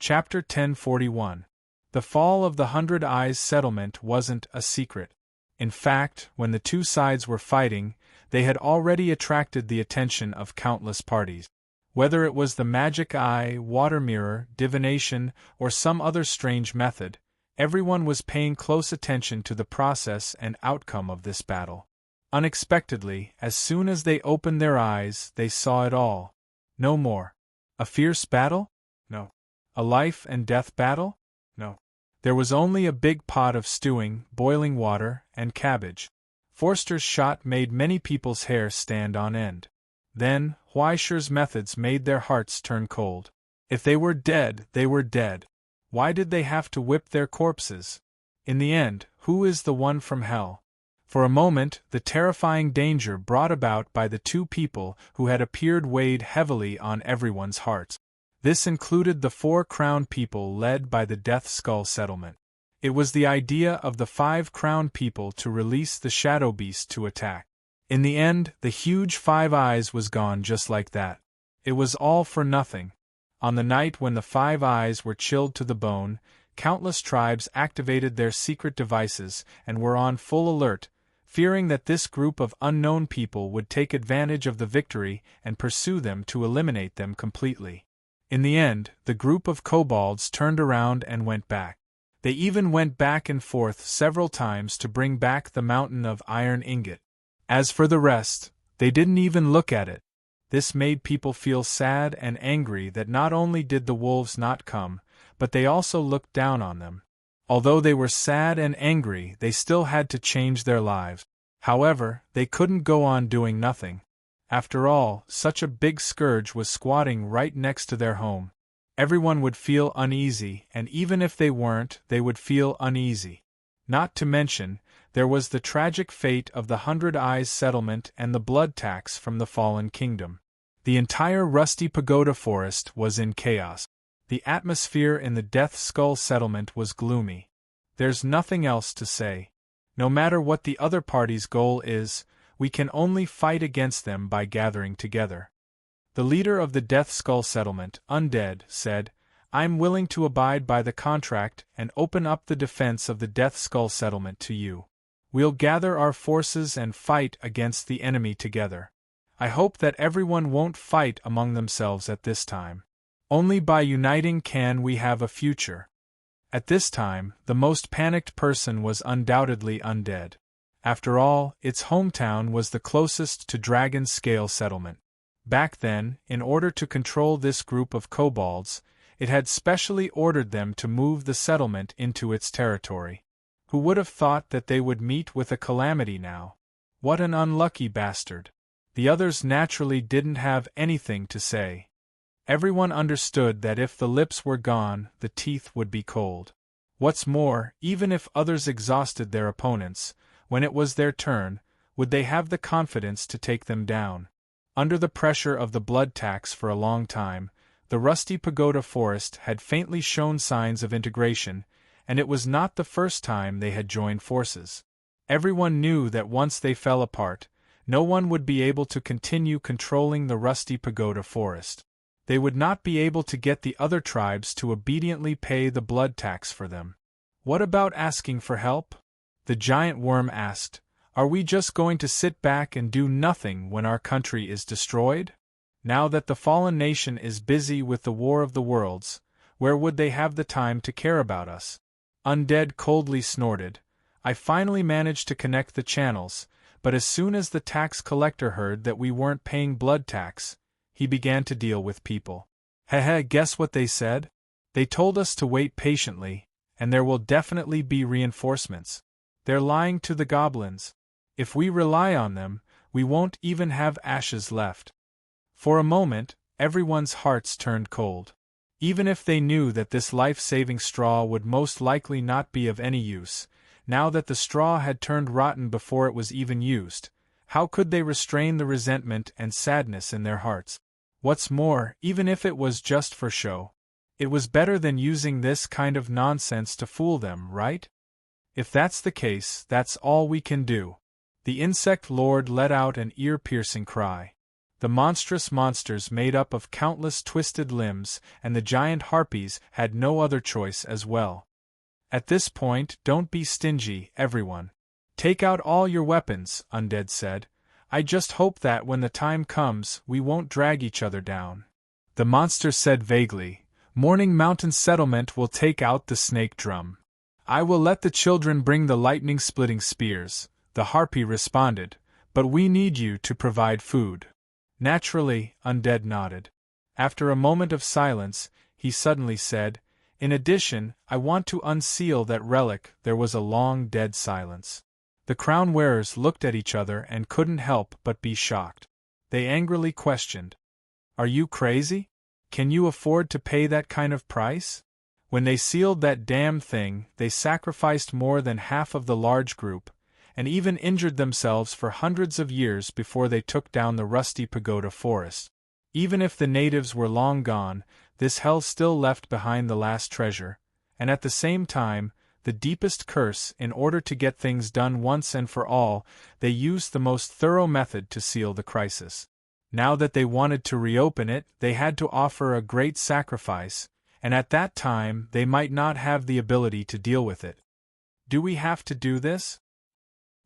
Chapter 1041. The fall of the Hundred Eyes settlement wasn't a secret. In fact, when the two sides were fighting, they had already attracted the attention of countless parties. Whether it was the magic eye, water mirror, divination, or some other strange method, everyone was paying close attention to the process and outcome of this battle. Unexpectedly, as soon as they opened their eyes, they saw it all. No more. A fierce battle? No. A life and death battle? No. There was only a big pot of stewing, boiling water, and cabbage. Forster's shot made many people's hair stand on end. Then, Weischer's methods made their hearts turn cold. If they were dead, they were dead. Why did they have to whip their corpses? In the end, who is the one from hell? For a moment, the terrifying danger brought about by the two people who had appeared weighed heavily on everyone's hearts. This included the 4 crown people led by the Death Skull settlement. It was the idea of the 5 crown people to release the Shadow Beast to attack. In the end, the huge 5 Eyes was gone just like that. It was all for nothing. On the night when the 5 Eyes were chilled to the bone, countless tribes activated their secret devices and were on full alert, fearing that this group of unknown people would take advantage of the victory and pursue them to eliminate them completely. In the end, the group of kobolds turned around and went back. They even went back and forth several times to bring back the mountain of iron ingot. As for the rest, they didn't even look at it. This made people feel sad and angry that not only did the wolves not come, but they also looked down on them. Although they were sad and angry, they still had to change their lives. However, they couldn't go on doing nothing. After all, such a big scourge was squatting right next to their home. Everyone would feel uneasy, and even if they weren't, they would feel uneasy. Not to mention, there was the tragic fate of the 100 Eyes settlement and the blood tax from the fallen kingdom. The entire Rusty Pagoda forest was in chaos. The atmosphere in the Death Skull settlement was gloomy. There's nothing else to say. No matter what the other party's goal is, we can only fight against them by gathering together. The leader of the Death Skull settlement, Undead, said, "I'm willing to abide by the contract and open up the defense of the Death Skull settlement to you. We'll gather our forces and fight against the enemy together. I hope that everyone won't fight among themselves at this time. Only by uniting can we have a future." At this time, the most panicked person was undoubtedly Undead. After all, its hometown was the closest to Dragon Scale settlement. Back then, in order to control this group of kobolds, it had specially ordered them to move the settlement into its territory. Who would have thought that they would meet with a calamity now? What an unlucky bastard. The others naturally didn't have anything to say. Everyone understood that if the lips were gone, the teeth would be cold. What's more, even if others exhausted their opponents, when it was their turn, would they have the confidence to take them down? Under the pressure of the blood tax for a long time, the Rusty Pagoda forest had faintly shown signs of integration, and it was not the first time they had joined forces. Everyone knew that once they fell apart, no one would be able to continue controlling the Rusty Pagoda forest. They would not be able to get the other tribes to obediently pay the blood tax for them. What about asking for help? The giant worm asked, "Are we just going to sit back and do nothing when our country is destroyed? Now that the fallen nation is busy with the War of the Worlds, where would they have the time to care about us?" Undead coldly snorted. "I finally managed to connect the channels, but as soon as the tax collector heard that we weren't paying blood tax, he began to deal with people. Heh, guess what they said? They told us to wait patiently, and there will definitely be reinforcements. They're lying to the goblins. If we rely on them, we won't even have ashes left." For a moment, everyone's hearts turned cold. Even if they knew that this life-saving straw would most likely not be of any use, now that the straw had turned rotten before it was even used, how could they restrain the resentment and sadness in their hearts? What's more, even if it was just for show, it was better than using this kind of nonsense to fool them, right? If that's the case, that's all we can do. The insect lord let out an ear-piercing cry. The monstrous monsters made up of countless twisted limbs, and the giant harpies had no other choice as well. At this point, don't be stingy, everyone. Take out all your weapons, Undead said. I just hope that when the time comes, we won't drag each other down. The monster said vaguely, Morning Mountain Settlement will take out the snake drum. I will let the children bring the lightning-splitting spears, the harpy responded, but we need you to provide food. Naturally, Undead nodded. After a moment of silence, he suddenly said, In addition, I want to unseal that relic. There was a long dead silence. The crown wearers looked at each other and couldn't help but be shocked. They angrily questioned, Are you crazy? Can you afford to pay that kind of price? When they sealed that damned thing, they sacrificed more than half of the large group, and even injured themselves for hundreds of years before they took down the rusty pagoda forest. Even if the natives were long gone, this hell still left behind the last treasure, and at the same time, the deepest curse. In order to get things done once and for all, they used the most thorough method to seal the crisis. Now that they wanted to reopen it, they had to offer a great sacrifice, and at that time they might not have the ability to deal with it. Do we have to do this?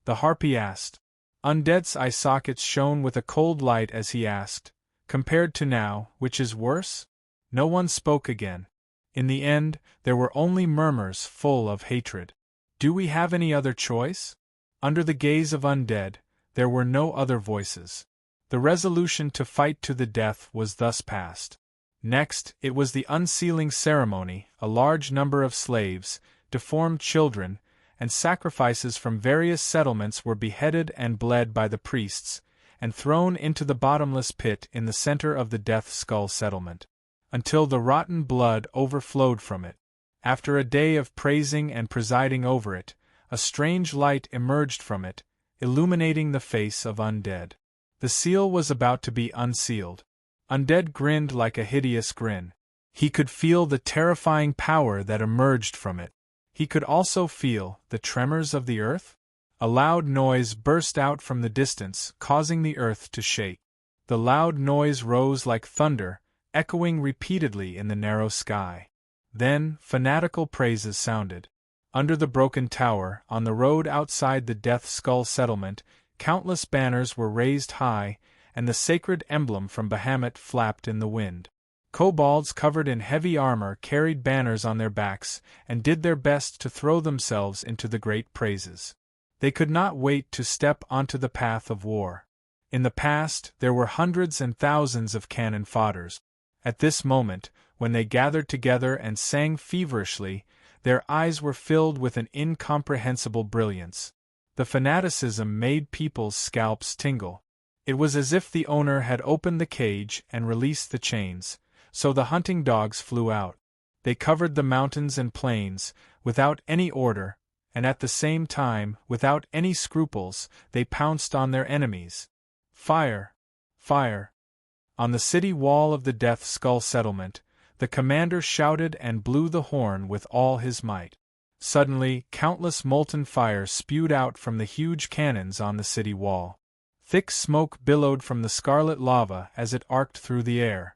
The harpy asked. Undead's eye sockets shone with a cold light as he asked, Compared to now, which is worse? No one spoke again. In the end, there were only murmurs full of hatred. Do we have any other choice? Under the gaze of Undead, there were no other voices. The resolution to fight to the death was thus passed. Next, it was the unsealing ceremony. A large number of slaves, deformed children, and sacrifices from various settlements were beheaded and bled by the priests, and thrown into the bottomless pit in the center of the Death Skull settlement, until the rotten blood overflowed from it. After a day of praising and presiding over it, a strange light emerged from it, illuminating the face of Undead. The seal was about to be unsealed. Undead grinned like a hideous grin. He could feel the terrifying power that emerged from it. He could also feel the tremors of the earth. A loud noise burst out from the distance, causing the earth to shake. The loud noise rose like thunder, echoing repeatedly in the narrow sky. Then, fanatical praises sounded. Under the broken tower, on the road outside the Death Skull settlement, countless banners were raised high, and the sacred emblem from Bahamut flapped in the wind. Kobolds covered in heavy armor carried banners on their backs and did their best to throw themselves into the great praises. They could not wait to step onto the path of war. In the past, there were hundreds and thousands of cannon fodders. At this moment, when they gathered together and sang feverishly, their eyes were filled with an incomprehensible brilliance. The fanaticism made people's scalps tingle. It was as if the owner had opened the cage and released the chains. So the hunting dogs flew out. They covered the mountains and plains, without any order, and at the same time, without any scruples, they pounced on their enemies. Fire! Fire! On the city wall of the Death Skull settlement, the commander shouted and blew the horn with all his might. Suddenly, countless molten fire spewed out from the huge cannons on the city wall. Thick smoke billowed from the scarlet lava as it arced through the air.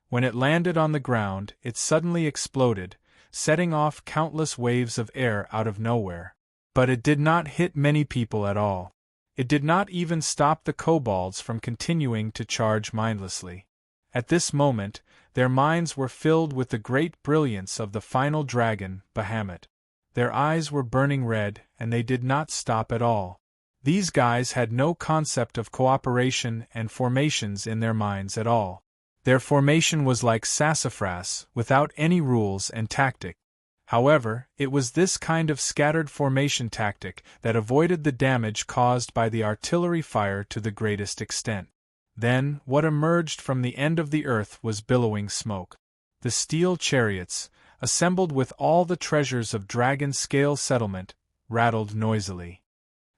When it landed on the ground, it suddenly exploded, setting off countless waves of air out of nowhere. But it did not hit many people at all. It did not even stop the kobolds from continuing to charge mindlessly. At this moment, their minds were filled with the great brilliance of the final dragon, Bahamut. Their eyes were burning red, and they did not stop at all. These guys had no concept of cooperation and formations in their minds at all. Their formation was like sassafras, without any rules and tactic. However, it was this kind of scattered formation tactic that avoided the damage caused by the artillery fire to the greatest extent. Then, what emerged from the end of the earth was billowing smoke. The steel chariots, assembled with all the treasures of Dragon Scale Settlement, rattled noisily.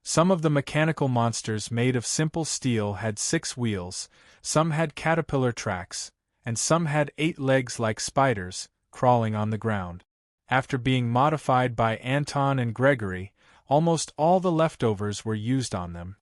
Some of the mechanical monsters made of simple steel had 6 wheels, some had caterpillar tracks, and some had 8 legs like spiders, crawling on the ground. After being modified by Anton and Gregory, almost all the leftovers were used on them.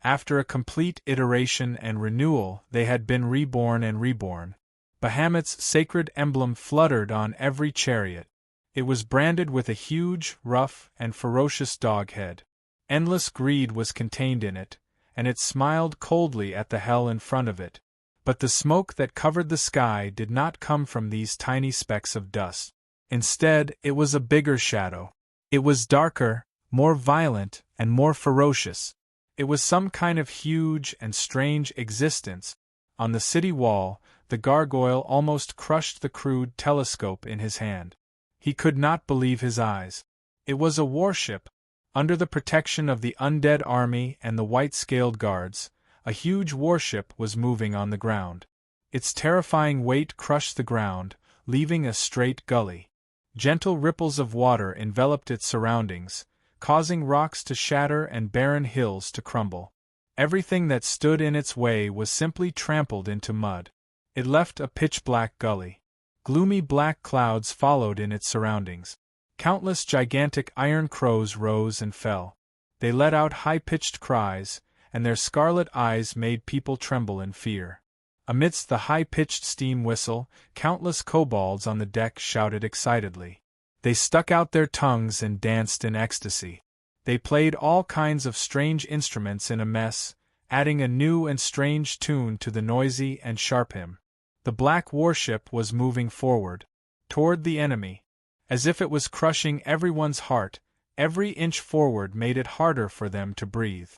After a complete iteration and renewal, they had been reborn and reborn. Bahamut's sacred emblem fluttered on every chariot. It was branded with a huge, rough, and ferocious dog head. Endless greed was contained in it, and it smiled coldly at the hell in front of it. But the smoke that covered the sky did not come from these tiny specks of dust. Instead, it was a bigger shadow. It was darker, more violent, and more ferocious. It was some kind of huge and strange existence. On the city wall, the gargoyle almost crushed the crude telescope in his hand. He could not believe his eyes. It was a warship. Under the protection of the undead army and the white-scaled guards, a huge warship was moving on the ground. Its terrifying weight crushed the ground, leaving a straight gully. Gentle ripples of water enveloped its surroundings, causing rocks to shatter and barren hills to crumble. Everything that stood in its way was simply trampled into mud. It left a pitch-black gully. Gloomy black clouds followed in its surroundings. Countless gigantic iron crows rose and fell. They let out high-pitched cries, and their scarlet eyes made people tremble in fear. Amidst the high-pitched steam whistle, countless kobolds on the deck shouted excitedly. They stuck out their tongues and danced in ecstasy. They played all kinds of strange instruments in a mess, adding a new and strange tune to the noisy and sharp hymn. The black warship was moving forward, toward the enemy. As if it was crushing everyone's heart, every inch forward made it harder for them to breathe.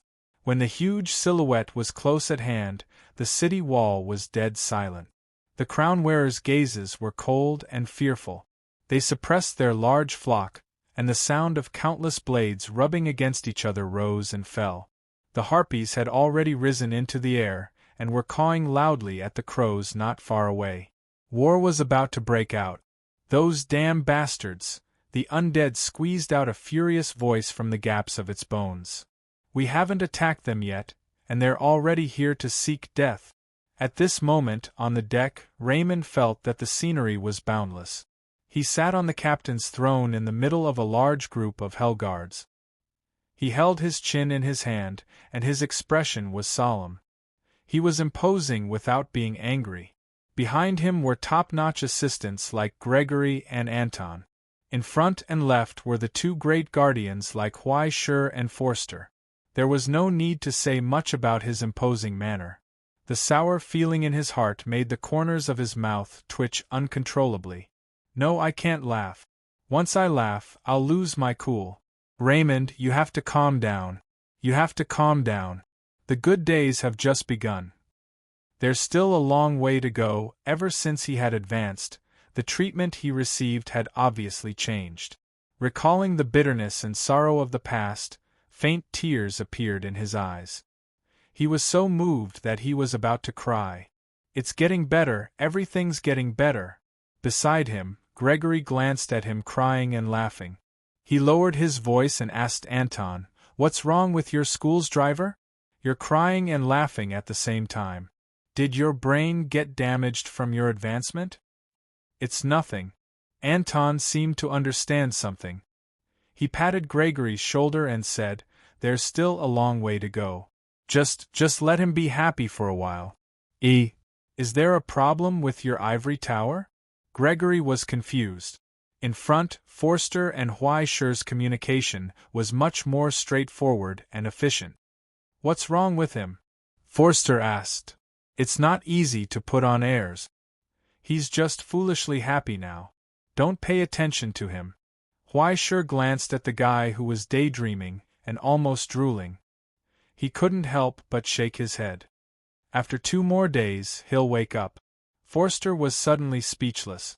When the huge silhouette was close at hand, the city wall was dead silent. The crown-wearers' gazes were cold and fearful. They suppressed their large flock, and the sound of countless blades rubbing against each other rose and fell. The harpies had already risen into the air, and were cawing loudly at the crows not far away. War was about to break out. Those damn bastards! The undead squeezed out a furious voice from the gaps of its bones. We haven't attacked them yet, and they're already here to seek death. At this moment, on the deck, Raymond felt that the scenery was boundless. He sat on the captain's throne in the middle of a large group of Hellguards. He held his chin in his hand, and his expression was solemn. He was imposing without being angry. Behind him were top-notch assistants like Gregory and Anton. In front and left were the two great guardians like Huai and Forster. There was no need to say much about his imposing manner. The sour feeling in his heart made the corners of his mouth twitch uncontrollably. No, I can't laugh. Once I laugh, I'll lose my cool. Raymond, you have to calm down. You have to calm down. The good days have just begun. There's still a long way to go. Ever since he had advanced, the treatment he received had obviously changed. Recalling the bitterness and sorrow of the past, faint tears appeared in his eyes. He was so moved that he was about to cry. It's getting better, everything's getting better. Beside him, Gregory glanced at him crying and laughing. He lowered his voice and asked Anton, "What's wrong with your school's driver? You're crying and laughing at the same time. Did your brain get damaged from your advancement?" "It's nothing." Anton seemed to understand something. He patted Gregory's shoulder and said, "There's still a long way to go. Just let him be happy for a while." Is there a problem with your ivory tower?" Gregory was confused. In front, Forster and Huaisher's communication was much more straightforward and efficient. "What's wrong with him?" Forster asked. "It's not easy to put on airs. He's just foolishly happy now. Don't pay attention to him." Huaisher glanced at the guy who was daydreaming and almost drooling. He couldn't help but shake his head. After 2 more days, he'll wake up. Forster was suddenly speechless.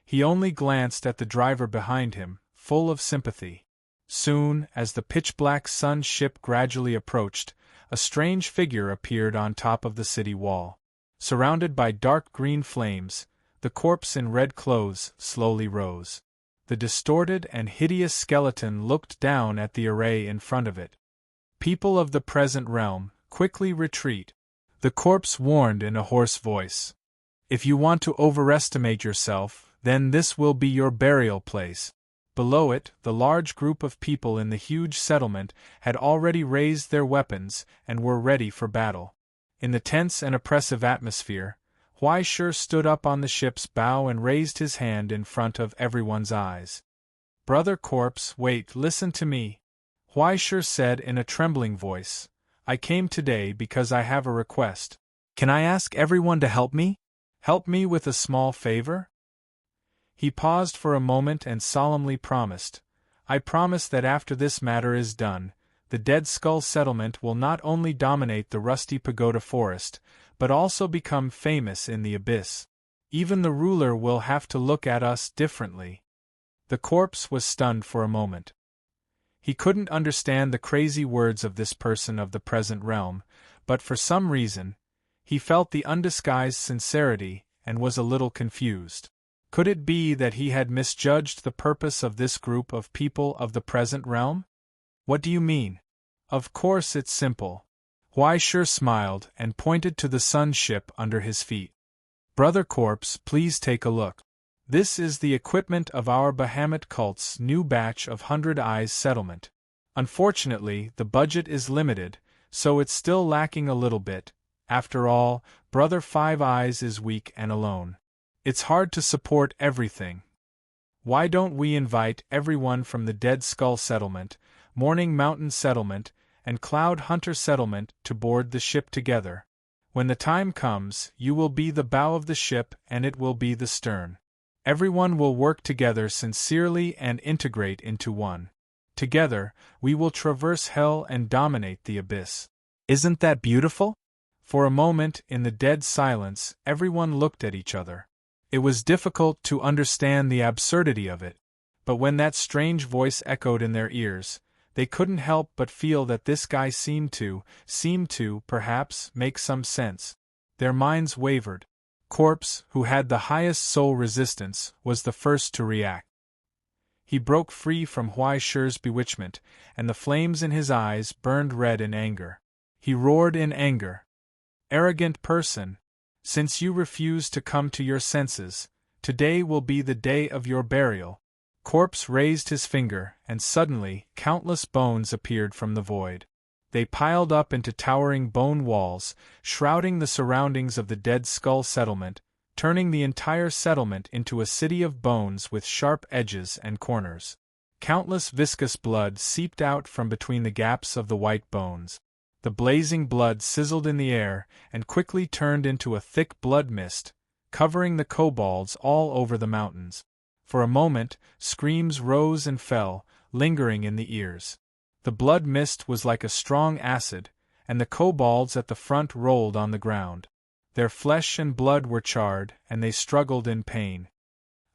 He only glanced at the driver behind him, full of sympathy. Soon, as the pitch-black sun ship gradually approached, a strange figure appeared on top of the city wall. Surrounded by dark green flames, the corpse in red clothes slowly rose. The distorted and hideous skeleton looked down at the array in front of it. "People of the present realm, quickly retreat," the corpse warned in a hoarse voice. "If you want to overestimate yourself, then this will be your burial place." Below it, the large group of people in the huge settlement had already raised their weapons and were ready for battle. In the tense and oppressive atmosphere, Huaishur stood up on the ship's bow and raised his hand in front of everyone's eyes. "Brother Corpse, wait, listen to me," Huaishur said in a trembling voice. "I came today because I have a request. Can I ask everyone to help me? Help me with a small favor?" He paused for a moment and solemnly promised, "I promise that after this matter is done, the Dead Skull settlement will not only dominate the Rusty Pagoda forest, but also become famous in the abyss. Even the ruler will have to look at us differently." The corpse was stunned for a moment. He couldn't understand the crazy words of this person of the present realm, but for some reason, he felt the undisguised sincerity and was a little confused. Could it be that he had misjudged the purpose of this group of people of the present realm? "What do you mean?" "Of course it's simple." Huaishur smiled and pointed to the sun ship under his feet. "Brother Corpse, please take a look. This is the equipment of our Bahamut cult's new batch of 100 Eyes settlement. Unfortunately, the budget is limited, so it's still lacking a little bit. After all, Brother Five Eyes is weak and alone. It's hard to support everything. Why don't we invite everyone from the Dead Skull settlement, Morning Mountain settlement, and Cloud Hunter settlement to board the ship together? When the time comes, you will be the bow of the ship and it will be the stern. Everyone will work together sincerely and integrate into one. Together, we will traverse hell and dominate the abyss. Isn't that beautiful?" For a moment, in the dead silence, everyone looked at each other. It was difficult to understand the absurdity of it, but when that strange voice echoed in their ears, they couldn't help but feel that this guy seemed to, perhaps, make some sense. Their minds wavered. Corpse, who had the highest soul resistance, was the first to react. He broke free from Huaishur's bewitchment, and the flames in his eyes burned red in anger. He roared in anger. "Arrogant person! Since you refuse to come to your senses, today will be the day of your burial." Corpse raised his finger, and suddenly, countless bones appeared from the void. They piled up into towering bone walls, shrouding the surroundings of the Dead Skull settlement, turning the entire settlement into a city of bones with sharp edges and corners. Countless viscous blood seeped out from between the gaps of the white bones. The blazing blood sizzled in the air and quickly turned into a thick blood mist, covering the kobolds all over the mountains. For a moment, screams rose and fell, lingering in the ears. The blood mist was like a strong acid, and the kobolds at the front rolled on the ground. Their flesh and blood were charred, and they struggled in pain.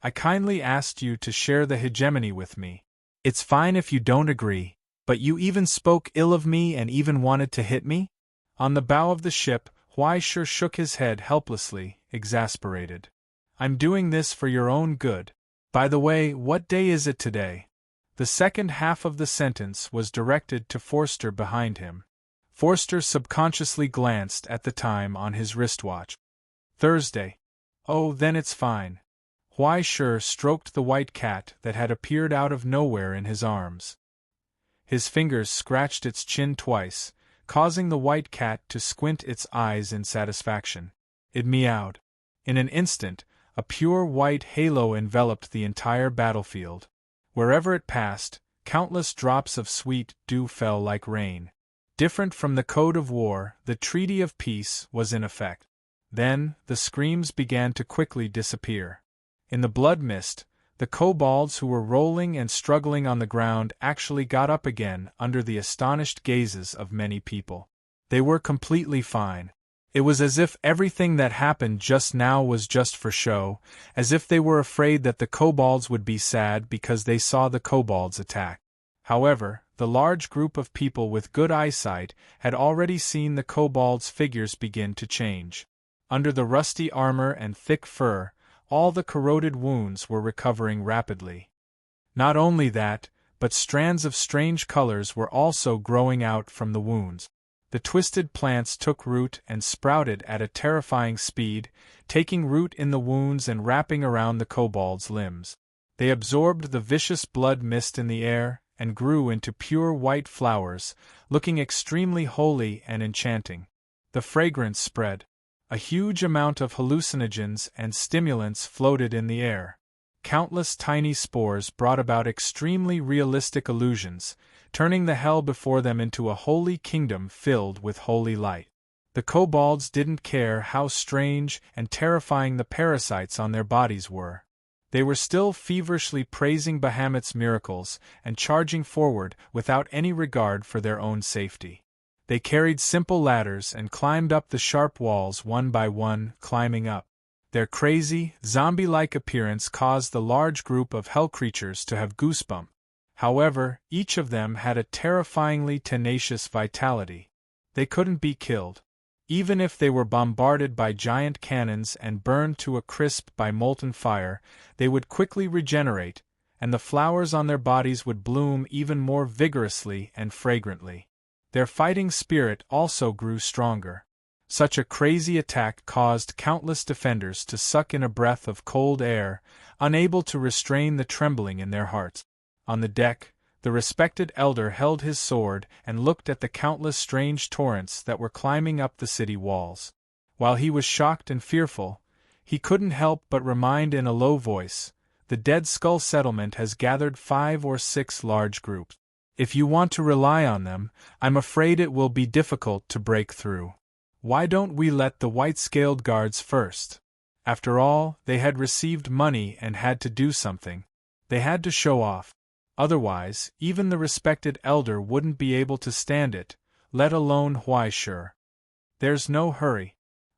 "I kindly asked you to share the hegemony with me. It's fine if you don't agree. But you even spoke ill of me and even wanted to hit me?" On the bow of the ship, Huaishur shook his head helplessly, exasperated. "I'm doing this for your own good. By the way, what day is it today?" The second half of the sentence was directed to Forster behind him. Forster subconsciously glanced at the time on his wristwatch. "Thursday." "Oh, then it's fine." Huaishur stroked the white cat that had appeared out of nowhere in his arms. His fingers scratched its chin twice, causing the white cat to squint its eyes in satisfaction. It meowed. In an instant, a pure white halo enveloped the entire battlefield. Wherever it passed, countless drops of sweet dew fell like rain. Different from the code of war, the treaty of peace was in effect. Then, the screams began to quickly disappear. In the blood mist, the kobolds who were rolling and struggling on the ground actually got up again under the astonished gazes of many people. They were completely fine. It was as if everything that happened just now was just for show, as if they were afraid that the kobolds would be sad because they saw the kobolds attack. However, the large group of people with good eyesight had already seen the kobolds' figures begin to change. Under the rusty armor and thick fur, all the corroded wounds were recovering rapidly. Not only that, but strands of strange colors were also growing out from the wounds. The twisted plants took root and sprouted at a terrifying speed, taking root in the wounds and wrapping around the kobolds' limbs. They absorbed the vicious blood mist in the air, and grew into pure white flowers, looking extremely holy and enchanting. The fragrance spread. A huge amount of hallucinogens and stimulants floated in the air. Countless tiny spores brought about extremely realistic illusions, turning the hell before them into a holy kingdom filled with holy light. The kobolds didn't care how strange and terrifying the parasites on their bodies were. They were still feverishly praising Bahamut's miracles and charging forward without any regard for their own safety. They carried simple ladders and climbed up the sharp walls one by one, climbing up. Their crazy, zombie-like appearance caused the large group of hell creatures to have goosebumps. However, each of them had a terrifyingly tenacious vitality. They couldn't be killed. Even if they were bombarded by giant cannons and burned to a crisp by molten fire, they would quickly regenerate, and the flowers on their bodies would bloom even more vigorously and fragrantly. Their fighting spirit also grew stronger. Such a crazy attack caused countless defenders to suck in a breath of cold air, unable to restrain the trembling in their hearts. On the deck, the respected elder held his sword and looked at the countless strange torrents that were climbing up the city walls. While he was shocked and fearful, he couldn't help but remind in a low voice, "The Dead Skull Settlement has gathered 5 or 6 large groups. If you want to rely on them, I'm afraid it will be difficult to break through. Why don't we let the white-scaled guards first?" After all, they had received money and had to do something. They had to show off. Otherwise, even the respected elder wouldn't be able to stand it, let alone Huaishur. "There's no hurry."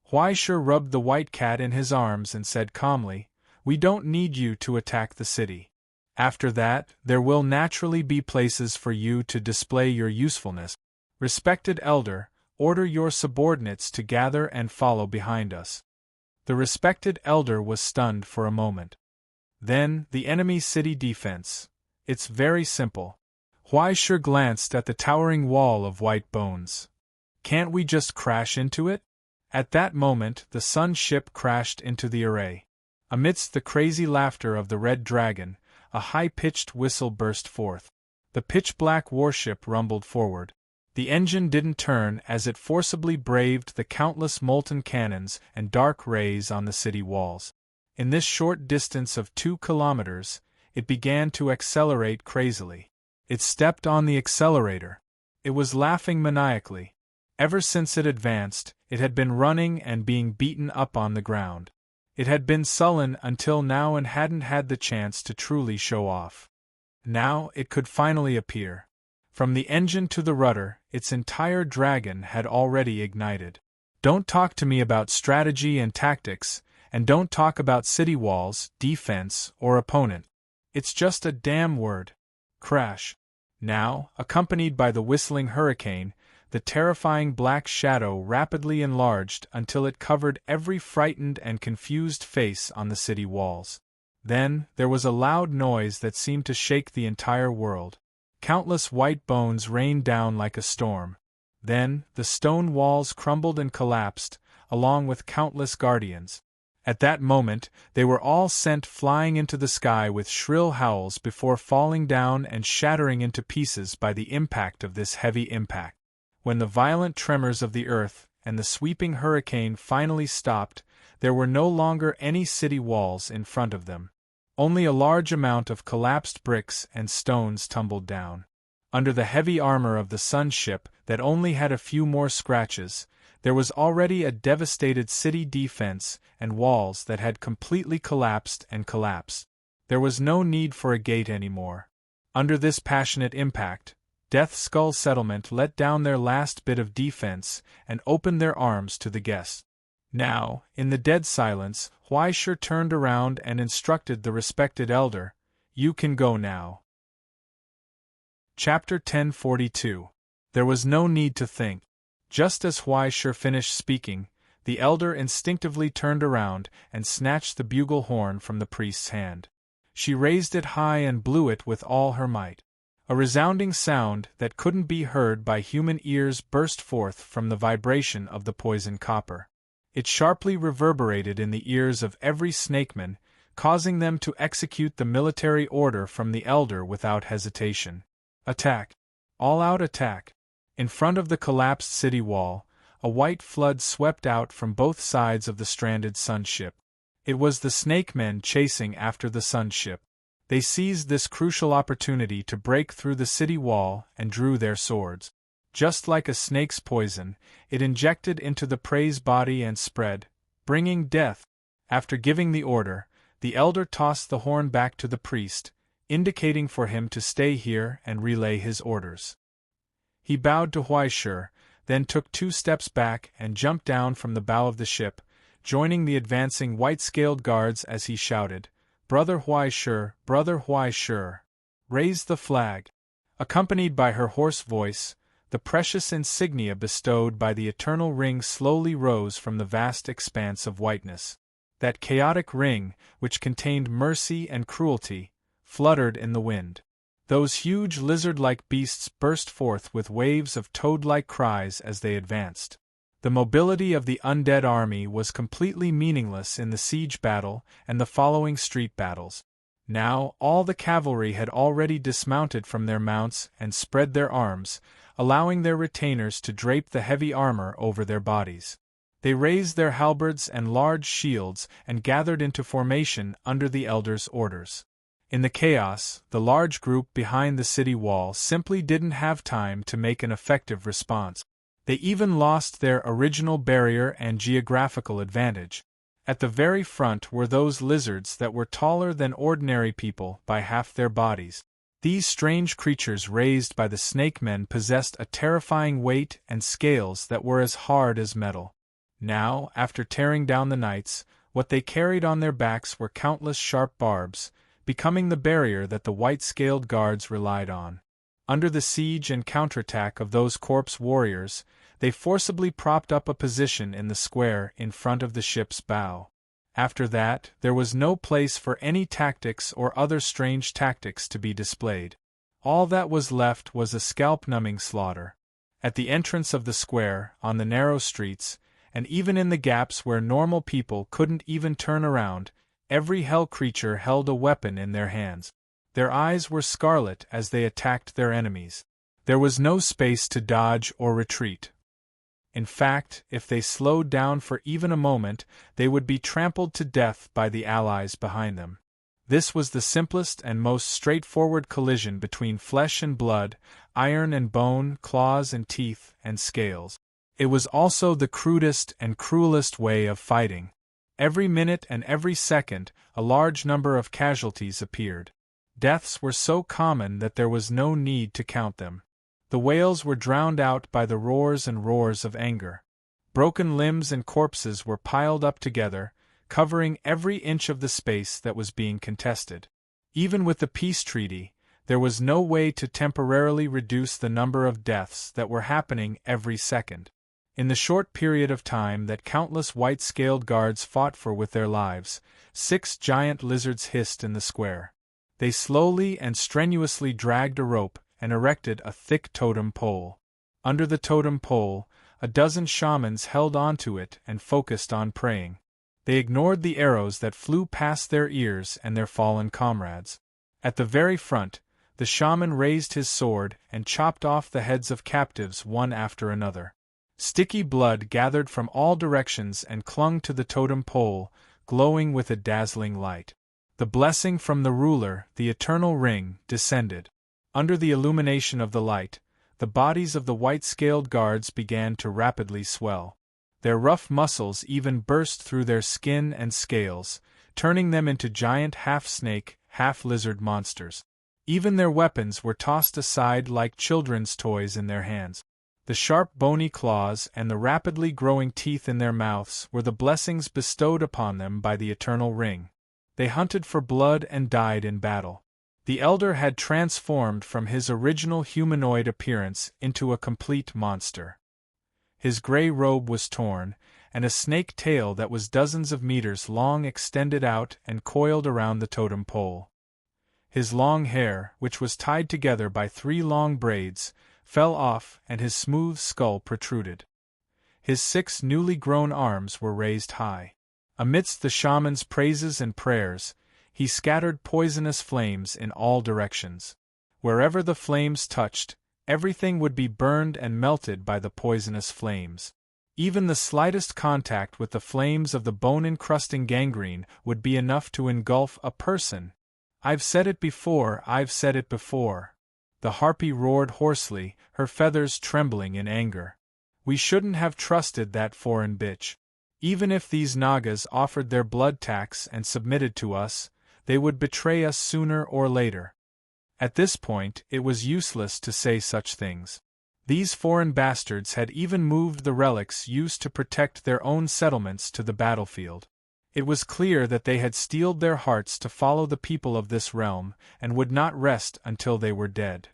Huaishur rubbed the white cat in his arms and said calmly, "We don't need you to attack the city. After that, there will naturally be places for you to display your usefulness. Respected elder, order your subordinates to gather and follow behind us." The respected elder was stunned for a moment. "Then, the enemy city defense. It's very simple." Huaishur glanced at the towering wall of white bones. "Can't we just crash into it?" At that moment, the sun ship crashed into the array. Amidst the crazy laughter of the Red Dragon, a high-pitched whistle burst forth. The pitch-black warship rumbled forward. The engine didn't turn as it forcibly braved the countless molten cannons and dark rays on the city walls. In this short distance of 2 kilometers, it began to accelerate crazily. It stepped on the accelerator. It was laughing maniacally. Ever since it advanced, it had been running and being beaten up on the ground. It had been sullen until now and hadn't had the chance to truly show off. Now it could finally appear. From the engine to the rudder, its entire dragon had already ignited. Don't talk to me about strategy and tactics, and don't talk about city walls, defense, or opponent. It's just a damn word. Crash. Now, accompanied by the whistling hurricane, the terrifying black shadow rapidly enlarged until it covered every frightened and confused face on the city walls. Then, there was a loud noise that seemed to shake the entire world. Countless white bones rained down like a storm. Then, the stone walls crumbled and collapsed, along with countless guardians. At that moment, they were all sent flying into the sky with shrill howls before falling down and shattering into pieces by the impact of this heavy impact. When the violent tremors of the earth and the sweeping hurricane finally stopped, there were no longer any city walls in front of them. Only a large amount of collapsed bricks and stones tumbled down. Under the heavy armor of the sun ship that only had a few more scratches, there was already a devastated city defense and walls that had completely collapsed and collapsed. There was no need for a gate anymore. Under this passionate impact, Death Skull Settlement let down their last bit of defense and opened their arms to the guests. Now, in the dead silence, Huaishur turned around and instructed the respected elder, "You can go now." Chapter 1042. There was no need to think. Just as Huaishur finished speaking, the elder instinctively turned around and snatched the bugle horn from the priest's hand. She raised it high and blew it with all her might. A resounding sound that couldn't be heard by human ears burst forth from the vibration of the poison copper. It sharply reverberated in the ears of every snakeman, causing them to execute the military order from the elder without hesitation. Attack! All-out attack! In front of the collapsed city wall, a white flood swept out from both sides of the stranded sun ship. It was the snake men chasing after the sun ship. They seized this crucial opportunity to break through the city wall and drew their swords. Just like a snake's poison, it injected into the prey's body and spread, bringing death. After giving the order, the elder tossed the horn back to the priest, indicating for him to stay here and relay his orders. He bowed to Huaishur, then took 2 steps back and jumped down from the bow of the ship, joining the advancing white-scaled guards as he shouted, "Brother Huaishur, raise the flag!" Accompanied by her hoarse voice, the precious insignia bestowed by the eternal ring slowly rose from the vast expanse of whiteness. That chaotic ring, which contained mercy and cruelty, fluttered in the wind. Those huge lizard-like beasts burst forth with waves of toad-like cries as they advanced. The mobility of the undead army was completely meaningless in the siege battle and the following street battles. Now, all the cavalry had already dismounted from their mounts and spread their arms, allowing their retainers to drape the heavy armor over their bodies. They raised their halberds and large shields and gathered into formation under the elder's orders. In the chaos, the large group behind the city wall simply didn't have time to make an effective response. They even lost their original barrier and geographical advantage. At the very front were those lizards that were taller than ordinary people by half their bodies. These strange creatures raised by the snake men possessed a terrifying weight and scales that were as hard as metal. Now, after tearing down the knights, what they carried on their backs were countless sharp barbs, becoming the barrier that the white-scaled guards relied on. Under the siege and counterattack of those corpse warriors, they forcibly propped up a position in the square in front of the ship's bow. After that, there was no place for any tactics or other strange tactics to be displayed. All that was left was a scalp-numbing slaughter. At the entrance of the square, on the narrow streets, and even in the gaps where normal people couldn't even turn around, every hell creature held a weapon in their hands. Their eyes were scarlet as they attacked their enemies. There was no space to dodge or retreat. In fact, if they slowed down for even a moment, they would be trampled to death by the allies behind them. This was the simplest and most straightforward collision between flesh and blood, iron and bone, claws and teeth and scales. It was also the crudest and cruelest way of fighting. Every minute and every second, a large number of casualties appeared. Deaths were so common that there was no need to count them. The wails were drowned out by the roars and roars of anger. Broken limbs and corpses were piled up together, covering every inch of the space that was being contested. Even with the peace treaty, there was no way to temporarily reduce the number of deaths that were happening every second. In the short period of time that countless white-scaled guards fought for with their lives, 6 giant lizards hissed in the square. They slowly and strenuously dragged a rope and erected a thick totem pole. Under the totem pole, a dozen shamans held onto it and focused on praying. They ignored the arrows that flew past their ears and their fallen comrades. At the very front, the shaman raised his sword and chopped off the heads of captives one after another. Sticky blood gathered from all directions and clung to the totem pole, glowing with a dazzling light. The blessing from the ruler, the eternal ring, descended. Under the illumination of the light, the bodies of the white-scaled guards began to rapidly swell. Their rough muscles even burst through their skin and scales, turning them into giant half-snake, half-lizard monsters. Even their weapons were tossed aside like children's toys in their hands. The sharp bony claws and the rapidly growing teeth in their mouths were the blessings bestowed upon them by the eternal ring. They hunted for blood and died in battle. The elder had transformed from his original humanoid appearance into a complete monster. His gray robe was torn, and a snake tail that was dozens of meters long extended out and coiled around the totem pole. His long hair, which was tied together by 3 long braids, fell off and his smooth skull protruded. His 6 newly grown arms were raised high. Amidst the shaman's praises and prayers, He scattered poisonous flames in all directions. Wherever the flames touched, everything would be burned and melted by the poisonous flames. Even the slightest contact with the flames of the bone-encrusting gangrene would be enough to engulf a person. I've said it before, I've said it before. The harpy roared hoarsely, her feathers trembling in anger. We shouldn't have trusted that foreign bitch. Even if these Nagas offered their blood tax and submitted to us, they would betray us sooner or later. At this point, it was useless to say such things. These foreign bastards had even moved the relics used to protect their own settlements to the battlefield. It was clear that they had steeled their hearts to follow the people of this realm, and would not rest until they were dead.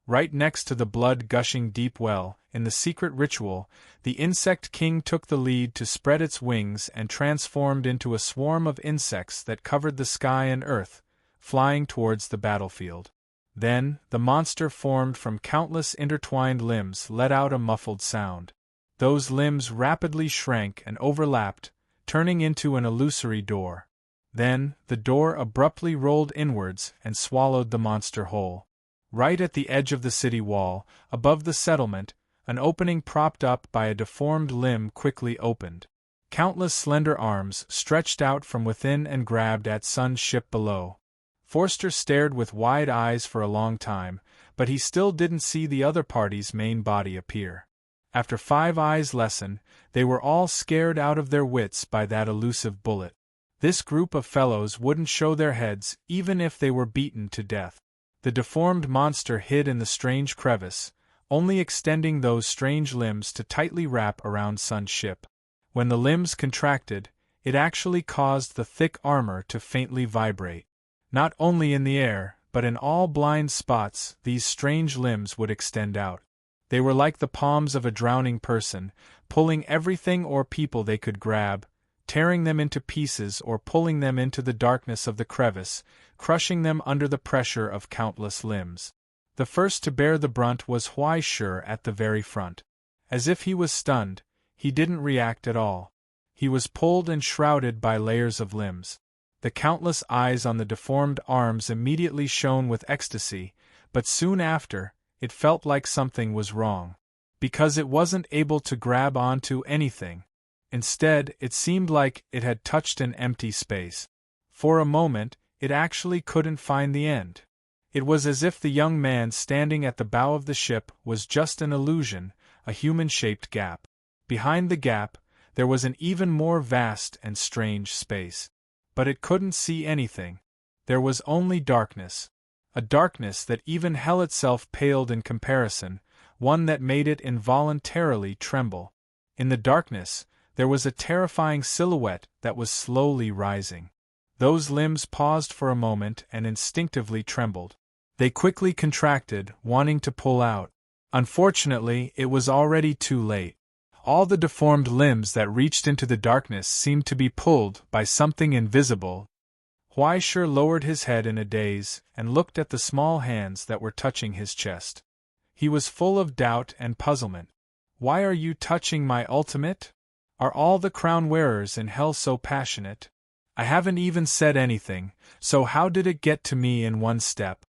Right next to the blood-gushing deep well, in the secret ritual, the insect king took the lead to spread its wings and transformed into a swarm of insects that covered the sky and earth, flying towards the battlefield. Then, the monster formed from countless intertwined limbs let out a muffled sound. Those limbs rapidly shrank and overlapped, turning into an illusory door. Then, the door abruptly rolled inwards and swallowed the monster whole. Right at the edge of the city wall, above the settlement, an opening propped up by a deformed limb quickly opened. Countless slender arms stretched out from within and grabbed at Sun's ship below. Forster stared with wide eyes for a long time, but he still didn't see the other party's main body appear. After 5 eyes lesson, they were all scared out of their wits by that elusive bullet. This group of fellows wouldn't show their heads even if they were beaten to death. The deformed monster hid in the strange crevice, only extending those strange limbs to tightly wrap around Sun's ship. When the limbs contracted, it actually caused the thick armor to faintly vibrate. Not only in the air, but in all blind spots, these strange limbs would extend out. They were like the palms of a drowning person, pulling everything or people they could grab, tearing them into pieces or pulling them into the darkness of the crevice, crushing them under the pressure of countless limbs. The first to bear the brunt was Huaishur at the very front. As if he was stunned, he didn't react at all. He was pulled and shrouded by layers of limbs. The countless eyes on the deformed arms immediately shone with ecstasy, but soon after, it felt like something was wrong. Because it wasn't able to grab onto anything. Instead, it seemed like it had touched an empty space. For a moment, it actually couldn't find the end. It was as if the young man standing at the bow of the ship was just an illusion, a human-shaped gap. Behind the gap, there was an even more vast and strange space. But it couldn't see anything. There was only darkness. A darkness that even hell itself paled in comparison, one that made it involuntarily tremble. In the darkness, there was a terrifying silhouette that was slowly rising. Those limbs paused for a moment and instinctively trembled. They quickly contracted, wanting to pull out. Unfortunately, it was already too late. All the deformed limbs that reached into the darkness seemed to be pulled by something invisible. Huaishur lowered his head in a daze and looked at the small hands that were touching his chest. He was full of doubt and puzzlement. Why are you touching my ultimate? Are all the crown-wearers in hell so passionate? I haven't even said anything, so how did it get to me in one step?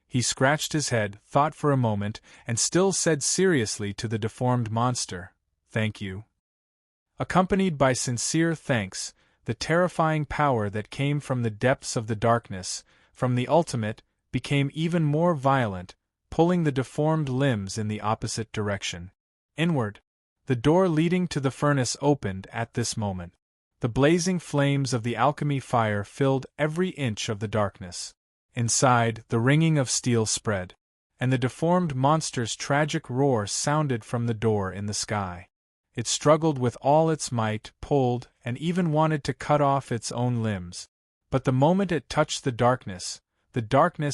He scratched his head, thought for a moment, and still said seriously to the deformed monster, "Thank you." Accompanied by sincere thanks, the terrifying power that came from the depths of the darkness, from the ultimate, became even more violent, pulling the deformed limbs in the opposite direction. Inward. The door leading to the furnace opened at this moment. The blazing flames of the alchemy fire filled every inch of the darkness. Inside, the ringing of steel spread, and the deformed monster's tragic roar sounded from the door in the sky. It struggled with all its might, pulled, and even wanted to cut off its own limbs. But the moment it touched the darkness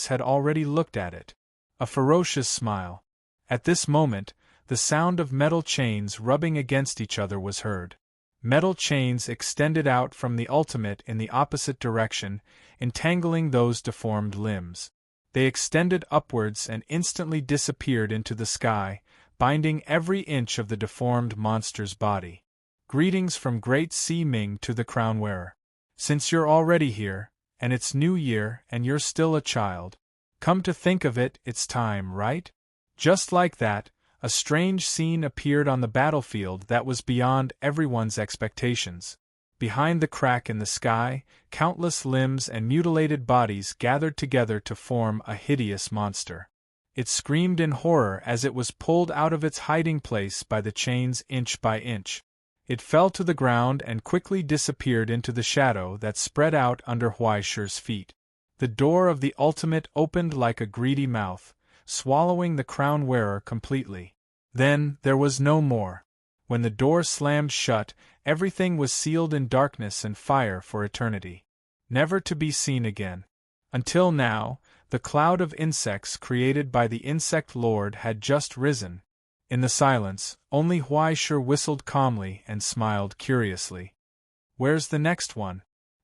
had already looked at it. A ferocious smile. At this moment, the sound of metal chains rubbing against each other was heard. Metal chains extended out from the ultimate in the opposite direction, entangling those deformed limbs. They extended upwards and instantly disappeared into the sky, binding every inch of the deformed monster's body. Greetings from Great Sea Ming to the crown-wearer. Since you're already here, And it's New Year, and you're still a child. Come to think of it, it's time, right? Just like that, a strange scene appeared on the battlefield that was beyond everyone's expectations. Behind the crack in the sky, countless limbs and mutilated bodies gathered together to form a hideous monster. It screamed in horror as it was pulled out of its hiding place by the chains inch by inch. It fell to the ground and quickly disappeared into the shadow that spread out under Huaishi's feet. The door of the ultimate opened like a greedy mouth, swallowing the crown-wearer completely. Then there was no more. When the door slammed shut, everything was sealed in darkness and fire for eternity, never to be seen again. Until now, the cloud of insects created by the Insect Lord had just risen. In the silence, only Huaishi whistled calmly and smiled curiously. Where's the next one?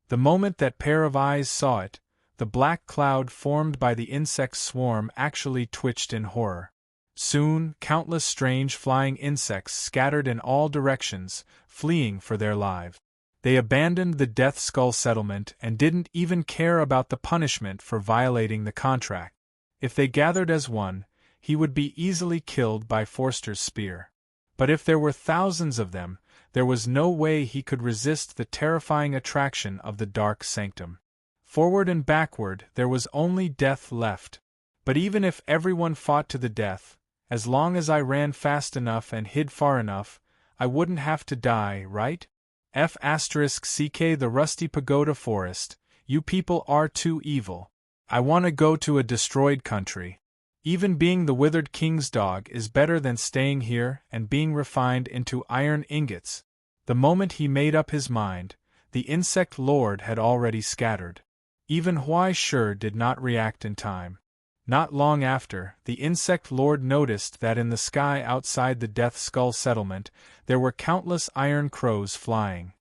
The moment that pair of eyes saw it, the black cloud formed by the insect swarm actually twitched in horror. Soon, countless strange flying insects scattered in all directions, fleeing for their lives. They abandoned the Death Skull settlement and didn't even care about the punishment for violating the contract. If they gathered as one, he would be easily killed by Forster's spear. But if there were thousands of them, there was no way he could resist the terrifying attraction of the dark sanctum. Forward and backward, there was only death left. But even if everyone fought to the death, as long as I ran fast enough and hid far enough, I wouldn't have to die, right? *CK The Rusty Pagoda Forest, you people are too evil. I want to go to a destroyed country. Even being the Withered King's dog is better than staying here and being refined into iron ingots. The moment he made up his mind, the Insect Lord had already scattered. Even Huaishi did not react in time. Not long after, the Insect Lord noticed that in the sky outside the Death Skull settlement, there were countless iron crows flying.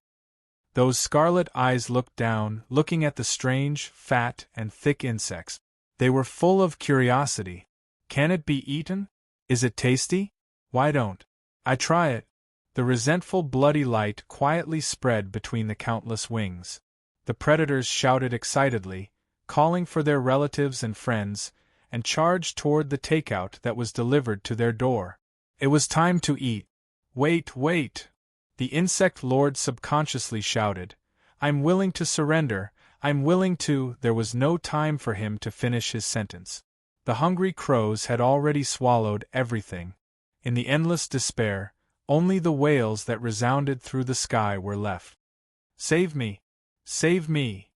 Those scarlet eyes looked down, looking at the strange, fat, and thick insects. They were full of curiosity. Can it be eaten? Is it tasty? Why don't I try it? The resentful bloody light quietly spread between the countless wings. The predators shouted excitedly, calling for their relatives and friends, and charged toward the takeout that was delivered to their door. It was time to eat. Wait, wait! The Insect Lord subconsciously shouted. I'm willing to surrender, I'm willing to. There was no time for him to finish his sentence. The hungry crows had already swallowed everything. In the endless despair, only the wails that resounded through the sky were left. Save me! Save me!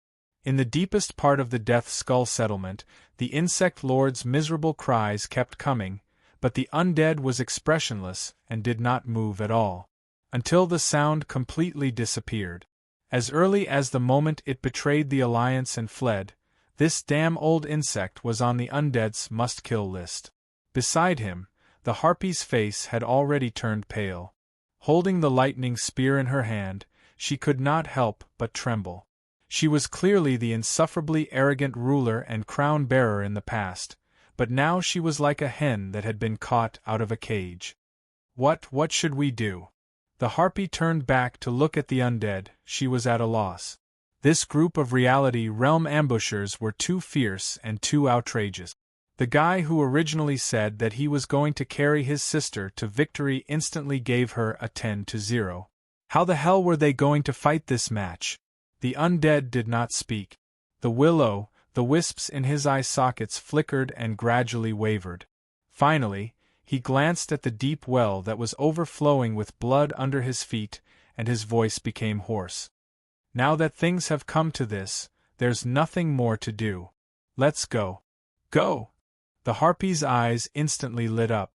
In the deepest part of the Death Skull settlement, the Insect Lord's miserable cries kept coming, but the undead was expressionless and did not move at all, until the sound completely disappeared. As early as the moment it betrayed the alliance and fled, this damn old insect was on the undead's must-kill list. Beside him, the harpy's face had already turned pale. Holding the lightning spear in her hand, she could not help but tremble. She was clearly the insufferably arrogant ruler and crown-bearer in the past, but now she was like a hen that had been caught out of a cage. What should we do? The harpy turned back to look at the undead. She was at a loss. This group of reality realm ambushers were too fierce and too outrageous. The guy who originally said that he was going to carry his sister to victory instantly gave her a 10-0. How the hell were they going to fight this match? The undead did not speak. The wisps in his eye sockets flickered and gradually wavered. Finally, he glanced at the deep well that was overflowing with blood under his feet, and his voice became hoarse. Now that things have come to this, there's nothing more to do. Let's go. Go! The harpy's eyes instantly lit up.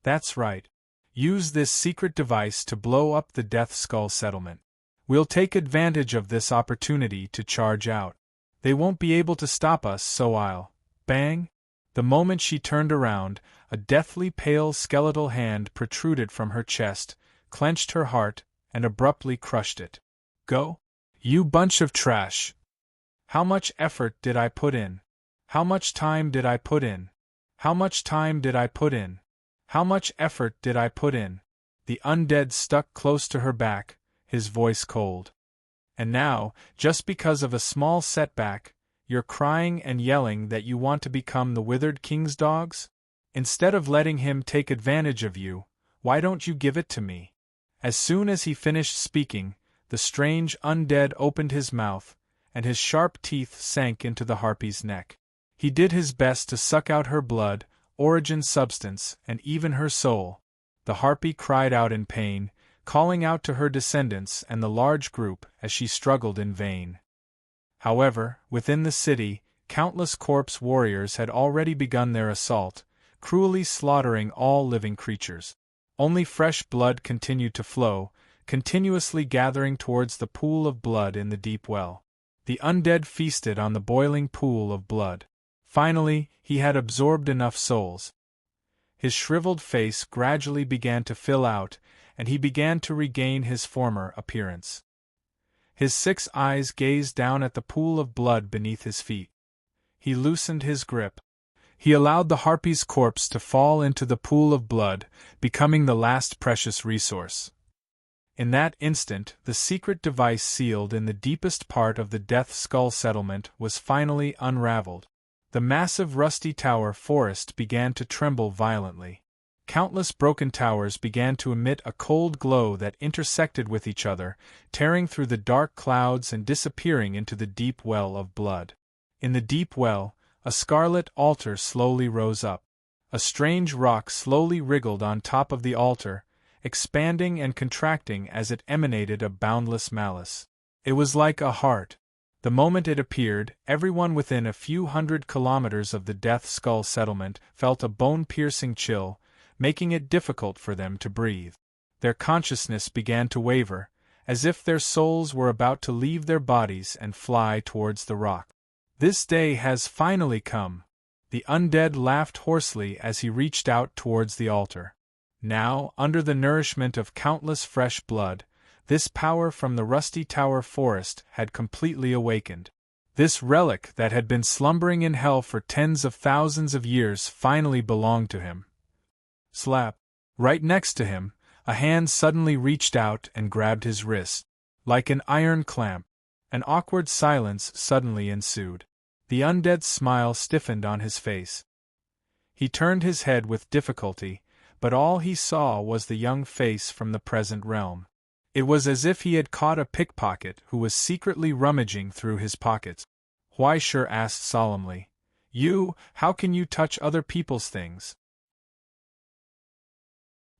That's right. Use this secret device to blow up the Death Skull settlement. We'll take advantage of this opportunity to charge out. They won't be able to stop us, so I'll... Bang! The moment she turned around, a deathly pale skeletal hand protruded from her chest, clenched her heart, and abruptly crushed it. Go? You bunch of trash! How much effort did I put in? How much time did I put in? How much time did I put in? How much effort did I put in? The undead stuck close to her back, his voice cold. And now, just because of a small setback, you're crying and yelling that you want to become the withered king's dogs? Instead of letting him take advantage of you, why don't you give it to me?" As soon as he finished speaking, the strange undead opened his mouth, and his sharp teeth sank into the harpy's neck. He did his best to suck out her blood, origin, substance, and even her soul. The harpy cried out in pain, calling out to her descendants and the large group as she struggled in vain. However, within the city, countless corpse warriors had already begun their assault, cruelly slaughtering all living creatures. Only fresh blood continued to flow, continuously gathering towards the pool of blood in the deep well. The undead feasted on the boiling pool of blood. Finally, he had absorbed enough souls. His shriveled face gradually began to fill out, and he began to regain his former appearance. His 6 eyes gazed down at the pool of blood beneath his feet. He loosened his grip. He allowed the harpy's corpse to fall into the pool of blood, becoming the last precious resource. In that instant, the secret device sealed in the deepest part of the Death Skull settlement was finally unraveled. The massive rusty tower forest began to tremble violently. Countless broken towers began to emit a cold glow that intersected with each other, tearing through the dark clouds and disappearing into the deep well of blood. In the deep well, a scarlet altar slowly rose up. A strange rock slowly wriggled on top of the altar, expanding and contracting as it emanated a boundless malice. It was like a heart. The moment it appeared, everyone within a few hundred kilometers of the Death Skull settlement felt a bone-piercing chill, making it difficult for them to breathe. Their consciousness began to waver, as if their souls were about to leave their bodies and fly towards the rock. "This day has finally come." The undead laughed hoarsely as he reached out towards the altar. Now, under the nourishment of countless fresh blood, this power from the rusty tower forest had completely awakened. This relic that had been slumbering in hell for tens of thousands of years finally belonged to him. Slap! Right next to him, a hand suddenly reached out and grabbed his wrist. Like an iron clamp, an awkward silence suddenly ensued. The undead's smile stiffened on his face. He turned his head with difficulty, but all he saw was the young face from the present realm. It was as if he had caught a pickpocket who was secretly rummaging through his pockets. Huaishur asked solemnly, how can you touch other people's things?"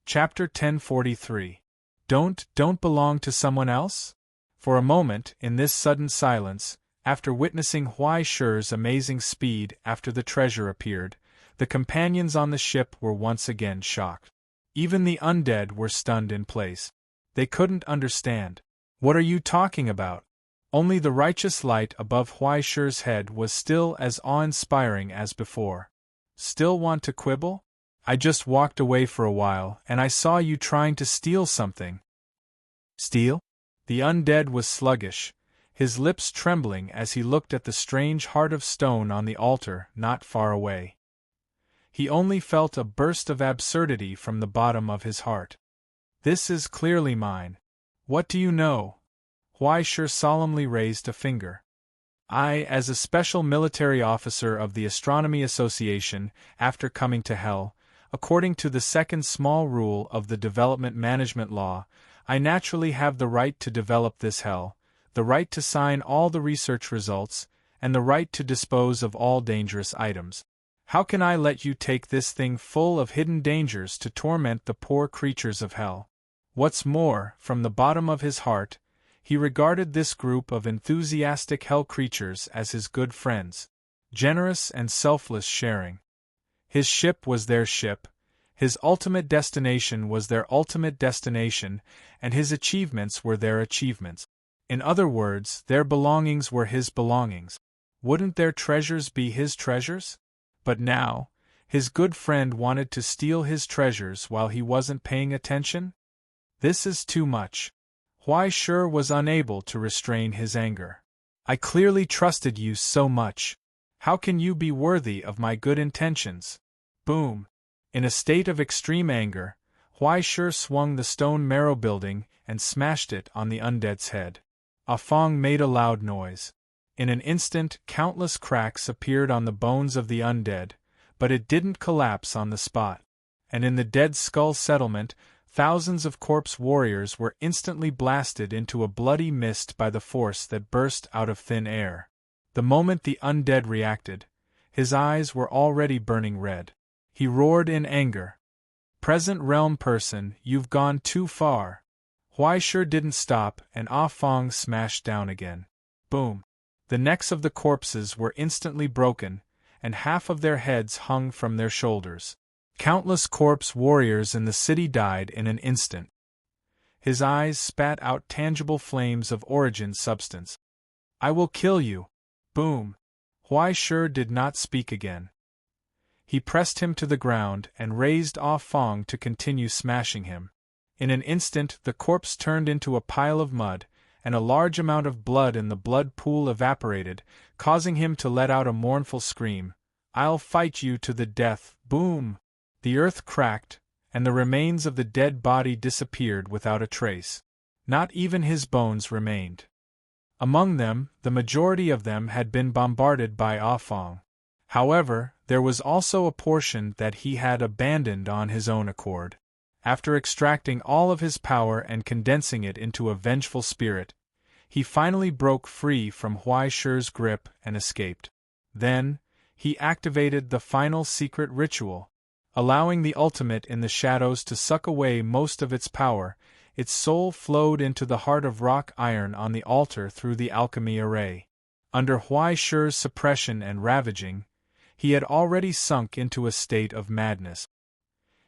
Chapter 1043. Don't belong to someone else? For a moment, in this sudden silence, after witnessing Huaishur's amazing speed after the treasure appeared, the companions on the ship were once again shocked. Even the undead were stunned in place. They couldn't understand. "What are you talking about?" Only the righteous light above Huaishur's head was still as awe-inspiring as before. "Still want to quibble? I just walked away for a while and I saw you trying to steal something." "Steal?" The undead was sluggish, his lips trembling as he looked at the strange heart of stone on the altar not far away. He only felt a burst of absurdity from the bottom of his heart. "This is clearly mine. What do you know?" Huaishur solemnly raised a finger. "I, as a special military officer of the Astronomy Association, after coming to Hell, according to the second small rule of the Development Management Law, I naturally have the right to develop this Hell, the right to sign all the research results, and the right to dispose of all dangerous items. How can I let you take this thing full of hidden dangers to torment the poor creatures of Hell?" What's more, from the bottom of his heart, he regarded this group of enthusiastic Hell creatures as his good friends, generous and selfless sharing. His ship was their ship, his ultimate destination was their ultimate destination, and his achievements were their achievements. In other words, their belongings were his belongings. Wouldn't their treasures be his treasures? But now, his good friend wanted to steal his treasures while he wasn't paying attention? This is too much. Huaishur was unable to restrain his anger. "I clearly trusted you so much. How can you be worthy of my good intentions?" Boom! In a state of extreme anger, Huaishur swung the stone marrow building and smashed it on the undead's head. Ah Fong made a loud noise. In an instant, countless cracks appeared on the bones of the undead, but it didn't collapse on the spot. And in the Dead Skull settlement, thousands of corpse warriors were instantly blasted into a bloody mist by the force that burst out of thin air. The moment the undead reacted, his eyes were already burning red. He roared in anger. "Present realm person, you've gone too far." Huaishur didn't stop, and Ah Fong smashed down again. Boom! The necks of the corpses were instantly broken, and half of their heads hung from their shoulders. Countless corpse warriors in the city died in an instant. His eyes spat out tangible flames of origin substance. "I will kill you!" Boom! Huaishur did not speak again. He pressed him to the ground and raised Ah Fong to continue smashing him. In an instant the corpse turned into a pile of mud, and a large amount of blood in the blood pool evaporated, causing him to let out a mournful scream. "I'll fight you to the death!" Boom! The earth cracked, and the remains of the dead body disappeared without a trace. Not even his bones remained. Among them, the majority of them had been bombarded by Ah Fong. However, there was also a portion that he had abandoned on his own accord. After extracting all of his power and condensing it into a vengeful spirit, he finally broke free from Huaishur's grip and escaped. Then, he activated the final secret ritual. Allowing the ultimate in the shadows to suck away most of its power, its soul flowed into the heart of rock iron on the altar through the alchemy array. Under Huaishur's suppression and ravaging, he had already sunk into a state of madness.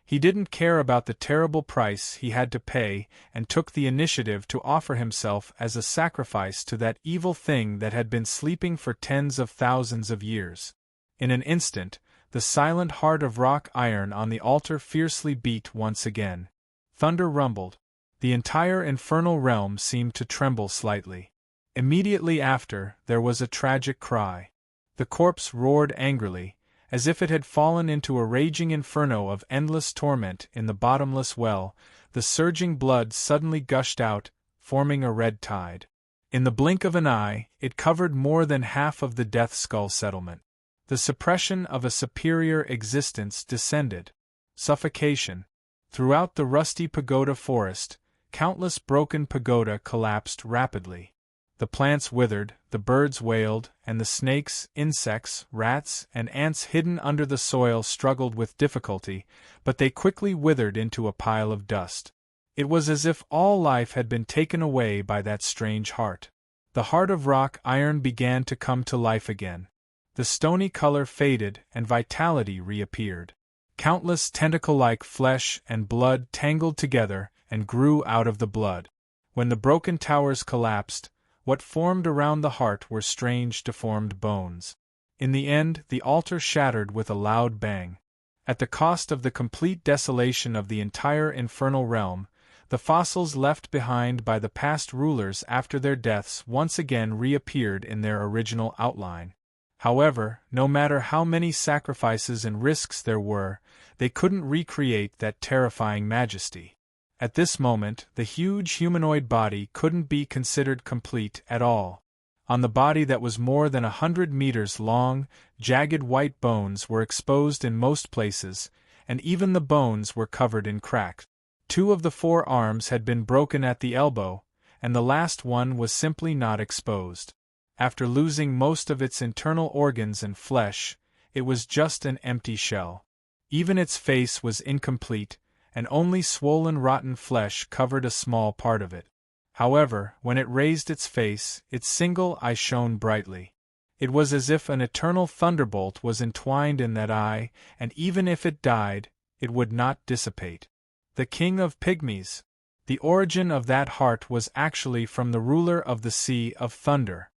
He didn't care about the terrible price he had to pay and took the initiative to offer himself as a sacrifice to that evil thing that had been sleeping for tens of thousands of years. In an instant, the silent heart of rock iron on the altar fiercely beat once again. Thunder rumbled. The entire infernal realm seemed to tremble slightly. Immediately after, there was a tragic cry. The corpse roared angrily, as if it had fallen into a raging inferno of endless torment in the bottomless well. The surging blood suddenly gushed out, forming a red tide. In the blink of an eye, it covered more than half of the Death Skull settlement. The suppression of a superior existence descended. Suffocation. Throughout the rusty pagoda forest, countless broken pagoda collapsed rapidly. The plants withered, the birds wailed, and the snakes, insects, rats, and ants hidden under the soil struggled with difficulty, but they quickly withered into a pile of dust. It was as if all life had been taken away by that strange heart. The heart of rock iron began to come to life again. The stony color faded and vitality reappeared. Countless tentacle-like flesh and blood tangled together and grew out of the blood. When the broken towers collapsed, what formed around the heart were strange deformed bones. In the end, the altar shattered with a loud bang. At the cost of the complete desolation of the entire infernal realm, the fossils left behind by the past rulers after their deaths once again reappeared in their original outline. However, no matter how many sacrifices and risks there were, they couldn't recreate that terrifying majesty. At this moment, the huge humanoid body couldn't be considered complete at all. On the body that was more than 100 meters long, jagged white bones were exposed in most places, and even the bones were covered in cracks. 2 of the 4 arms had been broken at the elbow, and the last one was simply not exposed. After losing most of its internal organs and flesh, it was just an empty shell. Even its face was incomplete, and only swollen rotten flesh covered a small part of it. However, when it raised its face, its single eye shone brightly. It was as if an eternal thunderbolt was entwined in that eye, and even if it died, it would not dissipate. The King of Pygmies. The origin of that heart was actually from the ruler of the Sea of Thunder.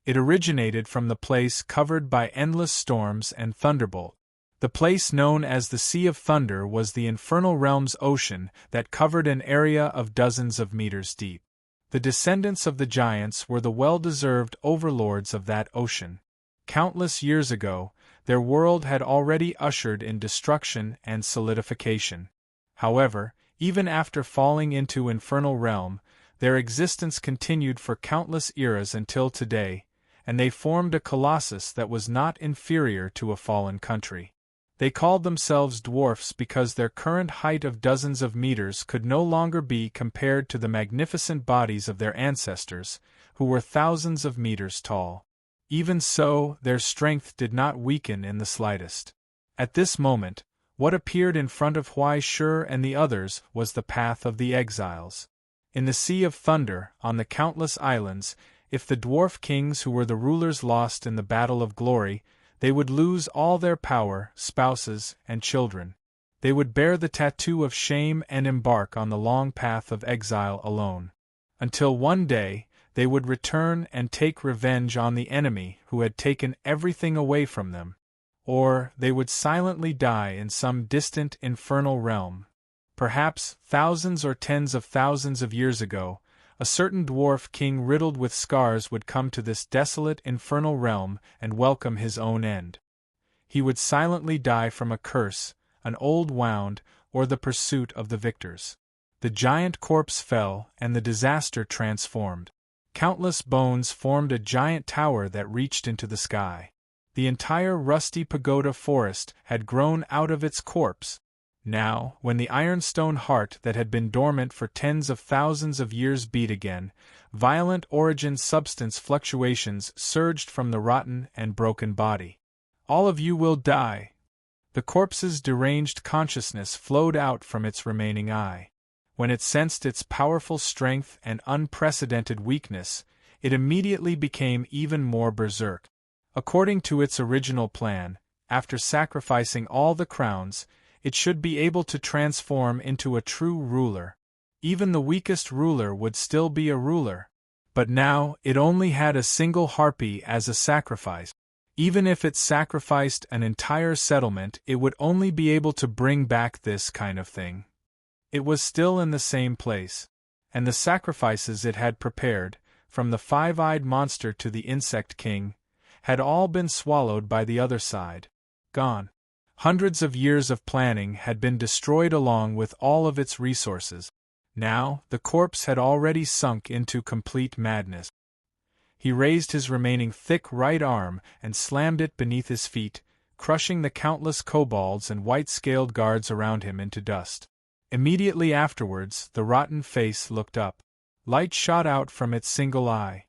It originated from the place covered by endless storms and thunderbolt. The place known as the Sea of Thunder was the infernal realm's ocean that covered an area of dozens of meters deep. The descendants of the giants were the well-deserved overlords of that ocean. Countless years ago, their world had already ushered in destruction and solidification. However, even after falling into infernal realm, Their existence continued for countless eras until today, and they formed a colossus that was not inferior to a fallen country. They called themselves dwarfs because their current height of dozens of meters could no longer be compared to the magnificent bodies of their ancestors, who were thousands of meters tall. Even so, their strength did not weaken in the slightest. At this moment, what appeared in front of Huai Shi and the others was the path of the exiles. In the Sea of Thunder, on the countless islands, if the dwarf kings who were the rulers lost in the Battle of Glory, they would lose all their power, spouses, and children. They would bear the tattoo of shame and embark on the long path of exile alone. Until one day, they would return and take revenge on the enemy who had taken everything away from them. Or they would silently die in some distant infernal realm. Perhaps, thousands or tens of thousands of years ago, a certain dwarf king riddled with scars would come to this desolate infernal realm and welcome his own end. He would silently die from a curse, an old wound, or the pursuit of the victors. The giant corpse fell, and the disaster transformed. Countless bones formed a giant tower that reached into the sky. The entire rusty pagoda forest had grown out of its corpse. Now, when the ironstone heart that had been dormant for tens of thousands of years beat again, violent origin substance fluctuations surged from the rotten and broken body. All of you will die. The corpse's deranged consciousness flowed out from its remaining eye. When it sensed its powerful strength and unprecedented weakness, it immediately became even more berserk. According to its original plan, after sacrificing all the crowns, it should be able to transform into a true ruler. Even the weakest ruler would still be a ruler. But now, it only had a single harpy as a sacrifice. Even if it sacrificed an entire settlement, it would only be able to bring back this kind of thing. It was still in the same place, and the sacrifices it had prepared, from the five-eyed monster to the insect king, had all been swallowed by the other side. Gone. Hundreds of years of planning had been destroyed along with all of its resources. Now, the corpse had already sunk into complete madness. He raised his remaining thick right arm and slammed it beneath his feet, crushing the countless kobolds and white-scaled guards around him into dust. Immediately afterwards, the rotten face looked up. Light shot out from its single eye.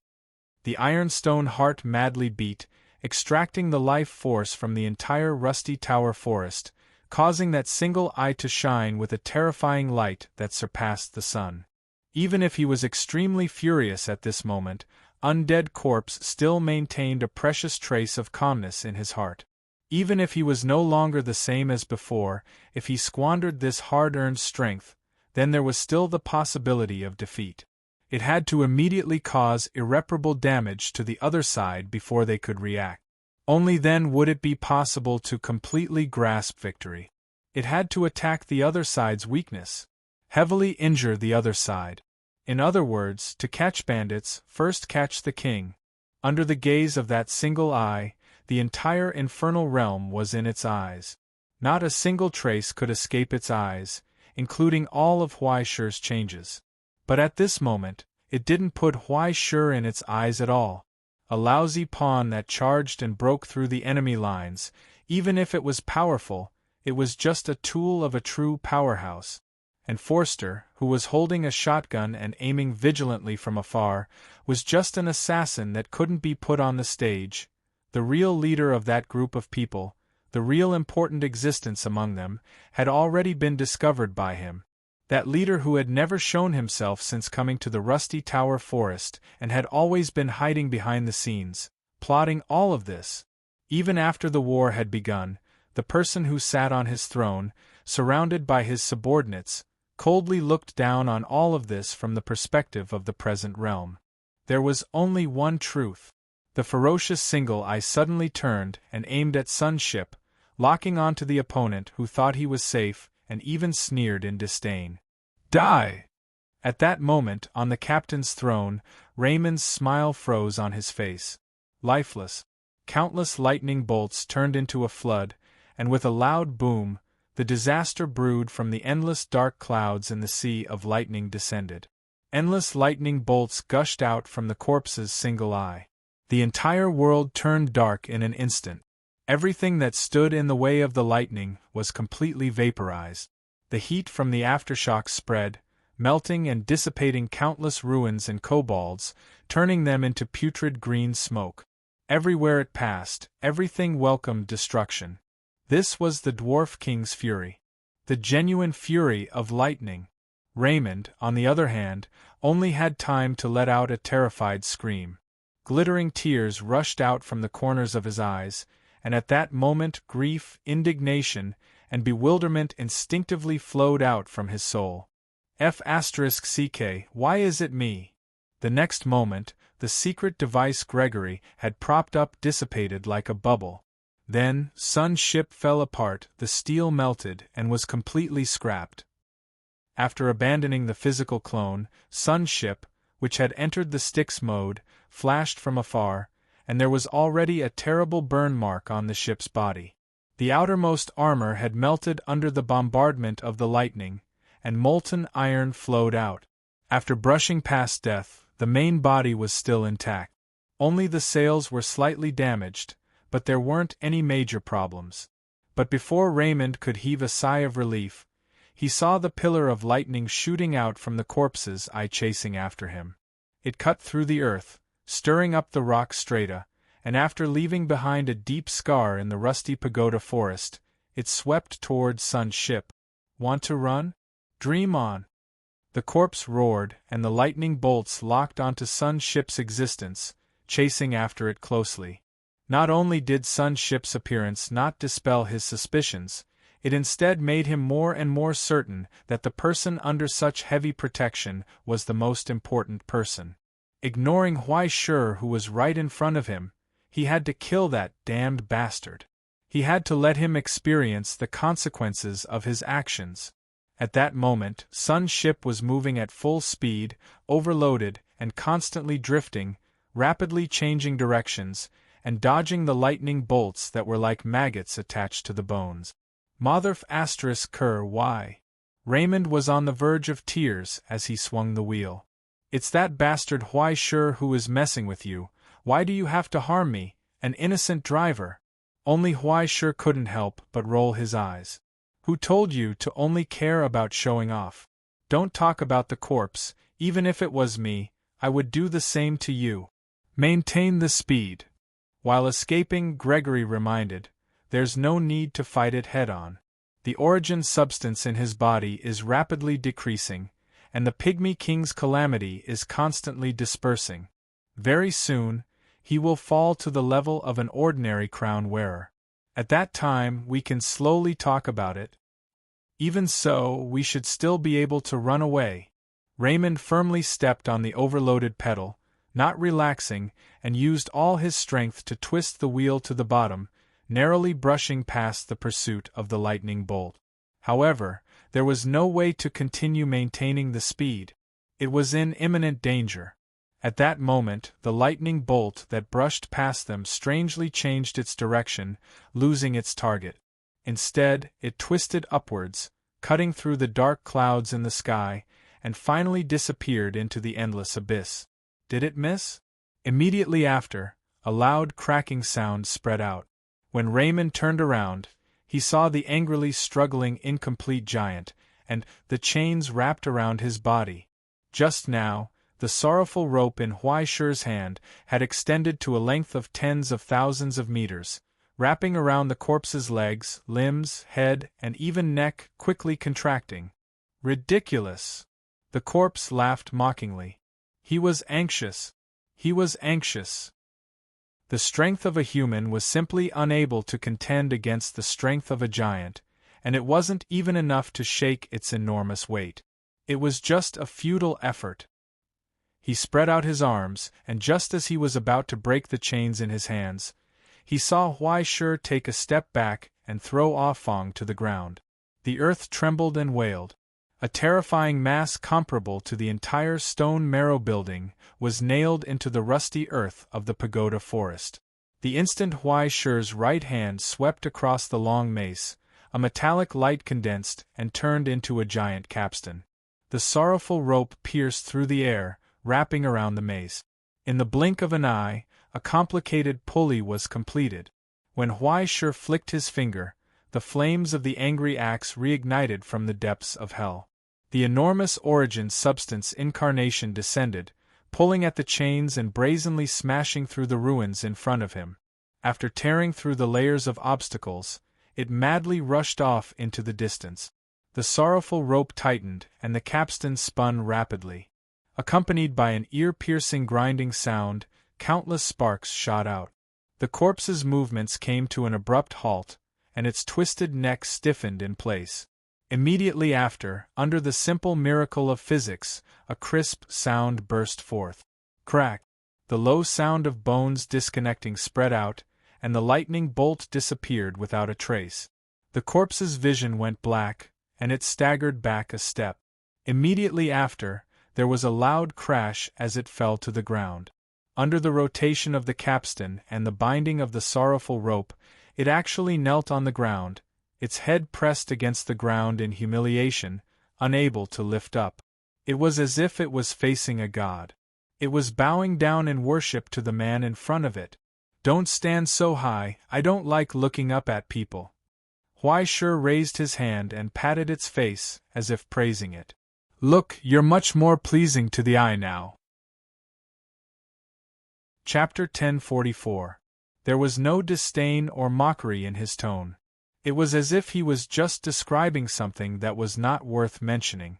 The ironstone heart madly beat, extracting the life force from the entire rusty tower forest, causing that single eye to shine with a terrifying light that surpassed the sun. Even if he was extremely furious at this moment, Undead Corpse still maintained a precious trace of calmness in his heart. Even if he was no longer the same as before, if he squandered this hard-earned strength, then there was still the possibility of defeat. It had to immediately cause irreparable damage to the other side before they could react. Only then would it be possible to completely grasp victory. It had to attack the other side's weakness, heavily injure the other side. In other words, to catch bandits, first catch the king. Under the gaze of that single eye, the entire infernal realm was in its eyes. Not a single trace could escape its eyes, including all of Huai Shi's changes. But at this moment, it didn't put Huai Shi in its eyes at all. A lousy pawn that charged and broke through the enemy lines, even if it was powerful, it was just a tool of a true powerhouse. And Forster, who was holding a shotgun and aiming vigilantly from afar, was just an assassin that couldn't be put on the stage. The real leader of that group of people, the real important existence among them, had already been discovered by him. That leader who had never shown himself since coming to the Rusty Tower Forest and had always been hiding behind the scenes, plotting all of this. Even after the war had begun, the person who sat on his throne, surrounded by his subordinates, coldly looked down on all of this from the perspective of the present realm. There was only one truth. The ferocious single eye suddenly turned and aimed at Sun's ship, locking onto the opponent who thought he was safe and even sneered in disdain. Die! At that moment, on the captain's throne, Raymond's smile froze on his face. Lifeless, countless lightning bolts turned into a flood, and with a loud boom, the disaster brewed from the endless dark clouds in the sea of lightning descended. Endless lightning bolts gushed out from the corpse's single eye. The entire world turned dark in an instant. Everything that stood in the way of the lightning was completely vaporized. The heat from the aftershocks spread, melting and dissipating countless ruins and kobolds, turning them into putrid green smoke. Everywhere it passed, everything welcomed destruction. This was the Dwarf King's fury. The genuine fury of lightning. Raymond, on the other hand, only had time to let out a terrified scream. Glittering tears rushed out from the corners of his eyes, and at that moment grief, indignation, and bewilderment instinctively flowed out from his soul. F***ck, why is it me? The next moment, the secret device Gregory had propped up dissipated like a bubble. Then, Sun's ship fell apart, the steel melted, and was completely scrapped. After abandoning the physical clone, Sun's ship, which had entered the Styx mode, flashed from afar, and there was already a terrible burn mark on the ship's body. The outermost armor had melted under the bombardment of the lightning, and molten iron flowed out. After brushing past death, the main body was still intact. Only the sails were slightly damaged, but there weren't any major problems. But before Raymond could heave a sigh of relief, he saw the pillar of lightning shooting out from the corpse's eye, chasing after him. It cut through the earth, stirring up the rock strata, and after leaving behind a deep scar in the rusty pagoda forest, it swept toward Sun's ship. Want to run? Dream on! The corpse roared, and the lightning bolts locked onto Sun's ship's existence, chasing after it closely. Not only did Sun's ship's appearance not dispel his suspicions, it instead made him more and more certain that the person under such heavy protection was the most important person. Ignoring Huai-Shur, who was right in front of him, he had to kill that damned bastard. He had to let him experience the consequences of his actions. At that moment, Sun's ship was moving at full speed, overloaded and constantly drifting, rapidly changing directions, and dodging the lightning bolts that were like maggots attached to the bones. Why? Raymond was on the verge of tears as he swung the wheel. It's that bastard Huai-Shur who is messing with you. Why do you have to harm me, an innocent driver? Only Huai-Shur couldn't help but roll his eyes. Who told you to only care about showing off? Don't talk about the corpse. Even if it was me, I would do the same to you. Maintain the speed. While escaping, Gregory reminded, there's no need to fight it head-on. The origin substance in his body is rapidly decreasing, and the Pygmy King's calamity is constantly dispersing. Very soon, he will fall to the level of an ordinary crown-wearer. At that time, we can slowly talk about it. Even so, we should still be able to run away. Raymond firmly stepped on the overloaded pedal, not relaxing, and used all his strength to twist the wheel to the bottom, narrowly brushing past the pursuit of the lightning bolt. However, there was no way to continue maintaining the speed. It was in imminent danger. At that moment, the lightning bolt that brushed past them strangely changed its direction, losing its target. Instead, it twisted upwards, cutting through the dark clouds in the sky, and finally disappeared into the endless abyss. Did it miss? Immediately after, a loud cracking sound spread out. When Raymond turned around, he saw the angrily struggling incomplete giant, and the chains wrapped around his body. Just now, the sorrowful rope in Huai-Shur's hand had extended to a length of tens of thousands of meters, wrapping around the corpse's legs, limbs, head, and even neck, quickly contracting. Ridiculous! The corpse laughed mockingly. He was anxious. He was anxious. The strength of a human was simply unable to contend against the strength of a giant, and it wasn't even enough to shake its enormous weight. It was just a futile effort. He spread out his arms, and just as he was about to break the chains in his hands, he saw Huai-Shur take a step back and throw Ah Fong to the ground. The earth trembled and wailed. A terrifying mass comparable to the entire stone marrow building was nailed into the rusty earth of the pagoda forest. The instant Huai-Shur's right hand swept across the long mace, a metallic light condensed and turned into a giant capstan. The sorrowful rope pierced through the air, wrapping around the mace. In the blink of an eye, a complicated pulley was completed. When Huai-Shi flicked his finger, the flames of the angry axe reignited from the depths of hell. The enormous origin substance incarnation descended, pulling at the chains and brazenly smashing through the ruins in front of him. After tearing through the layers of obstacles, it madly rushed off into the distance. The sorrowful rope tightened, and the capstan spun rapidly. Accompanied by an ear-piercing grinding sound, countless sparks shot out. The corpse's movements came to an abrupt halt, and its twisted neck stiffened in place. Immediately after, under the simple miracle of physics, a crisp sound burst forth. Crack! The low sound of bones disconnecting spread out, and the lightning bolt disappeared without a trace. The corpse's vision went black, and it staggered back a step. Immediately after, there was a loud crash as it fell to the ground. Under the rotation of the capstan and the binding of the sorrowful rope, it actually knelt on the ground, its head pressed against the ground in humiliation, unable to lift up. It was as if it was facing a god. It was bowing down in worship to the man in front of it. "Don't stand so high, I don't like looking up at people." Huai-Shi raised his hand and patted its face, as if praising it. "Look, you're much more pleasing to the eye now." Chapter 1044. There was no disdain or mockery in his tone. It was as if he was just describing something that was not worth mentioning.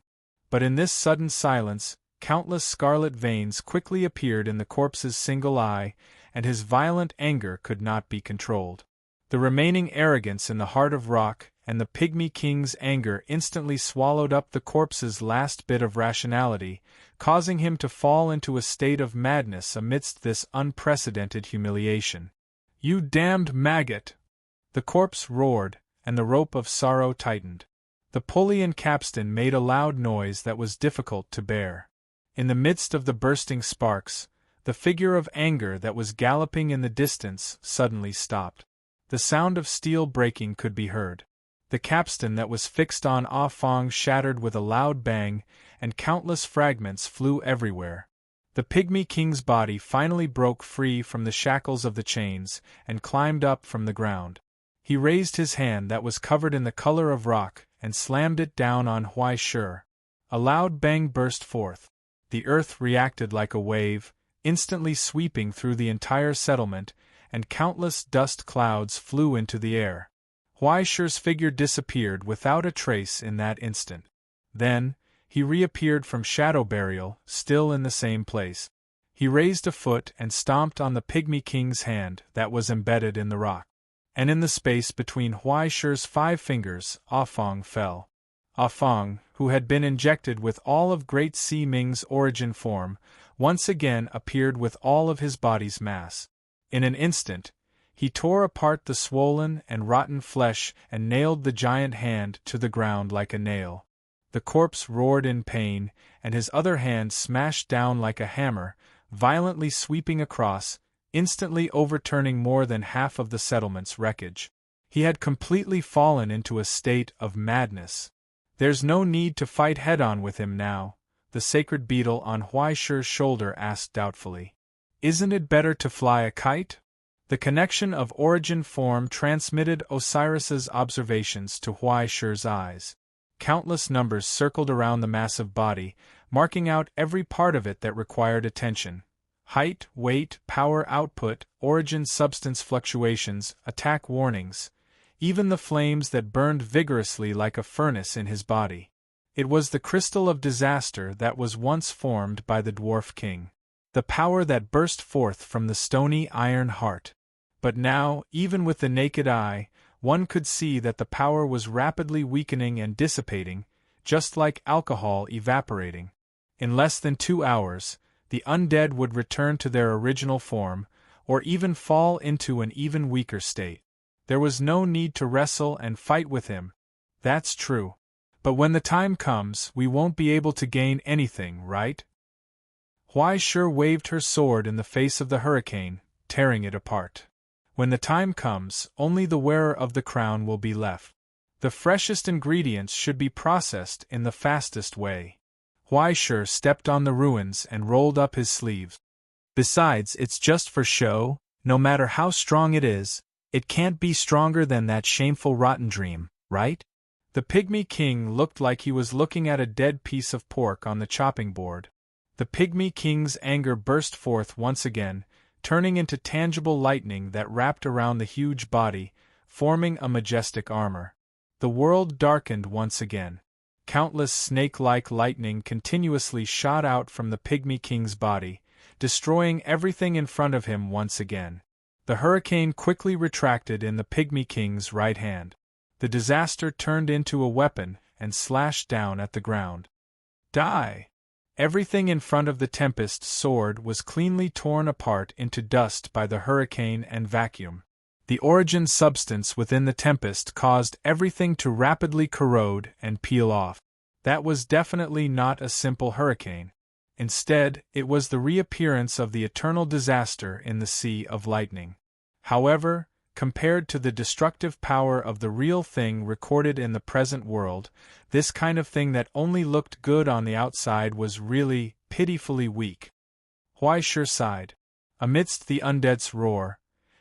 But in this sudden silence, countless scarlet veins quickly appeared in the corpse's single eye, and his violent anger could not be controlled. The remaining arrogance in the heart of rock and the pygmy king's anger instantly swallowed up the corpse's last bit of rationality, causing him to fall into a state of madness amidst this unprecedented humiliation. "You damned maggot!" The corpse roared, and the rope of sorrow tightened. The pulley and capstan made a loud noise that was difficult to bear. In the midst of the bursting sparks, the figure of anger that was galloping in the distance suddenly stopped. The sound of steel breaking could be heard. The capstan that was fixed on Ah Fong shattered with a loud bang, and countless fragments flew everywhere. The pygmy king's body finally broke free from the shackles of the chains, and climbed up from the ground. He raised his hand that was covered in the color of rock, and slammed it down on Huai-Shi. A loud bang burst forth. The earth reacted like a wave, instantly sweeping through the entire settlement, and countless dust clouds flew into the air. Huai-Shi's figure disappeared without a trace in that instant. Then, he reappeared from shadow burial, still in the same place. He raised a foot and stomped on the pygmy king's hand that was embedded in the rock. And in the space between Huai-Shi's 5 fingers, Ah Fong fell. Ah Fong, who had been injected with all of Great Si Ming's origin form, once again appeared with all of his body's mass. In an instant, he tore apart the swollen and rotten flesh and nailed the giant hand to the ground like a nail. The corpse roared in pain, and his other hand smashed down like a hammer, violently sweeping across, instantly overturning more than half of the settlement's wreckage. He had completely fallen into a state of madness. "There's no need to fight head-on with him now," the sacred beetle on Huai-Shi's shoulder asked doubtfully. "Isn't it better to fly a kite?" The connection of origin form transmitted Osiris's observations to Huai-Shi's eyes. Countless numbers circled around the massive body, marking out every part of it that required attention. Height, weight, power output, origin substance fluctuations, attack warnings, even the flames that burned vigorously like a furnace in his body. It was the crystal of disaster that was once formed by the dwarf king. The power that burst forth from the stony iron heart. But now, even with the naked eye, one could see that the power was rapidly weakening and dissipating, just like alcohol evaporating. In less than 2 hours, the undead would return to their original form, or even fall into an even weaker state. There was no need to wrestle and fight with him. That's true. But when the time comes, we won't be able to gain anything, right? Huai-Shi waved her sword in the face of the hurricane, tearing it apart. When the time comes, only the wearer of the crown will be left. The freshest ingredients should be processed in the fastest way. Huaishur stepped on the ruins and rolled up his sleeves. Besides, it's just for show. No matter how strong it can't be stronger than that shameful rotten dream, right? The pygmy king looked like he was looking at a dead piece of pork on the chopping board. The pygmy king's anger burst forth once again, turning into tangible lightning that wrapped around the huge body, forming a majestic armor. The world darkened once again. Countless snake-like lightning continuously shot out from the pygmy king's body, destroying everything in front of him once again. The hurricane quickly retracted in the pygmy king's right hand. The disaster turned into a weapon and slashed down at the ground. Die! Everything in front of the tempest's sword was cleanly torn apart into dust by the hurricane and vacuum. The origin substance within the tempest caused everything to rapidly corrode and peel off. That was definitely not a simple hurricane. Instead, it was the reappearance of the eternal disaster in the Sea of Lightning. However, compared to the destructive power of the real thing recorded in the present world, this kind of thing that only looked good on the outside was really, pitifully weak. Huaishur sighed. Amidst the undead's roar,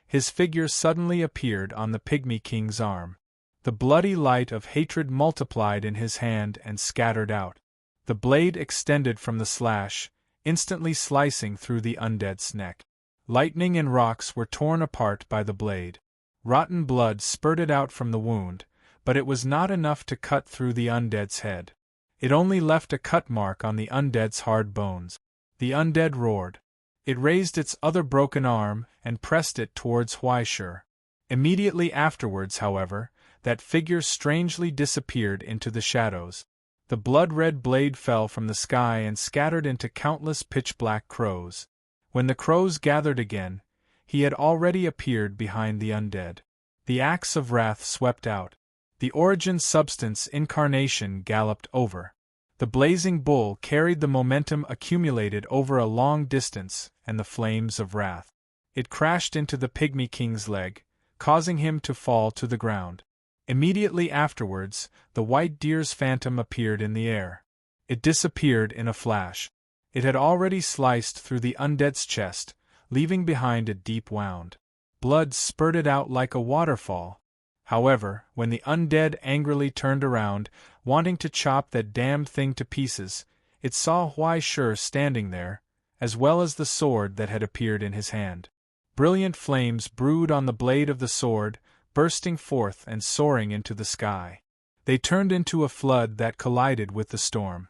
his figure suddenly appeared on the pygmy king's arm. The bloody light of hatred multiplied in his hand and scattered out. The blade extended from the slash, instantly slicing through the undead's neck. Lightning and rocks were torn apart by the blade. Rotten blood spurted out from the wound, but it was not enough to cut through the undead's head. It only left a cut mark on the undead's hard bones. The undead roared. It raised its other broken arm and pressed it towards Huaishur. Immediately afterwards, however, that figure strangely disappeared into the shadows. The blood-red blade fell from the sky and scattered into countless pitch-black crows. When the crows gathered again, he had already appeared behind the undead. The axe of wrath swept out. The origin substance incarnation galloped over. The blazing bull carried the momentum accumulated over a long distance and the flames of wrath. It crashed into the pygmy king's leg, causing him to fall to the ground. Immediately afterwards, the white deer's phantom appeared in the air. It disappeared in a flash. It had already sliced through the undead's chest, leaving behind a deep wound. Blood spurted out like a waterfall. However, when the undead angrily turned around, wanting to chop that damned thing to pieces, it saw Huaishur standing there, as well as the sword that had appeared in his hand. Brilliant flames brewed on the blade of the sword, bursting forth and soaring into the sky. They turned into a flood that collided with the storm.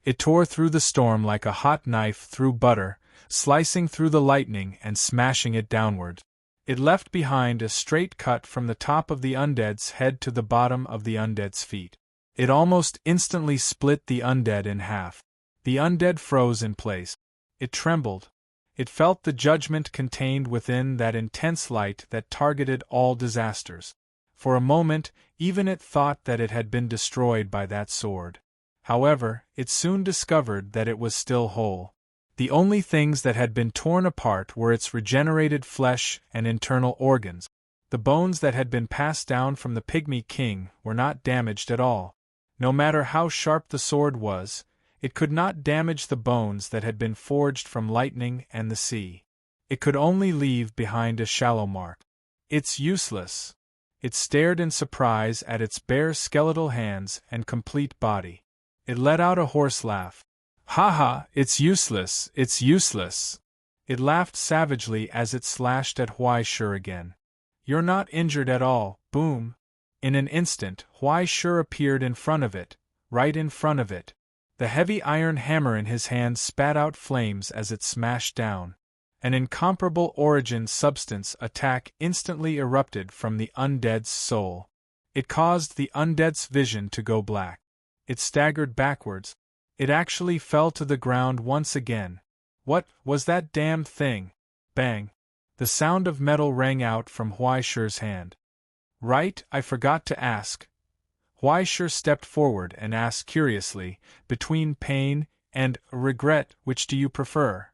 It tore through the storm like a hot knife through butter, slicing through the lightning and smashing it downward. It left behind a straight cut from the top of the undead's head to the bottom of the undead's feet. It almost instantly split the undead in half. The undead froze in place. It trembled. It felt the judgment contained within that intense light that targeted all disasters. For a moment, even it thought that it had been destroyed by that sword. However, it soon discovered that it was still whole. The only things that had been torn apart were its regenerated flesh and internal organs. The bones that had been passed down from the pygmy king were not damaged at all. No matter how sharp the sword was, it could not damage the bones that had been forged from lightning and the sea. It could only leave behind a shallow mark. It's useless. It stared in surprise at its bare skeletal hands and complete body. It let out a hoarse laugh. Ha ha, it's useless, it's useless. It laughed savagely as it slashed at Huaishur again. You're not injured at all, boom. In an instant, Huaishur appeared in front of it, right in front of it. The heavy iron hammer in his hand spat out flames as it smashed down. An incomparable origin substance attack instantly erupted from the undead's soul. It caused the undead's vision to go black. It staggered backwards. It actually fell to the ground once again. What was that damned thing? Bang! The sound of metal rang out from Huaishur's hand. Right, I forgot to ask. Huaishur stepped forward and asked curiously, between pain and regret, which do you prefer?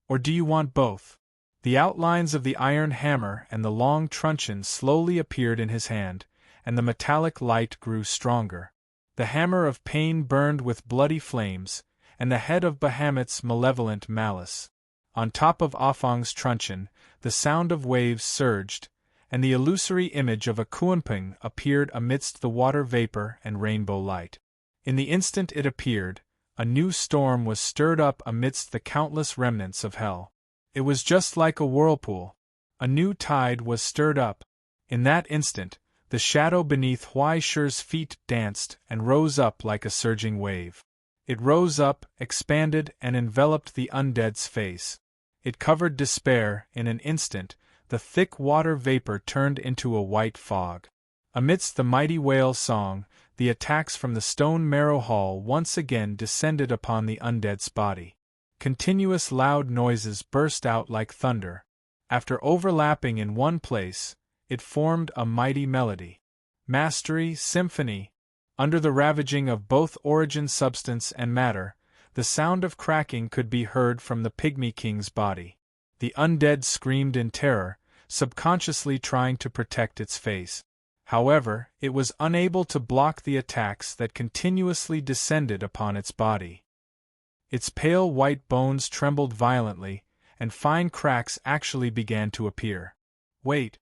Or do you want both? The outlines of the iron hammer and the long truncheon slowly appeared in his hand, and the metallic light grew stronger. The hammer of pain burned with bloody flames, and the head of Bahamut's malevolent malice. On top of Afong's truncheon, the sound of waves surged, and the illusory image of a Kuanping appeared amidst the water vapor and rainbow light. In the instant it appeared, a new storm was stirred up amidst the countless remnants of hell. It was just like a whirlpool. A new tide was stirred up. In that instant, the shadow beneath Huai Shi's feet danced and rose up like a surging wave. It rose up, expanded, and enveloped the undead's face. It covered despair. In an instant, the thick water vapor turned into a white fog. Amidst the mighty whale song, the attacks from the stone marrow hall once again descended upon the undead's body. Continuous loud noises burst out like thunder. After overlapping in one place, it formed a mighty melody. Mastery, symphony. Under the ravaging of both origin substance and matter, the sound of cracking could be heard from the pygmy king's body. The undead screamed in terror, subconsciously trying to protect its face. However, it was unable to block the attacks that continuously descended upon its body. Its pale white bones trembled violently, and fine cracks actually began to appear. Wait,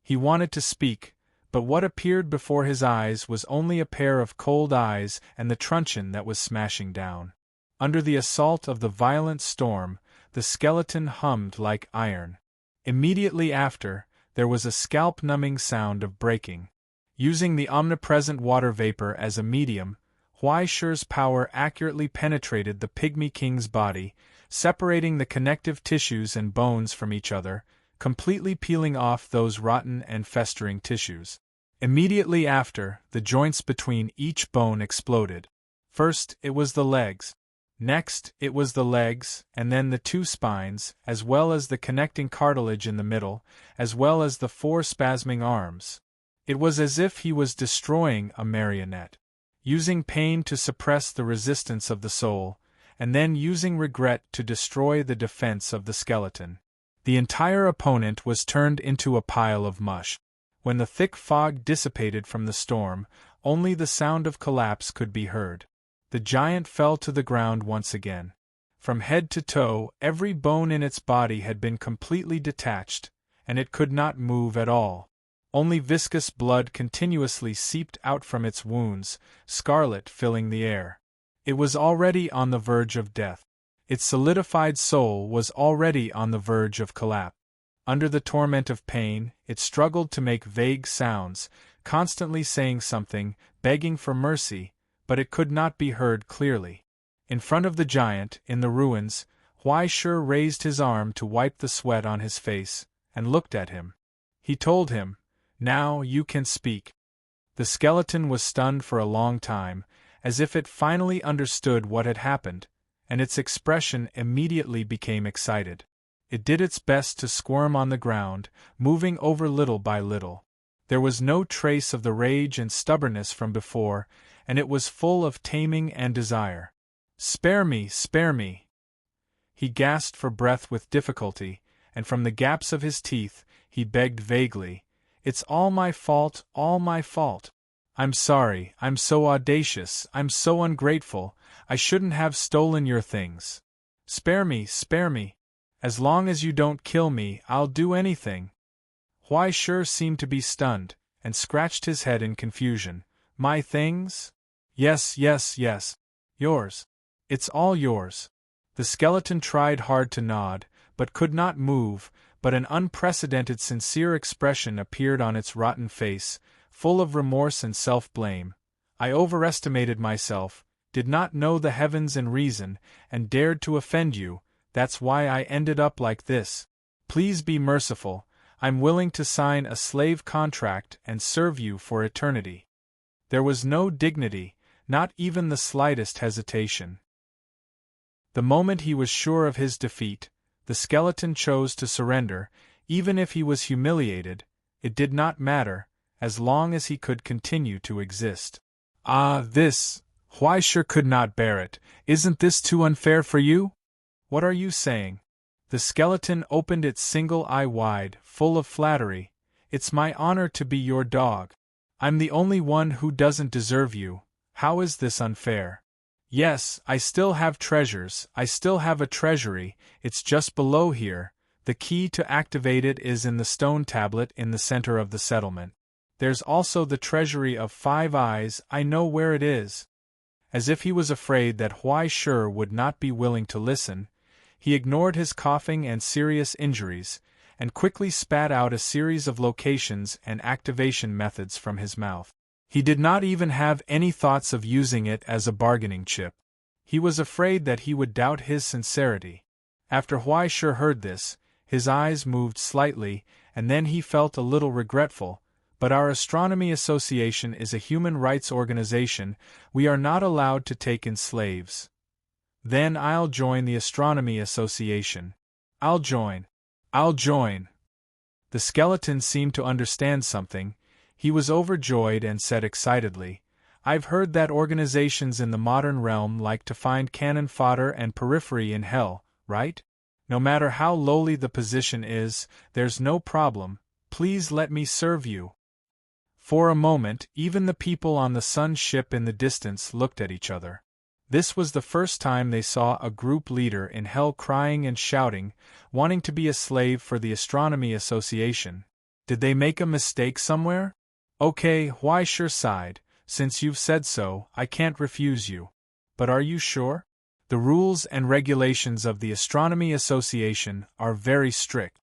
He wanted to speak, but what appeared before his eyes was only a pair of cold eyes and the truncheon that was smashing down. Under the assault of the violent storm, the skeleton hummed like iron. Immediately after, there was a scalp-numbing sound of breaking. Using the omnipresent water vapor as a medium, Huai Shi's power accurately penetrated the pygmy king's body, separating the connective tissues and bones from each other, completely peeling off those rotten and festering tissues. Immediately after, the joints between each bone exploded. First, it was the legs. Next, it was the legs, and then the two spines, as well as the connecting cartilage in the middle, as well as the 4 spasming arms. It was as if he was destroying a marionette. Using pain to suppress the resistance of the soul, and then using regret to destroy the defense of the skeleton. The entire opponent was turned into a pile of mush. When the thick fog dissipated from the storm, only the sound of collapse could be heard. The giant fell to the ground once again. From head to toe, every bone in its body had been completely detached, and it could not move at all. Only viscous blood continuously seeped out from its wounds, scarlet filling the air. It was already on the verge of death. Its solidified soul was already on the verge of collapse. Under the torment of pain, it struggled to make vague sounds, constantly saying something, begging for mercy, but it could not be heard clearly. In front of the giant, in the ruins, Huai Shi raised his arm to wipe the sweat on his face, and looked at him. He told him, "Now you can speak." The skeleton was stunned for a long time, as if it finally understood what had happened, and its expression immediately became excited. It did its best to squirm on the ground, moving over little by little. There was no trace of the rage and stubbornness from before, and it was full of taming and desire. "Spare me, spare me!" He gasped for breath with difficulty, and from the gaps of his teeth, he begged vaguely, "It's all my fault, all my fault. I'm sorry, I'm so audacious, I'm so ungrateful, I shouldn't have stolen your things. Spare me, spare me. As long as you don't kill me, I'll do anything." Huai Shi seemed to be stunned, and scratched his head in confusion. "My things? Yes, yes, yes. Yours. It's all yours." The skeleton tried hard to nod, but could not move, but an unprecedented sincere expression appeared on its rotten face, full of remorse and self-blame. "I overestimated myself, did not know the heavens and reason, and dared to offend you, that's why I ended up like this. Please be merciful, I'm willing to sign a slave contract and serve you for eternity." There was no dignity, not even the slightest hesitation. The moment he was sure of his defeat, the skeleton chose to surrender. Even if he was humiliated, it did not matter, as long as he could continue to exist. This, Huai Shi could not bear it. "Isn't this too unfair for you? What are you saying?" The skeleton opened its single eye wide, full of flattery. "It's my honor to be your dog. I'm the only one who doesn't deserve you. How is this unfair? Yes, I still have treasures, I still have a treasury, it's just below here. The key to activate it is in the stone tablet in the center of the settlement. There's also the treasury of 5 eyes, I know where it is. As if he was afraid that Huai Shi would not be willing to listen, he ignored his coughing and serious injuries, and quickly spat out a series of locations and activation methods from his mouth. He did not even have any thoughts of using it as a bargaining chip. He was afraid that he would doubt his sincerity. After Huai Shi heard this, his eyes moved slightly, and then he felt a little regretful. But our Astronomy Association is a human rights organization, we are not allowed to take in slaves. Then I'll join the Astronomy Association. I'll join. The skeleton seemed to understand something. He was overjoyed and said excitedly, I've heard that organizations in the modern realm like to find cannon fodder and periphery in hell, right? No matter how lowly the position is, there's no problem, please let me serve you. For a moment, even the people on the sun ship in the distance looked at each other. This was the first time they saw a group leader in hell crying and shouting, wanting to be a slave for the Astronomy Association. Did they make a mistake somewhere? Okay, Huai Shi sighed, since you've said so, I can't refuse you. But are you sure? The rules and regulations of the Astronomy Association are very strict.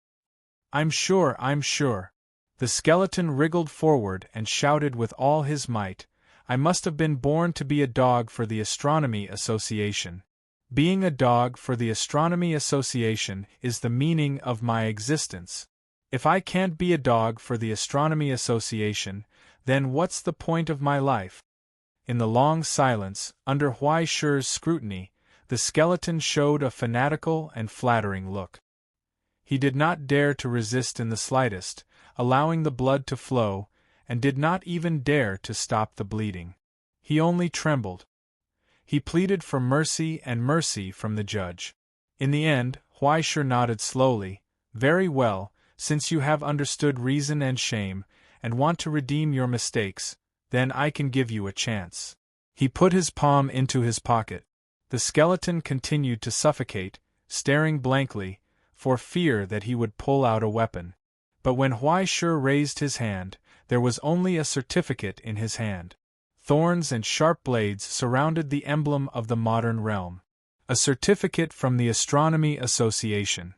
I'm sure. The skeleton wriggled forward and shouted with all his might, I must have been born to be a dog for the Astronomy Association. Being a dog for the Astronomy Association is the meaning of my existence. If I can't be a dog for the Astronomy Association, then what's the point of my life? In the long silence, under Huai Shi's scrutiny, the skeleton showed a fanatical and flattering look. He did not dare to resist in the slightest, allowing the blood to flow, and did not even dare to stop the bleeding. He only trembled. He pleaded for mercy and mercy from the judge. In the end, Huai Shi nodded slowly, very well, since you have understood reason and shame, and want to redeem your mistakes, then I can give you a chance. He put his palm into his pocket. The skeleton continued to suffocate, staring blankly, for fear that he would pull out a weapon. But when Huai Shi raised his hand, there was only a certificate in his hand. Thorns and sharp blades surrounded the emblem of the modern realm. A certificate from the Astronomy Association.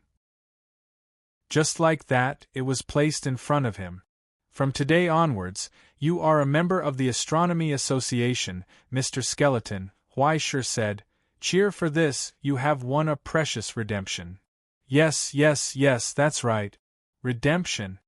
Just like that, it was placed in front of him. From today onwards, you are a member of the Astronomy Association, Mr. Skeleton, Huai Shi said. Cheer for this, you have won a precious redemption. Yes, that's right. Redemption.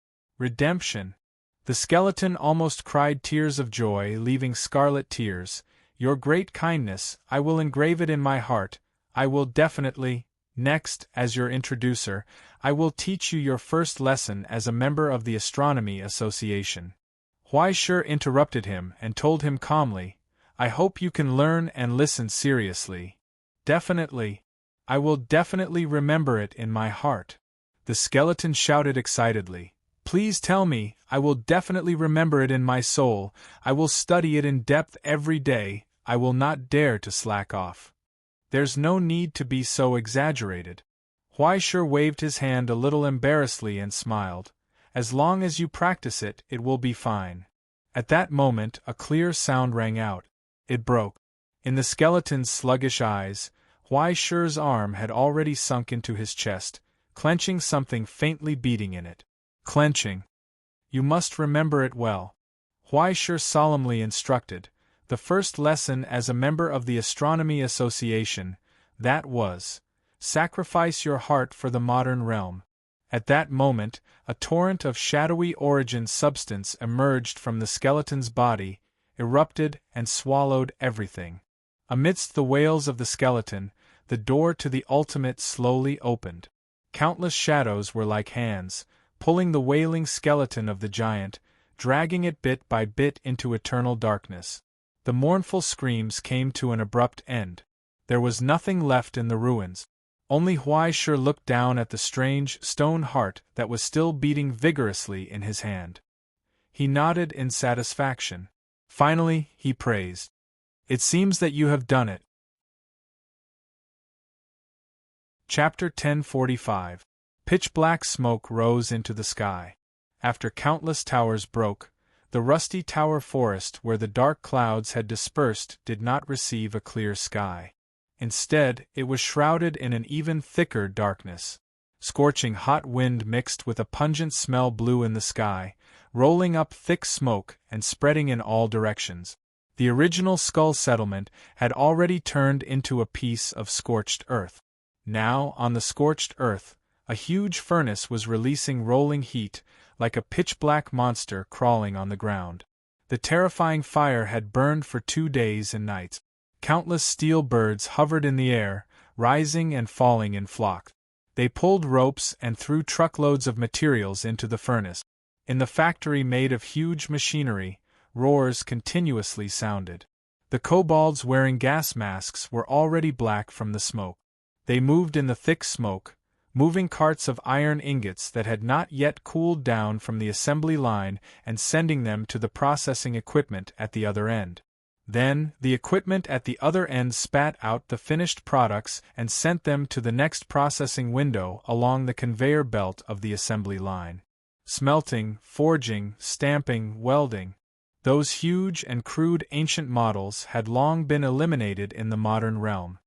The skeleton almost cried tears of joy, leaving scarlet tears. Your great kindness, I will engrave it in my heart, I will definitely. Next, as your introducer, I will teach you your first lesson as a member of the Astronomy Association. Huai Shi interrupted him and told him calmly, I hope you can learn and listen seriously. Definitely. I will definitely remember it in my heart. The skeleton shouted excitedly. Please tell me, I will definitely remember it in my soul, I will study it in depth every day, I will not dare to slack off. There's no need to be so exaggerated. Huai Shi waved his hand a little embarrassedly and smiled. As long as you practice it, it will be fine. At that moment, a clear sound rang out. It broke. In the skeleton's sluggish eyes, Huai Shi's arm had already sunk into his chest, clenching something faintly beating in it. Clenching. You must remember it well. Huai Shi solemnly instructed. The first lesson as a member of the Astronomy Association, that was, sacrifice your heart for the modern realm. At that moment, a torrent of shadowy origin substance emerged from the skeleton's body, erupted and swallowed everything. Amidst the wails of the skeleton, the door to the ultimate slowly opened. Countless shadows were like hands, pulling the wailing skeleton of the giant, dragging it bit by bit into eternal darkness. The mournful screams came to an abrupt end. There was nothing left in the ruins. Only Huai Shi looked down at the strange, stone heart that was still beating vigorously in his hand. He nodded in satisfaction. Finally, he praised. It seems that you have done it. Chapter 1045. Pitch-black smoke rose into the sky. After countless towers broke, the rusty tower forest where the dark clouds had dispersed did not receive a clear sky. Instead, it was shrouded in an even thicker darkness. Scorching hot wind mixed with a pungent smell blew in the sky, rolling up thick smoke and spreading in all directions. The original Skull settlement had already turned into a piece of scorched earth. Now, on the scorched earth, a huge furnace was releasing rolling heat, like a pitch-black monster crawling on the ground. The terrifying fire had burned for 2 days and nights. Countless steel birds hovered in the air, rising and falling in flocks. They pulled ropes and threw truckloads of materials into the furnace. In the factory made of huge machinery, roars continuously sounded. The kobolds wearing gas masks were already black from the smoke. They moved in the thick smoke, moving carts of iron ingots that had not yet cooled down from the assembly line and sending them to the processing equipment at the other end. Then, the equipment at the other end spat out the finished products and sent them to the next processing window along the conveyor belt of the assembly line. Smelting, forging, stamping, welding. Those huge and crude ancient models had long been eliminated in the modern realm.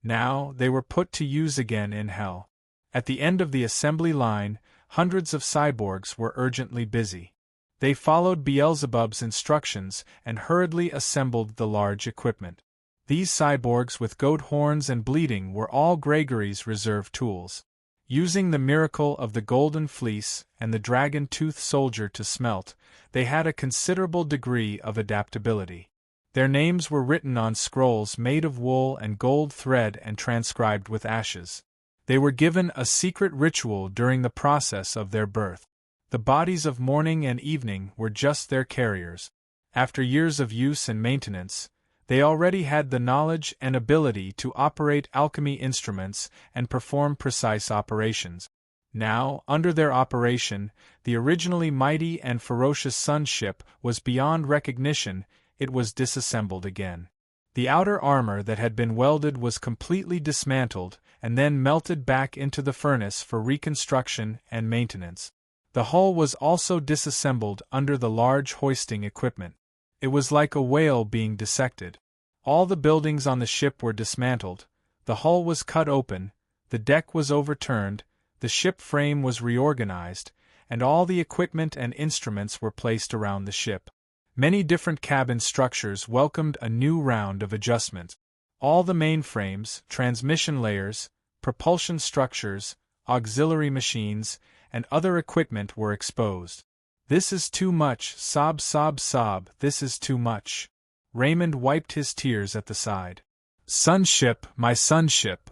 Now, they were put to use again in Hell. At the end of the assembly line, hundreds of cyborgs were urgently busy. They followed Beelzebub's instructions and hurriedly assembled the large equipment. These cyborgs with goat horns and bleeding were all Gregory's reserve tools. Using the miracle of the golden fleece and the dragon-tooth soldier to smelt, they had a considerable degree of adaptability. Their names were written on scrolls made of wool and gold thread and transcribed with ashes. They were given a secret ritual during the process of their birth. The bodies of morning and evening were just their carriers. After years of use and maintenance, they already had the knowledge and ability to operate alchemy instruments and perform precise operations. Now, under their operation, the originally mighty and ferocious sun ship was beyond recognition. It was disassembled again. The outer armor that had been welded was completely dismantled and then melted back into the furnace for reconstruction and maintenance. The hull was also disassembled under the large hoisting equipment. It was like a whale being dissected. All the buildings on the ship were dismantled, the hull was cut open, the deck was overturned, the ship frame was reorganized, and all the equipment and instruments were placed around the ship. Many different cabin structures welcomed a new round of adjustments. All the mainframes, transmission layers, propulsion structures, auxiliary machines, and other equipment were exposed. "This is too much, sob sob sob, this is too much." Raymond wiped his tears at the side. "Sunship, my sunship."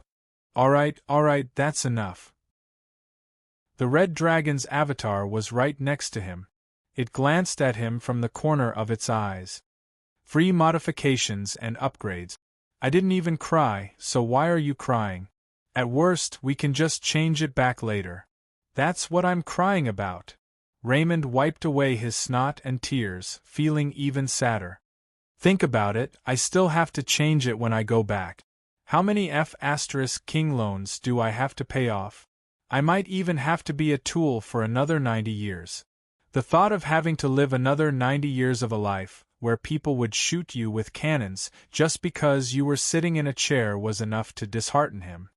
All right, that's enough." The Red Dragon's avatar was right next to him. It glanced at him from the corner of its eyes. "Free modifications and upgrades. I didn't even cry, so why are you crying? At worst, we can just change it back later." "That's what I'm crying about." Raymond wiped away his snot and tears, feeling even sadder. "Think about it, I still have to change it when I go back. How many F***king loans do I have to pay off? I might even have to be a tool for another 90 years. The thought of having to live another 90 years of a life, where people would shoot you with cannons just because you were sitting in a chair was enough to dishearten him.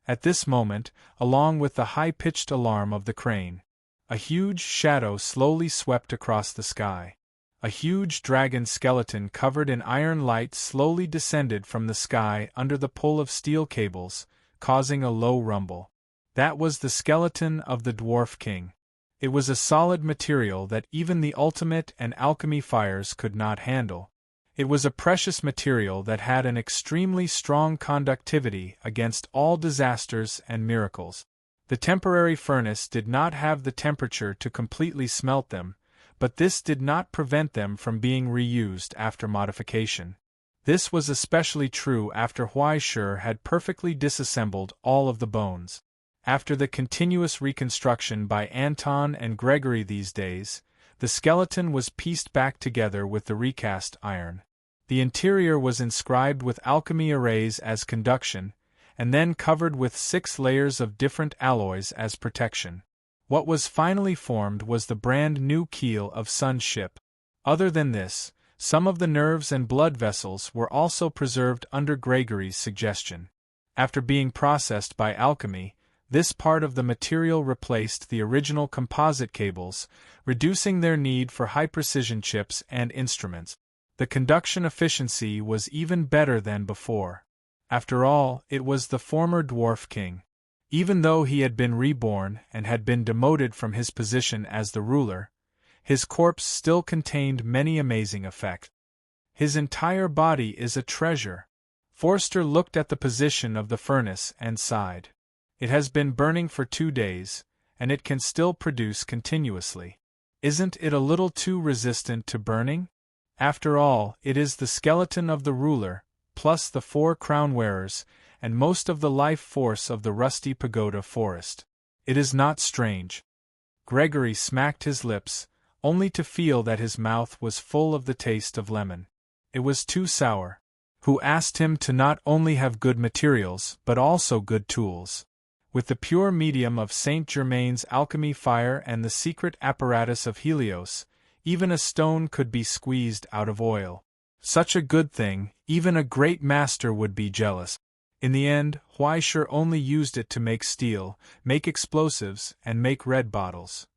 At this moment, along with the high-pitched alarm of the crane, a huge shadow slowly swept across the sky. A huge dragon skeleton covered in iron light slowly descended from the sky under the pull of steel cables, causing a low rumble. That was the skeleton of the Dwarf King. It was a solid material that even the ultimate and alchemy fires could not handle. It was a precious material that had an extremely strong conductivity against all disasters and miracles. The temporary furnace did not have the temperature to completely smelt them, but this did not prevent them from being reused after modification. This was especially true after Huaishur had perfectly disassembled all of the bones. After the continuous reconstruction by Anton and Gregory these days, The skeleton was pieced back together with the recast iron. The interior was inscribed with alchemy arrays as conduction, and then covered with 6 layers of different alloys as protection. What was finally formed was the brand new keel of Sun's ship. Other than this, some of the nerves and blood vessels were also preserved under Gregory's suggestion. After being processed by alchemy, this part of the material replaced the original composite cables, reducing their need for high-precision chips and instruments. The conduction efficiency was even better than before. After all, it was the former dwarf king. Even though he had been reborn and had been demoted from his position as the ruler, his corpse still contained many amazing effects. His entire body is a treasure. Forster looked at the position of the furnace and sighed. It has been burning for 2 days, and it can still produce continuously. Isn't it a little too resistant to burning? After all, it is the skeleton of the ruler, plus the 4 crown wearers, and most of the life force of the rusty pagoda forest. It is not strange. Gregory smacked his lips, only to feel that his mouth was full of the taste of lemon. It was too sour. Who asked him to not only have good materials, but also good tools? With the pure medium of Saint Germain's alchemy fire and the secret apparatus of Helios, even a stone could be squeezed out of oil. Such a good thing, even a great master would be jealous. In the end, Huaishur only used it to make steel, make explosives, and make red bottles.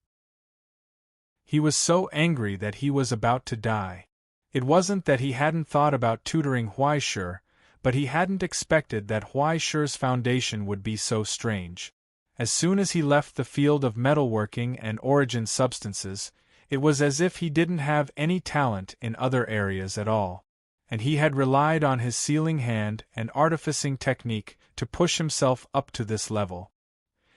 He was so angry that he was about to die. It wasn't that he hadn't thought about tutoring Huaishur, but he hadn't expected that Huaishur's foundation would be so strange. As soon as he left the field of metalworking and origin substances, it was as if he didn't have any talent in other areas at all, and he had relied on his sealing hand and artificing technique to push himself up to this level.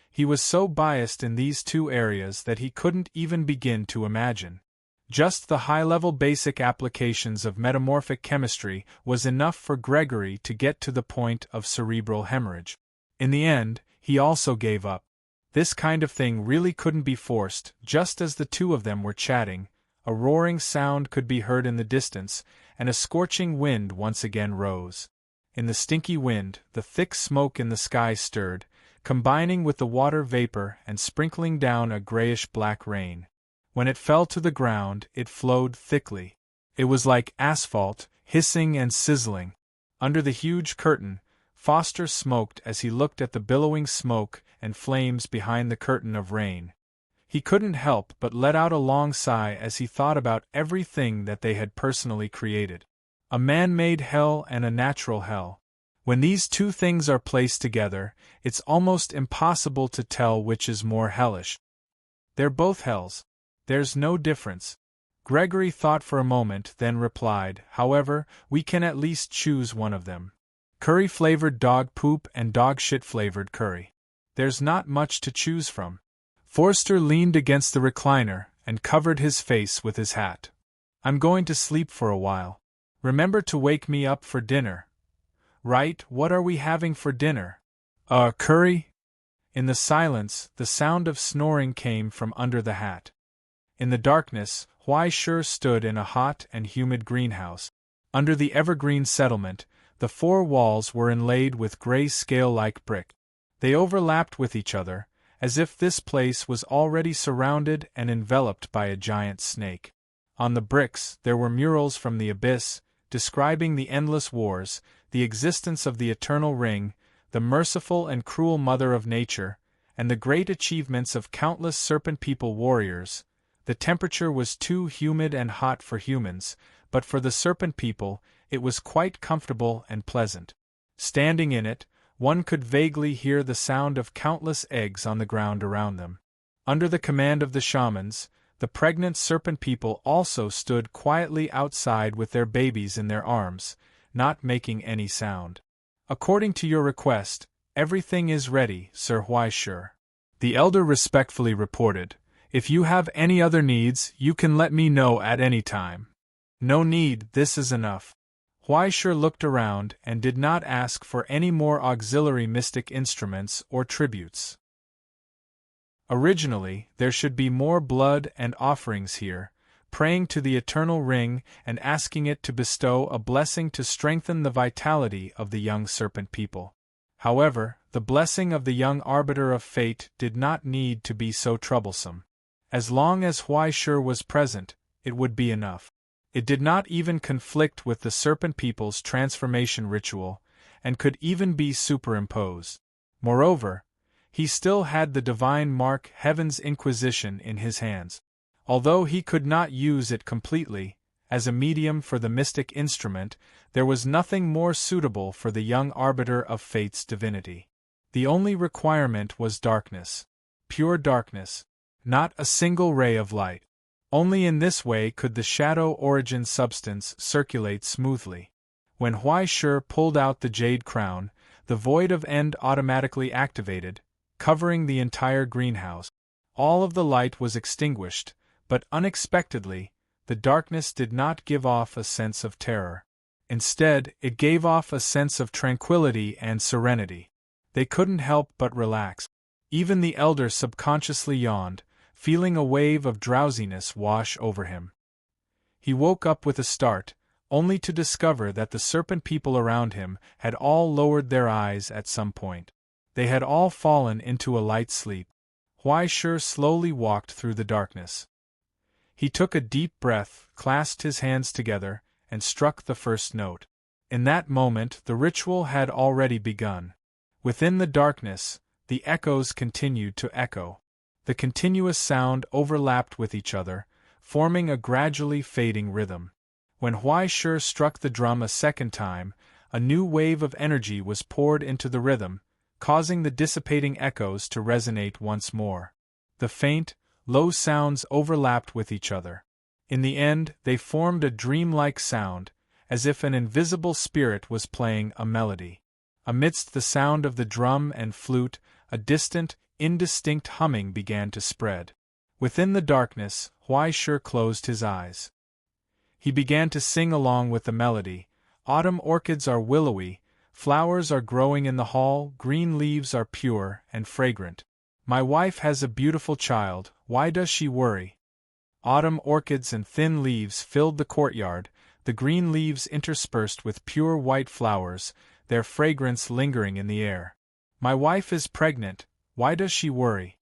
He was so biased in these 2 areas that he couldn't even begin to imagine. Just the high-level basic applications of metamorphic chemistry was enough for Gregory to get to the point of cerebral hemorrhage. In the end, he also gave up. This kind of thing really couldn't be forced. Just as the 2 of them were chatting, a roaring sound could be heard in the distance, and a scorching wind once again rose. In the stinky wind, the thick smoke in the sky stirred, combining with the water vapor and sprinkling down a grayish-black rain. When it fell to the ground, it flowed thickly. It was like asphalt, hissing and sizzling. Under the huge curtain, Foster smoked as he looked at the billowing smoke and flames behind the curtain of rain. He couldn't help but let out a long sigh as he thought about everything that they had personally created. A man-made hell and a natural hell. When these 2 things are placed together, it's almost impossible to tell which is more hellish. They're both hells. There's no difference. Gregory thought for a moment, then replied, however, we can at least choose one of them. Curry-flavored dog poop and dog-shit-flavored curry. There's not much to choose from. Forster leaned against the recliner and covered his face with his hat. I'm going to sleep for a while. Remember to wake me up for dinner. Right, what are we having for dinner? Curry? In the silence, the sound of snoring came from under the hat. In the darkness, Huaishur stood in a hot and humid greenhouse. Under the evergreen settlement, the 4 walls were inlaid with gray scale-like brick. They overlapped with each other, as if this place was already surrounded and enveloped by a giant snake. On the bricks, there were murals from the abyss, describing the endless wars, the existence of the eternal ring, the merciful and cruel mother of nature, and the great achievements of countless serpent people warriors. The temperature was too humid and hot for humans, but for the serpent people, it was quite comfortable and pleasant. Standing in it, one could vaguely hear the sound of countless eggs on the ground around them. Under the command of the shamans, the pregnant serpent people also stood quietly outside with their babies in their arms, not making any sound. According to your request, everything is ready, Sir Huaishur. The elder respectfully reported. If you have any other needs, you can let me know at any time. No need, this is enough. Huaishur looked around and did not ask for any more auxiliary mystic instruments or tributes. Originally, there should be more blood and offerings here, praying to the eternal ring and asking it to bestow a blessing to strengthen the vitality of the young serpent people. However, the blessing of the young arbiter of fate did not need to be so troublesome. As long as Huai Shi was present, it would be enough. It did not even conflict with the serpent people's transformation ritual, and could even be superimposed. Moreover, he still had the divine mark Heaven's Inquisition in his hands. Although he could not use it completely, as a medium for the mystic instrument, there was nothing more suitable for the young arbiter of fate's divinity. The only requirement was darkness. Pure darkness. Not a single ray of light. Only in this way could the shadow origin substance circulate smoothly. When Huai Shi pulled out the jade crown, the void of end automatically activated, covering the entire greenhouse. All of the light was extinguished, but unexpectedly, the darkness did not give off a sense of terror. Instead, it gave off a sense of tranquility and serenity. They couldn't help but relax. Even the elder subconsciously yawned, feeling a wave of drowsiness wash over him. He woke up with a start, only to discover that the serpent people around him had all lowered their eyes at some point. They had all fallen into a light sleep. Huai Shi slowly walked through the darkness. He took a deep breath, clasped his hands together, and struck the first note. In that moment, the ritual had already begun. Within the darkness, the echoes continued to echo. The continuous sound overlapped with each other, forming a gradually fading rhythm. When Huai Shi struck the drum a second time, a new wave of energy was poured into the rhythm, causing the dissipating echoes to resonate once more. The faint, low sounds overlapped with each other. In the end, they formed a dreamlike sound, as if an invisible spirit was playing a melody. Amidst the sound of the drum and flute, a distant, indistinct humming began to spread. Within the darkness, Huai Shi closed his eyes. He began to sing along with the melody. Autumn orchids are willowy, flowers are growing in the hall, green leaves are pure and fragrant. My wife has a beautiful child, why does she worry? Autumn orchids and thin leaves filled the courtyard, the green leaves interspersed with pure white flowers, their fragrance lingering in the air. My wife is pregnant, why does she worry?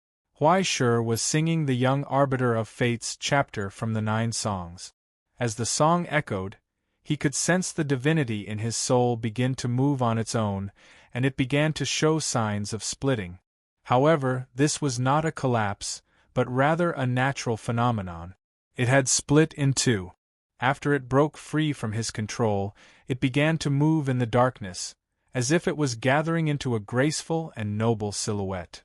Huai Shi was singing the young arbiter of fate's chapter from the 9 songs. As the song echoed, he could sense the divinity in his soul begin to move on its own, and it began to show signs of splitting. However, this was not a collapse, but rather a natural phenomenon. It had split in two. After it broke free from his control, it began to move in the darkness, as if it was gathering into a graceful and noble silhouette.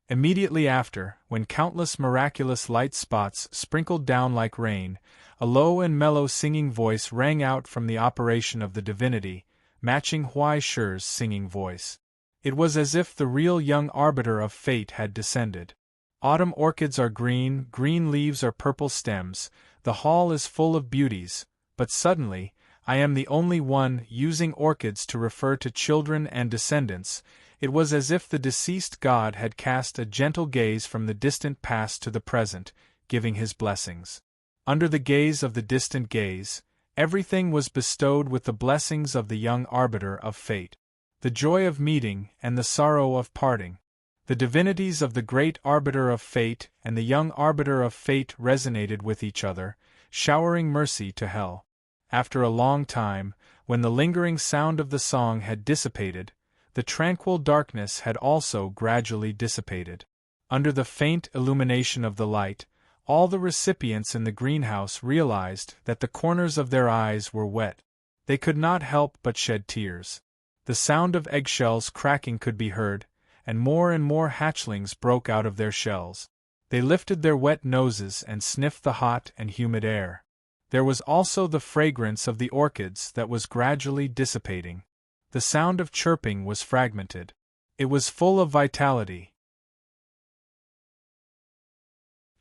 Immediately after, when countless miraculous light spots sprinkled down like rain, a low and mellow singing voice rang out from the operation of the divinity, matching Huai Shi's singing voice. It was as if the real young arbiter of fate had descended. Autumn orchids are green, green leaves are purple stems, the hall is full of beauties, but suddenly, I am the only one using orchids to refer to children and descendants. It was as if the deceased god had cast a gentle gaze from the distant past to the present, giving his blessings. Under the gaze of the distant gaze, everything was bestowed with the blessings of the young arbiter of fate. The joy of meeting and the sorrow of parting. The divinities of the great arbiter of fate and the young arbiter of fate resonated with each other, showering mercy to hell. After a long time, when the lingering sound of the song had dissipated, the tranquil darkness had also gradually dissipated. Under the faint illumination of the light, all the recipients in the greenhouse realized that the corners of their eyes were wet. They could not help but shed tears. The sound of eggshells cracking could be heard, and more hatchlings broke out of their shells. They lifted their wet noses and sniffed the hot and humid air. There was also the fragrance of the orchids that was gradually dissipating. The sound of chirping was fragmented. It was full of vitality.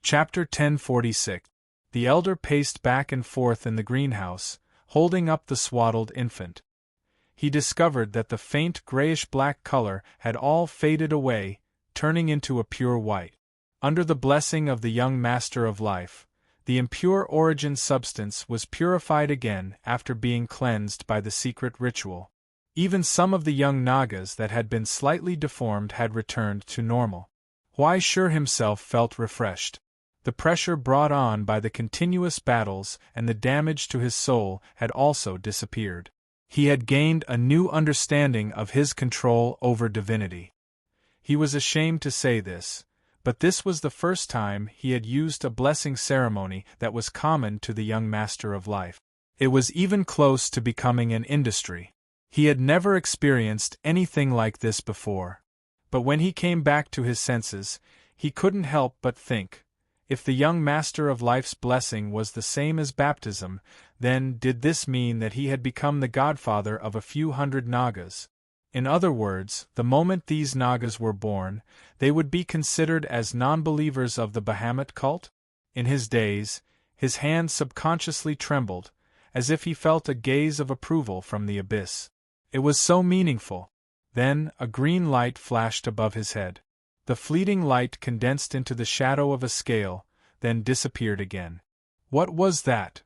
Chapter 1046. The elder paced back and forth in the greenhouse, holding up the swaddled infant. He discovered that the faint grayish-black color had all faded away, turning into a pure white. Under the blessing of the young master of life, The impure origin substance was purified again after being cleansed by the secret ritual. Even some of the young Nagas that had been slightly deformed had returned to normal. Huai Shi himself felt refreshed. The pressure brought on by the continuous battles and the damage to his soul had also disappeared. He had gained a new understanding of his control over divinity. He was ashamed to say this, but this was the first time he had used a blessing ceremony that was common to the young master of life. It was even close to becoming an industry. He had never experienced anything like this before. But when he came back to his senses, he couldn't help but think, if the young master of life's blessing was the same as baptism, then did this mean that he had become the godfather of a few hundred Nagas? In other words, the moment these Nagas were born, they would be considered as non-believers of the Bahamut cult? In his daze, his hand subconsciously trembled, as if he felt a gaze of approval from the abyss. It was so meaningful. Then a green light flashed above his head. The fleeting light condensed into the shadow of a scale, then disappeared again. What was that?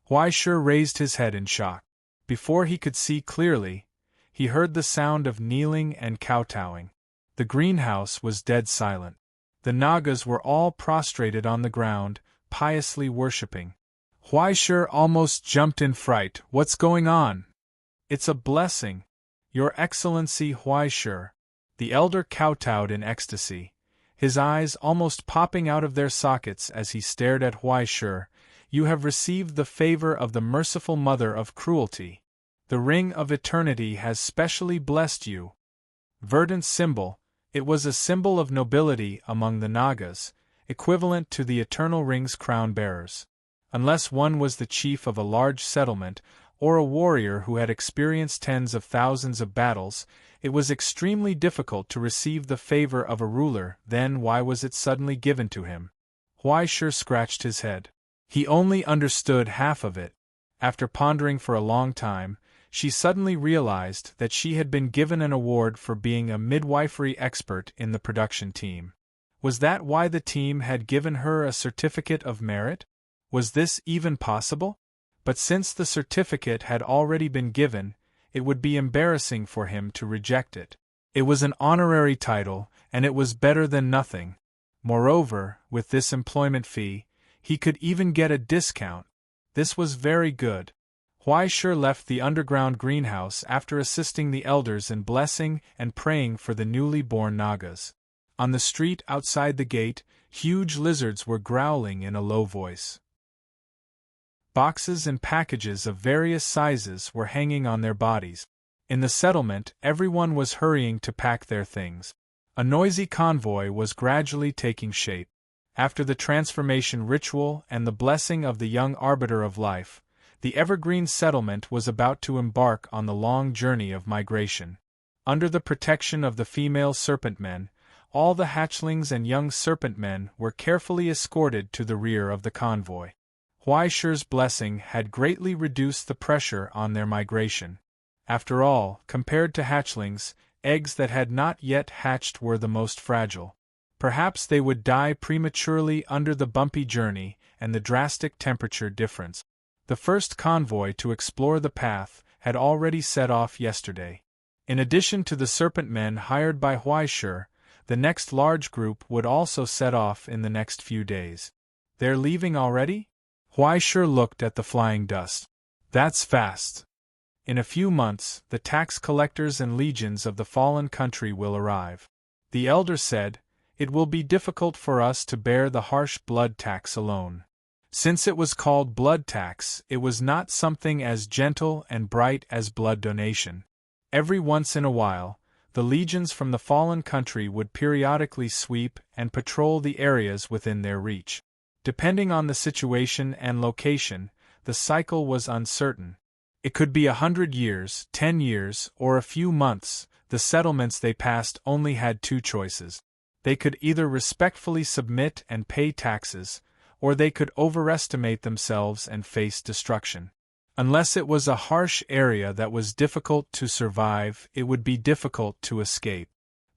Huai Shi raised his head in shock. Before he could see clearly, he heard the sound of kneeling and kowtowing. The greenhouse was dead silent. The Nagas were all prostrated on the ground, piously worshipping. Huai Shi almost jumped in fright. What's going on? It's a blessing, Your Excellency Huai Shi. The elder kowtowed in ecstasy, his eyes almost popping out of their sockets as he stared at Huai Shi. You have received the favor of the merciful mother of cruelty. The ring of eternity has specially blessed you. Verdant symbol, it was a symbol of nobility among the Nagas, equivalent to the eternal ring's crown bearers. Unless one was the chief of a large settlement, or a warrior who had experienced tens of thousands of battles, it was extremely difficult to receive the favor of a ruler. Then why was it suddenly given to him? Huai Shi scratched his head. He only understood half of it. After pondering for a long time, she suddenly realized that she had been given an award for being a midwifery expert in the production team. Was that why the team had given her a certificate of merit? Was this even possible? But since the certificate had already been given, it would be embarrassing for him to reject it. It was an honorary title, and it was better than nothing. Moreover, with this employment fee, he could even get a discount. This was very good. Huai Shi left the underground greenhouse after assisting the elders in blessing and praying for the newly born Nagas. On the street outside the gate, huge lizards were growling in a low voice. Boxes and packages of various sizes were hanging on their bodies. In the settlement, everyone was hurrying to pack their things. A noisy convoy was gradually taking shape. After the transformation ritual and the blessing of the young arbiter of life, the evergreen settlement was about to embark on the long journey of migration. Under the protection of the female serpent men, all the hatchlings and young serpent men were carefully escorted to the rear of the convoy. Huai Shi's blessing had greatly reduced the pressure on their migration. After all, compared to hatchlings, eggs that had not yet hatched were the most fragile. Perhaps they would die prematurely under the bumpy journey and the drastic temperature difference. The first convoy to explore the path had already set off yesterday. In addition to the serpent men hired by Huai Shi, the next large group would also set off in the next few days. They're leaving already? Huai Shi looked at the flying dust. That's fast. In a few months, the tax collectors and legions of the fallen country will arrive. The elder said, "It will be difficult for us to bear the harsh blood tax alone." Since it was called blood tax, it was not something as gentle and bright as blood donation. Every once in a while, the legions from the fallen country would periodically sweep and patrol the areas within their reach. Depending on the situation and location, the cycle was uncertain. It could be 100 years, 10 years, or a few months. The settlements they passed only had two choices. They could either respectfully submit and pay taxes, or they could overestimate themselves and face destruction. Unless it was a harsh area that was difficult to survive, it would be difficult to escape.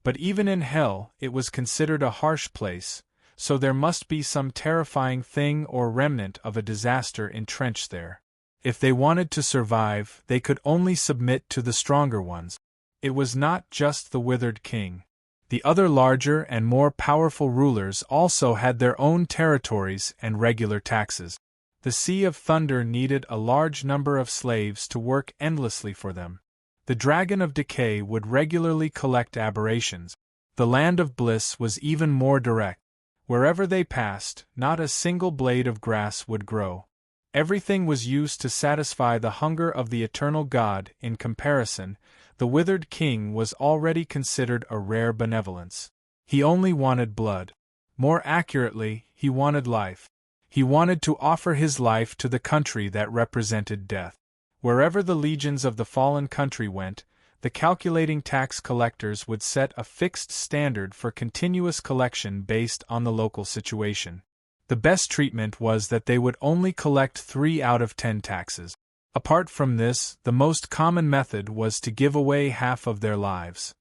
But even in hell, it was considered a harsh place, so there must be some terrifying thing or remnant of a disaster entrenched there. If they wanted to survive, they could only submit to the stronger ones. It was not just the withered king. The other larger and more powerful rulers also had their own territories and regular taxes. The Sea of Thunder needed a large number of slaves to work endlessly for them. The Dragon of Decay would regularly collect aberrations. The Land of Bliss was even more direct. Wherever they passed, not a single blade of grass would grow. Everything was used to satisfy the hunger of the eternal God. In comparison, the withered king was already considered a rare benevolence. He only wanted blood. More accurately, he wanted life. He wanted to offer his life to the country that represented death. Wherever the legions of the fallen country went, the calculating tax collectors would set a fixed standard for continuous collection based on the local situation. The best treatment was that they would only collect 3 out of 10 taxes. Apart from this, the most common method was to give away half of their lives.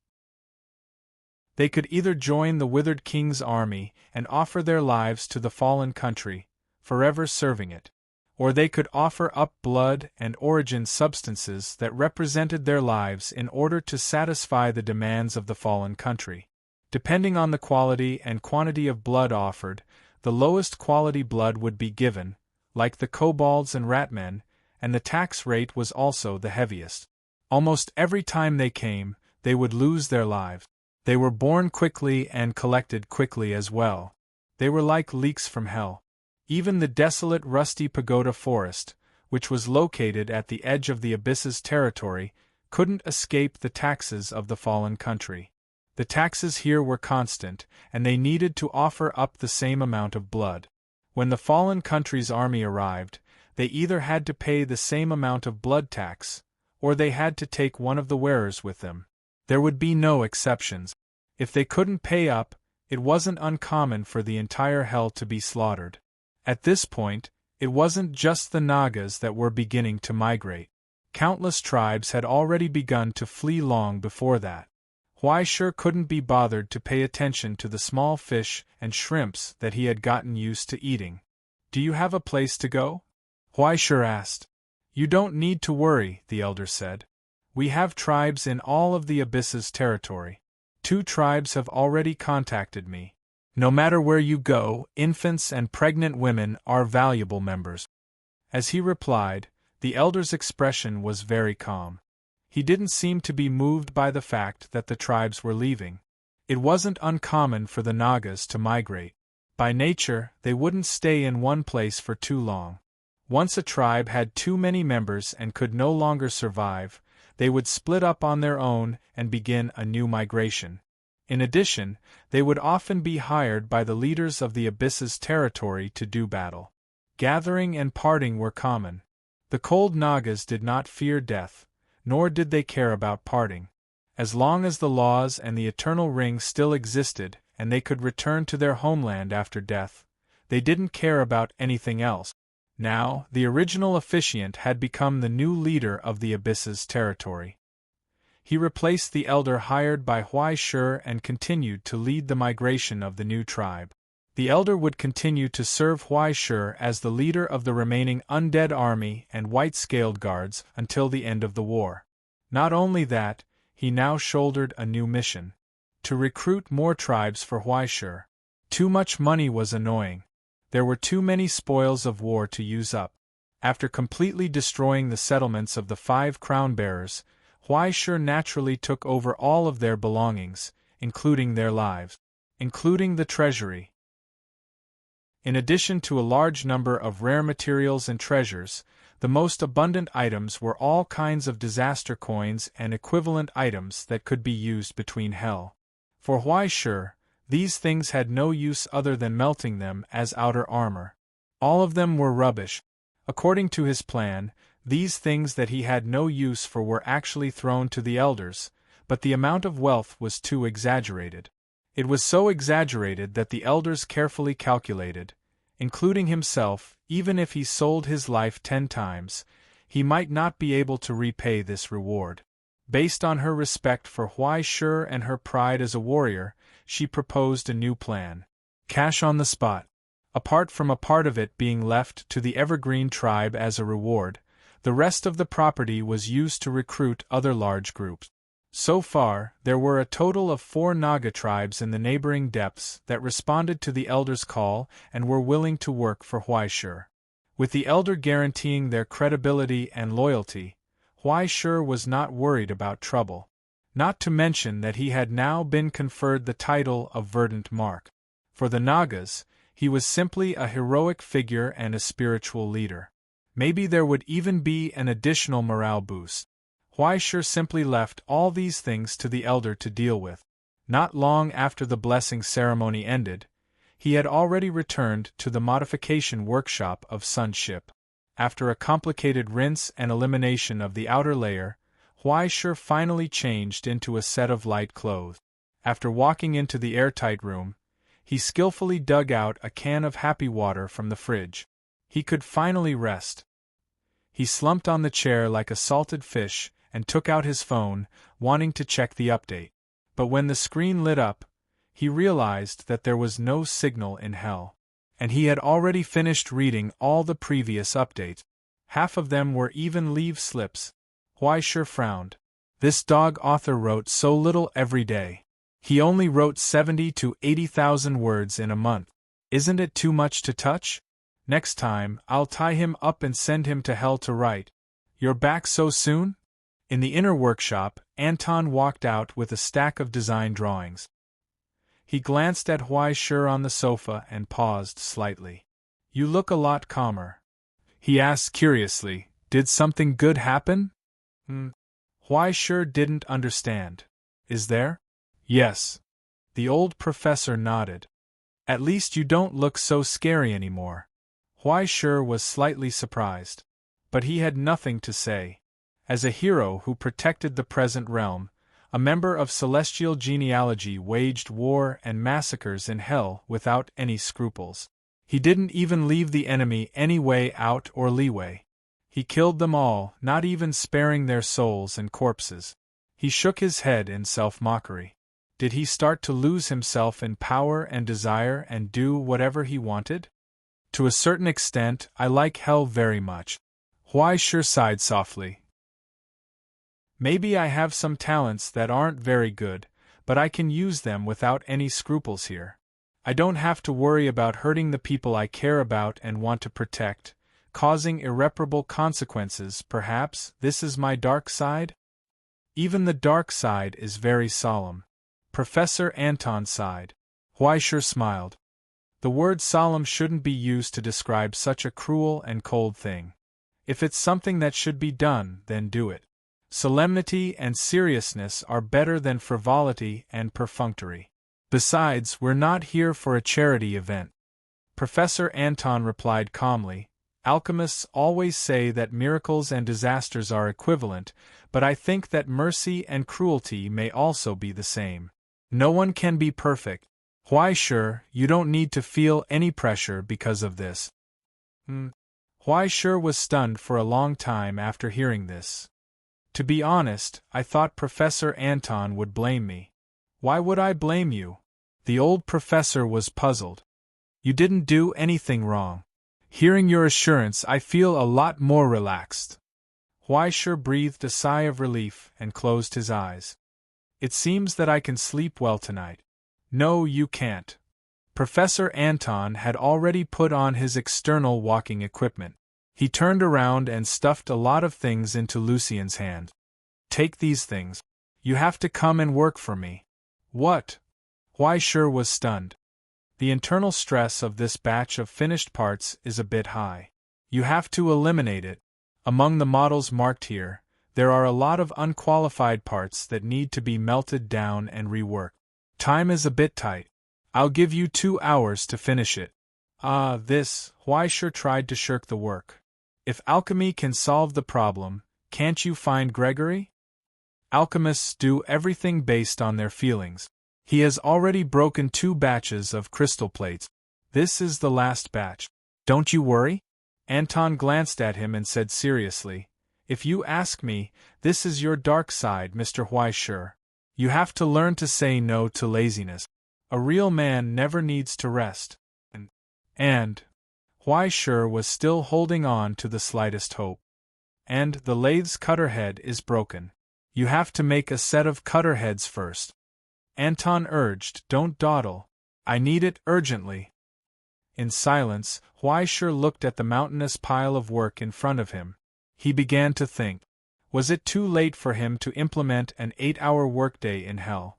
They could either join the withered king's army and offer their lives to the fallen country, forever serving it, or they could offer up blood and origin substances that represented their lives in order to satisfy the demands of the fallen country. Depending on the quality and quantity of blood offered, the lowest quality blood would be given, like the kobolds and ratmen, and the tax rate was also the heaviest. Almost every time they came, they would lose their lives. They were born quickly and collected quickly as well. They were like leaks from hell. Even the desolate rusty pagoda forest, which was located at the edge of the Abyss's territory, couldn't escape the taxes of the fallen country. The taxes here were constant, and they needed to offer up the same amount of blood. When the fallen country's army arrived, they either had to pay the same amount of blood tax, or they had to take one of the wearers with them. There would be no exceptions. If they couldn't pay up, it wasn't uncommon for the entire hell to be slaughtered. At this point, it wasn't just the Nagas that were beginning to migrate. Countless tribes had already begun to flee long before that. Huaishur couldn't be bothered to pay attention to the small fish and shrimps that he had gotten used to eating. "Do you have a place to go?" Huaishur asked. "You don't need to worry," the elder said. "We have tribes in all of the Abyss's territory. 2 tribes have already contacted me. No matter where you go, infants and pregnant women are valuable members." As he replied, the elder's expression was very calm. He didn't seem to be moved by the fact that the tribes were leaving. It wasn't uncommon for the Nagas to migrate. By nature, they wouldn't stay in one place for too long. Once a tribe had too many members and could no longer survive, they would split up on their own and begin a new migration. In addition, they would often be hired by the leaders of the Abyss's territory to do battle. Gathering and parting were common. The cold Nagas did not fear death, nor did they care about parting. As long as the laws and the eternal ring still existed and they could return to their homeland after death, they didn't care about anything else. Now, the original officiant had become the new leader of the Abyss's territory. He replaced the elder hired by Huaishur and continued to lead the migration of the new tribe. The elder would continue to serve Huaishur as the leader of the remaining undead army and white-scaled guards until the end of the war. Not only that, he now shouldered a new mission: to recruit more tribes for Huaishur. Too much money was annoying. There were too many spoils of war to use up. After completely destroying the settlements of the 5 crown-bearers, Huaishur naturally took over all of their belongings, including their lives, including the treasury. In addition to a large number of rare materials and treasures, the most abundant items were all kinds of disaster coins and equivalent items that could be used between hell. For Huaishur, these things had no use other than melting them as outer armor. All of them were rubbish. According to his plan, these things that he had no use for were actually thrown to the elders, but the amount of wealth was too exaggerated. It was so exaggerated that the elders carefully calculated, including himself, even if he sold his life 10 times, he might not be able to repay this reward. Based on her respect for Huaishur and her pride as a warrior, she proposed a new plan. Cash on the spot. Apart from a part of it being left to the Evergreen tribe as a reward, the rest of the property was used to recruit other large groups. So far, there were a total of 4 Naga tribes in the neighboring depths that responded to the Elder's call and were willing to work for Huaishur. With the Elder guaranteeing their credibility and loyalty, Huaishur was not worried about trouble. Not to mention that he had now been conferred the title of Verdant Mark. For the Nagas, he was simply a heroic figure and a spiritual leader. Maybe there would even be an additional morale boost. Huaishur simply left all these things to the Elder to deal with. Not long after the blessing ceremony ended, he had already returned to the modification workshop of Sunship. After a complicated rinse and elimination of the outer layer, Huaishur finally changed into a set of light clothes. After walking into the airtight room, he skillfully dug out a can of happy water from the fridge. He could finally rest. He slumped on the chair like a salted fish and took out his phone, wanting to check the update. But when the screen lit up, he realized that there was no signal in hell. And he had already finished reading all the previous updates. Half of them were even leave slips. Huaishur frowned. This dog author wrote so little every day. He only wrote 70 to 80,000 words in a month. Isn't it too much to touch? Next time, I'll tie him up and send him to hell to write. You're back so soon? In the inner workshop, Anton walked out with a stack of design drawings. He glanced at Huaishur on the sofa and paused slightly. You look a lot calmer. He asked curiously, did something good happen? Huaishur didn't understand. Is there? Yes. The old professor nodded. At least you don't look so scary anymore. Huaishur was slightly surprised. But he had nothing to say. As a hero who protected the present realm, a member of celestial genealogy waged war and massacres in hell without any scruples. He didn't even leave the enemy any way out or leeway. He killed them all, not even sparing their souls and corpses. He shook his head in self-mockery. Did he start to lose himself in power and desire and do whatever he wanted? To a certain extent, I like hell very much. Huaishur sighed softly. Maybe I have some talents that aren't very good, but I can use them without any scruples here. I don't have to worry about hurting the people I care about and want to protect, causing irreparable consequences. Perhaps this is my dark side? Even the dark side is very solemn. Professor Anton sighed. Huaishur smiled. The word solemn shouldn't be used to describe such a cruel and cold thing. If it's something that should be done, then do it. Solemnity and seriousness are better than frivolity and perfunctory. Besides, we're not here for a charity event. Professor Anton replied calmly, Alchemists always say that miracles and disasters are equivalent, but I think that mercy and cruelty may also be the same. No one can be perfect. Huaishur, you don't need to feel any pressure because of this. Huaishur was stunned for a long time after hearing this. To be honest, I thought Professor Anton would blame me. Why would I blame you? The old professor was puzzled. You didn't do anything wrong. Hearing your assurance, I feel a lot more relaxed. Huaishur breathed a sigh of relief and closed his eyes. It seems that I can sleep well tonight. No, you can't. Professor Anton had already put on his external walking equipment. He turned around and stuffed a lot of things into Lucien's hand. Take these things. You have to come and work for me. What? Huaishur was stunned. The internal stress of this batch of finished parts is a bit high. You have to eliminate it. Among the models marked here, there are a lot of unqualified parts that need to be melted down and reworked. Time is a bit tight. I'll give you 2 hours to finish it. Huaishur tried to shirk the work. If alchemy can solve the problem, can't you find Gregory? Alchemists do everything based on their feelings. He has already broken 2 batches of crystal plates. This is the last batch. Don't you worry? Anton glanced at him and said seriously, If you ask me, this is your dark side, Mr. Huaishur. You have to learn to say no to laziness. A real man never needs to rest. And Huai Shi was still holding on to the slightest hope. And the lathe's cutter head is broken. You have to make a set of cutter heads first. Anton urged, don't dawdle. I need it urgently. In silence, Huai Shi looked at the mountainous pile of work in front of him. He began to think. Was it too late for him to implement an 8-hour workday in hell?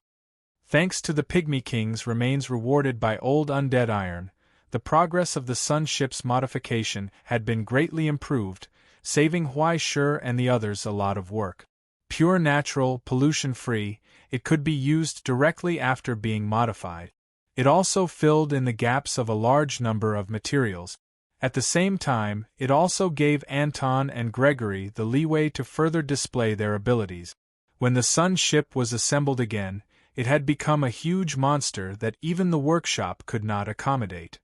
Thanks to the Pygmy King's remains rewarded by old undead iron, the progress of the sun ship's modification had been greatly improved, saving Huai Shi and the others a lot of work. Pure natural, pollution-free, it could be used directly after being modified. It also filled in the gaps of a large number of materials. At the same time, it also gave Anton and Gregory the leeway to further display their abilities. When the sun ship was assembled again, it had become a huge monster that even the workshop could not accommodate.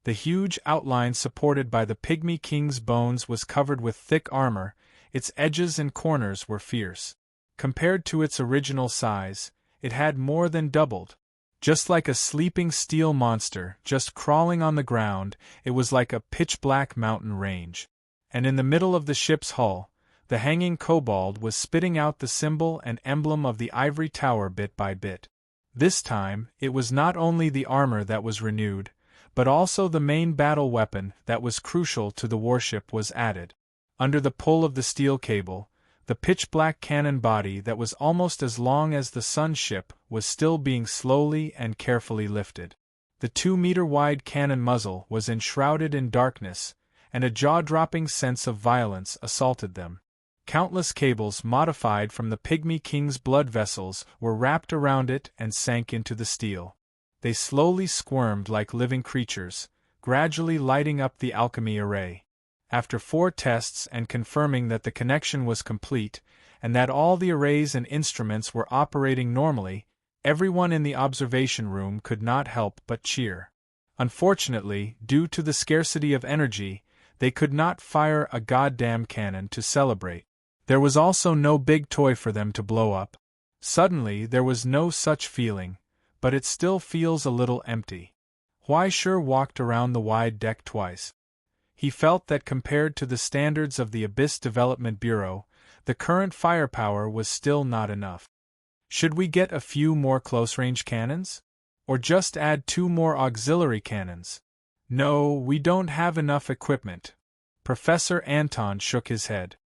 The huge outline supported by the Pygmy King's bones was covered with thick armor, its edges and corners were fierce. Compared to its original size, it had more than doubled. Just like a sleeping steel monster just crawling on the ground, it was like a pitch-black mountain range. And in the middle of the ship's hull, the hanging kobold was spitting out the symbol and emblem of the ivory tower bit by bit. This time, it was not only the armor that was renewed, but also the main battle weapon that was crucial to the warship was added. Under the pull of the steel cable, the pitch-black cannon body that was almost as long as the sun ship was still being slowly and carefully lifted. The 2-meter-wide cannon muzzle was enshrouded in darkness, and a jaw-dropping sense of violence assaulted them. Countless cables modified from the Pygmy King's blood vessels were wrapped around it and sank into the steel. They slowly squirmed like living creatures, gradually lighting up the alchemy array. After 4 tests and confirming that the connection was complete, and that all the arrays and instruments were operating normally, everyone in the observation room could not help but cheer. Unfortunately, due to the scarcity of energy, they could not fire a goddamn cannon to celebrate. There was also no big toy for them to blow up. Suddenly there was no such feeling, but it still feels a little empty. Huai Shi walked around the wide deck twice. He felt that compared to the standards of the Abyss Development Bureau, the current firepower was still not enough. Should we get a few more close-range cannons? Or just add 2 more auxiliary cannons? No, we don't have enough equipment. Professor Anton shook his head.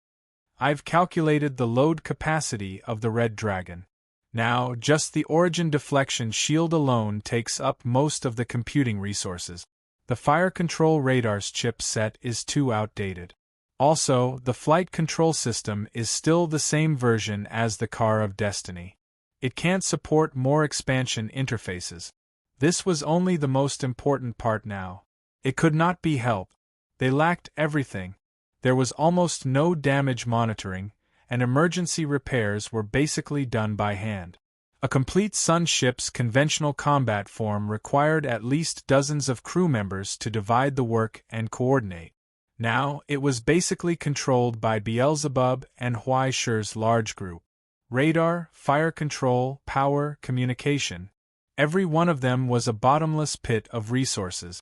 I've calculated the load capacity of the Red Dragon. Now, just the origin deflection shield alone takes up most of the computing resources. The fire control radar's chipset is too outdated. Also, the flight control system is still the same version as the Car of Destiny. It can't support more expansion interfaces. This was only the most important part now. It could not be helped. They lacked everything. There was almost no damage monitoring, and emergency repairs were basically done by hand. A complete sun ship's conventional combat form required at least dozens of crew members to divide the work and coordinate. Now, it was basically controlled by Beelzebub and Huai Shi's large group. Radar, fire control, power, communication. Every one of them was a bottomless pit of resources.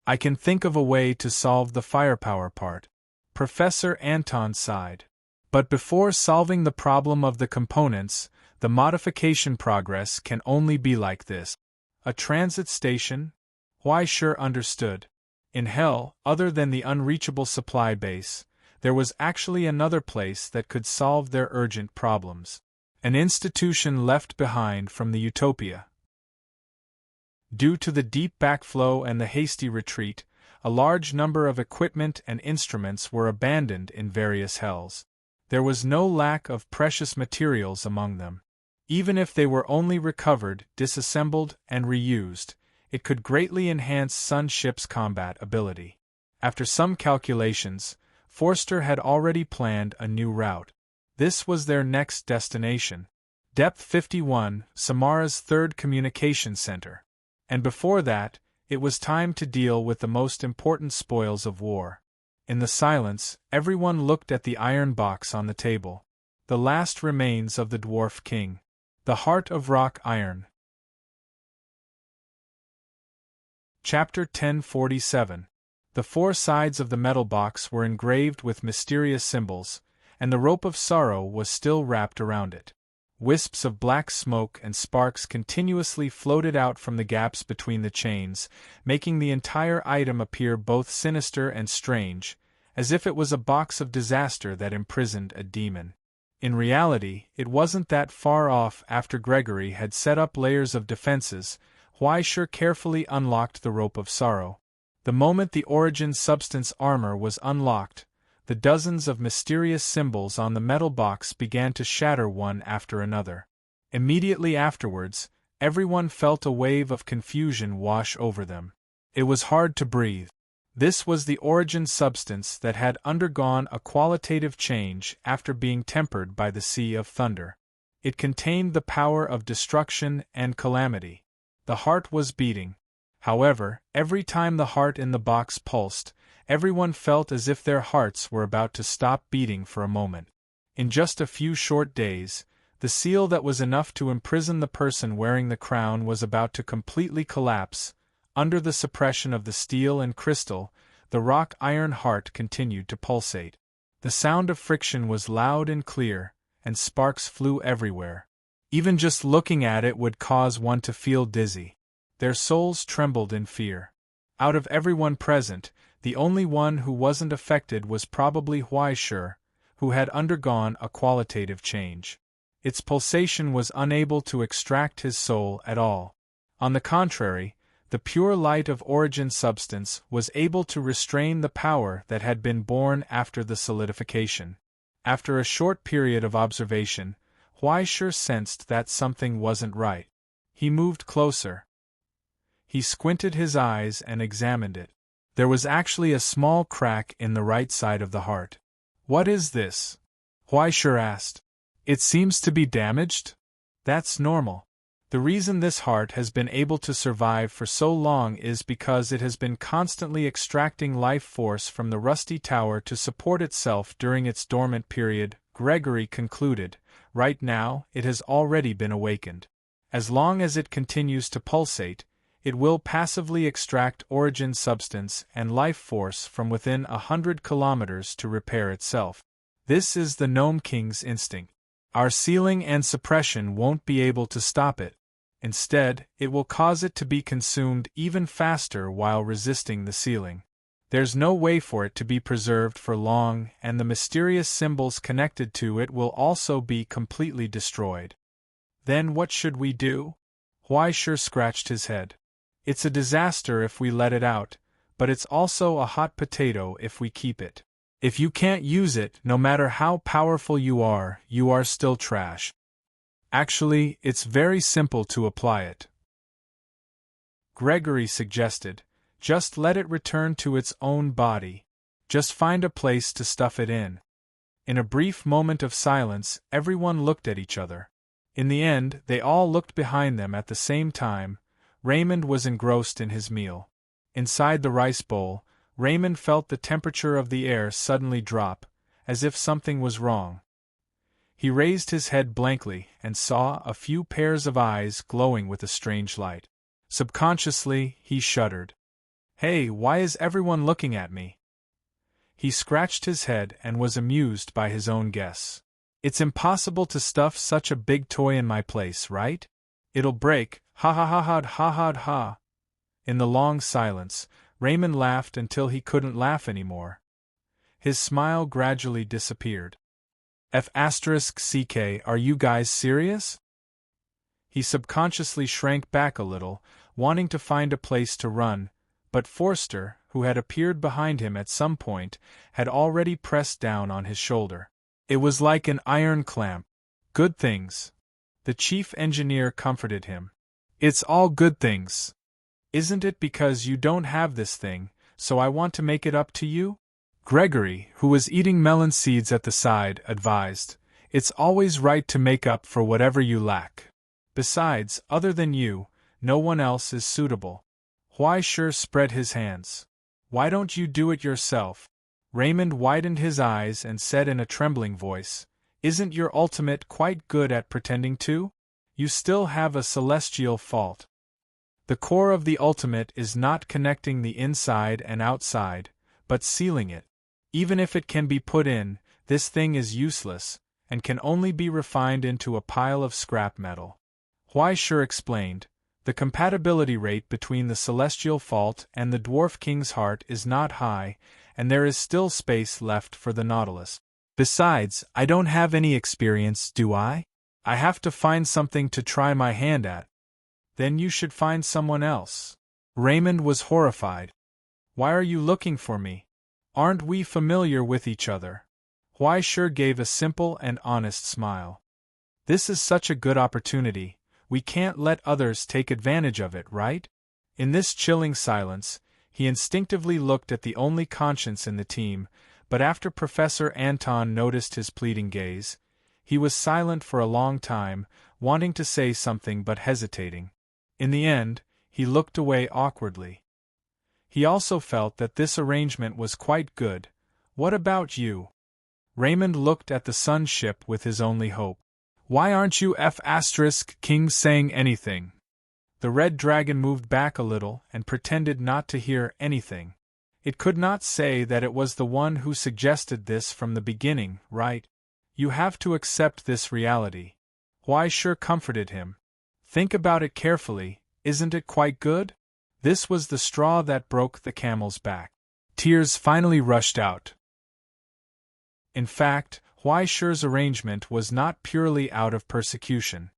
I can think of a way to solve the firepower part. Professor Anton sighed. But before solving the problem of the components, the modification progress can only be like this. A transit station? Huai Shi understood. In hell, other than the unreachable supply base, there was actually another place that could solve their urgent problems. An institution left behind from the Utopia. Due to the deep backflow and the hasty retreat, a large number of equipment and instruments were abandoned in various hells. There was no lack of precious materials among them. Even if they were only recovered, disassembled, and reused, it could greatly enhance sun ship's combat ability. After some calculations, Forster had already planned a new route. This was their next destination. Depth 51, Samara's third communication center. And before that, it was time to deal with the most important spoils of war. In the silence, everyone looked at the iron box on the table. The last remains of the Dwarf King. The heart of rock iron. Chapter 1047. The four sides of the metal box were engraved with mysterious symbols, and the rope of sorrow was still wrapped around it. Wisps of black smoke and sparks continuously floated out from the gaps between the chains, making the entire item appear both sinister and strange, as if it was a box of disaster that imprisoned a demon. In reality, it wasn't that far off. After Gregory had set up layers of defenses, Huaisher carefully unlocked the rope of sorrow. The moment the origin substance armor was unlocked, the dozens of mysterious symbols on the metal box began to shatter one after another. Immediately afterwards, everyone felt a wave of confusion wash over them. It was hard to breathe. This was the origin substance that had undergone a qualitative change after being tempered by the Sea of Thunder. It contained the power of destruction and calamity. The heart was beating. However, every time the heart in the box pulsed, everyone felt as if their hearts were about to stop beating for a moment. In just a few short days, the seal that was enough to imprison the person wearing the crown was about to completely collapse. Under the suppression of the steel and crystal, the rock iron heart continued to pulsate. The sound of friction was loud and clear, and sparks flew everywhere. Even just looking at it would cause one to feel dizzy. Their souls trembled in fear. Out of everyone present, the only one who wasn't affected was probably Huaisher, who had undergone a qualitative change. Its pulsation was unable to extract his soul at all. On the contrary, the pure light of origin substance was able to restrain the power that had been born after the solidification. After a short period of observation, Huaisher sensed that something wasn't right. He moved closer. He squinted his eyes and examined it. There was actually a small crack in the right side of the heart. "What is this?" Huaisher asked. "It seems to be damaged?" "That's normal. The reason this heart has been able to survive for so long is because it has been constantly extracting life force from the rusty tower to support itself during its dormant period," Gregory concluded. "Right now, it has already been awakened. As long as it continues to pulsate, it will passively extract origin substance and life force from within 100 kilometers to repair itself. This is the Gnome King's instinct. Our sealing and suppression won't be able to stop it. Instead, it will cause it to be consumed even faster while resisting the sealing. There's no way for it to be preserved for long, and the mysterious symbols connected to it will also be completely destroyed." "Then what should we do?" Huaisher scratched his head. "It's a disaster if we let it out, but it's also a hot potato if we keep it. If you can't use it, no matter how powerful you are still trash. Actually, it's very simple to apply it," Gregory suggested. "Just let it return to its own body. Just find a place to stuff it in." In a brief moment of silence, everyone looked at each other. In the end, they all looked behind them at the same time. Raymond was engrossed in his meal. Inside the rice bowl, Raymond felt the temperature of the air suddenly drop, as if something was wrong. He raised his head blankly and saw a few pairs of eyes glowing with a strange light. Subconsciously, he shuddered. "Hey, why is everyone looking at me?" He scratched his head and was amused by his own guess. "It's impossible to stuff such a big toy in my place, right? It'll break, ha ha ha ha ha ha ha." In the long silence, Raymond laughed until he couldn't laugh anymore. His smile gradually disappeared. "F***ck, are you guys serious?" He subconsciously shrank back a little, wanting to find a place to run, but Forster, who had appeared behind him at some point, had already pressed down on his shoulder. It was like an iron clamp. "Good things." The chief engineer comforted him. "It's all good things. Isn't it because you don't have this thing, so I want to make it up to you?" Gregory, who was eating melon seeds at the side, advised. "It's always right to make up for whatever you lack. Besides, other than you, no one else is suitable." Huaisher spread his hands. "Why don't you do it yourself?" Raymond widened his eyes and said in a trembling voice, "Isn't your ultimate quite good at pretending to? You still have a celestial fault." The core of the ultimate is not connecting the inside and outside, but sealing it. Even if it can be put in, this thing is useless, and can only be refined into a pile of scrap metal. Huaishur explained, the compatibility rate between the celestial fault and the dwarf king's heart is not high, and there is still space left for the Nautilus. Besides, I don't have any experience, do I? I have to find something to try my hand at. Then you should find someone else. Raymond was horrified. Why are you looking for me? Aren't we familiar with each other? Huaishur gave a simple and honest smile. This is such a good opportunity, we can't let others take advantage of it, right? In this chilling silence, he instinctively looked at the only conscience in the team, but after Professor Anton noticed his pleading gaze, he was silent for a long time, wanting to say something but hesitating. In the end, he looked away awkwardly. He also felt that this arrangement was quite good. What about you? Raymond looked at the sun ship with his only hope. Why aren't you King saying anything? The red dragon moved back a little and pretended not to hear anything. It could not say that it was the one who suggested this from the beginning, right? You have to accept this reality. Huaishur comforted him. Think about it carefully, isn't it quite good? This was the straw that broke the camel's back. Tears finally rushed out. In fact, Huaishur's arrangement was not purely out of persecution.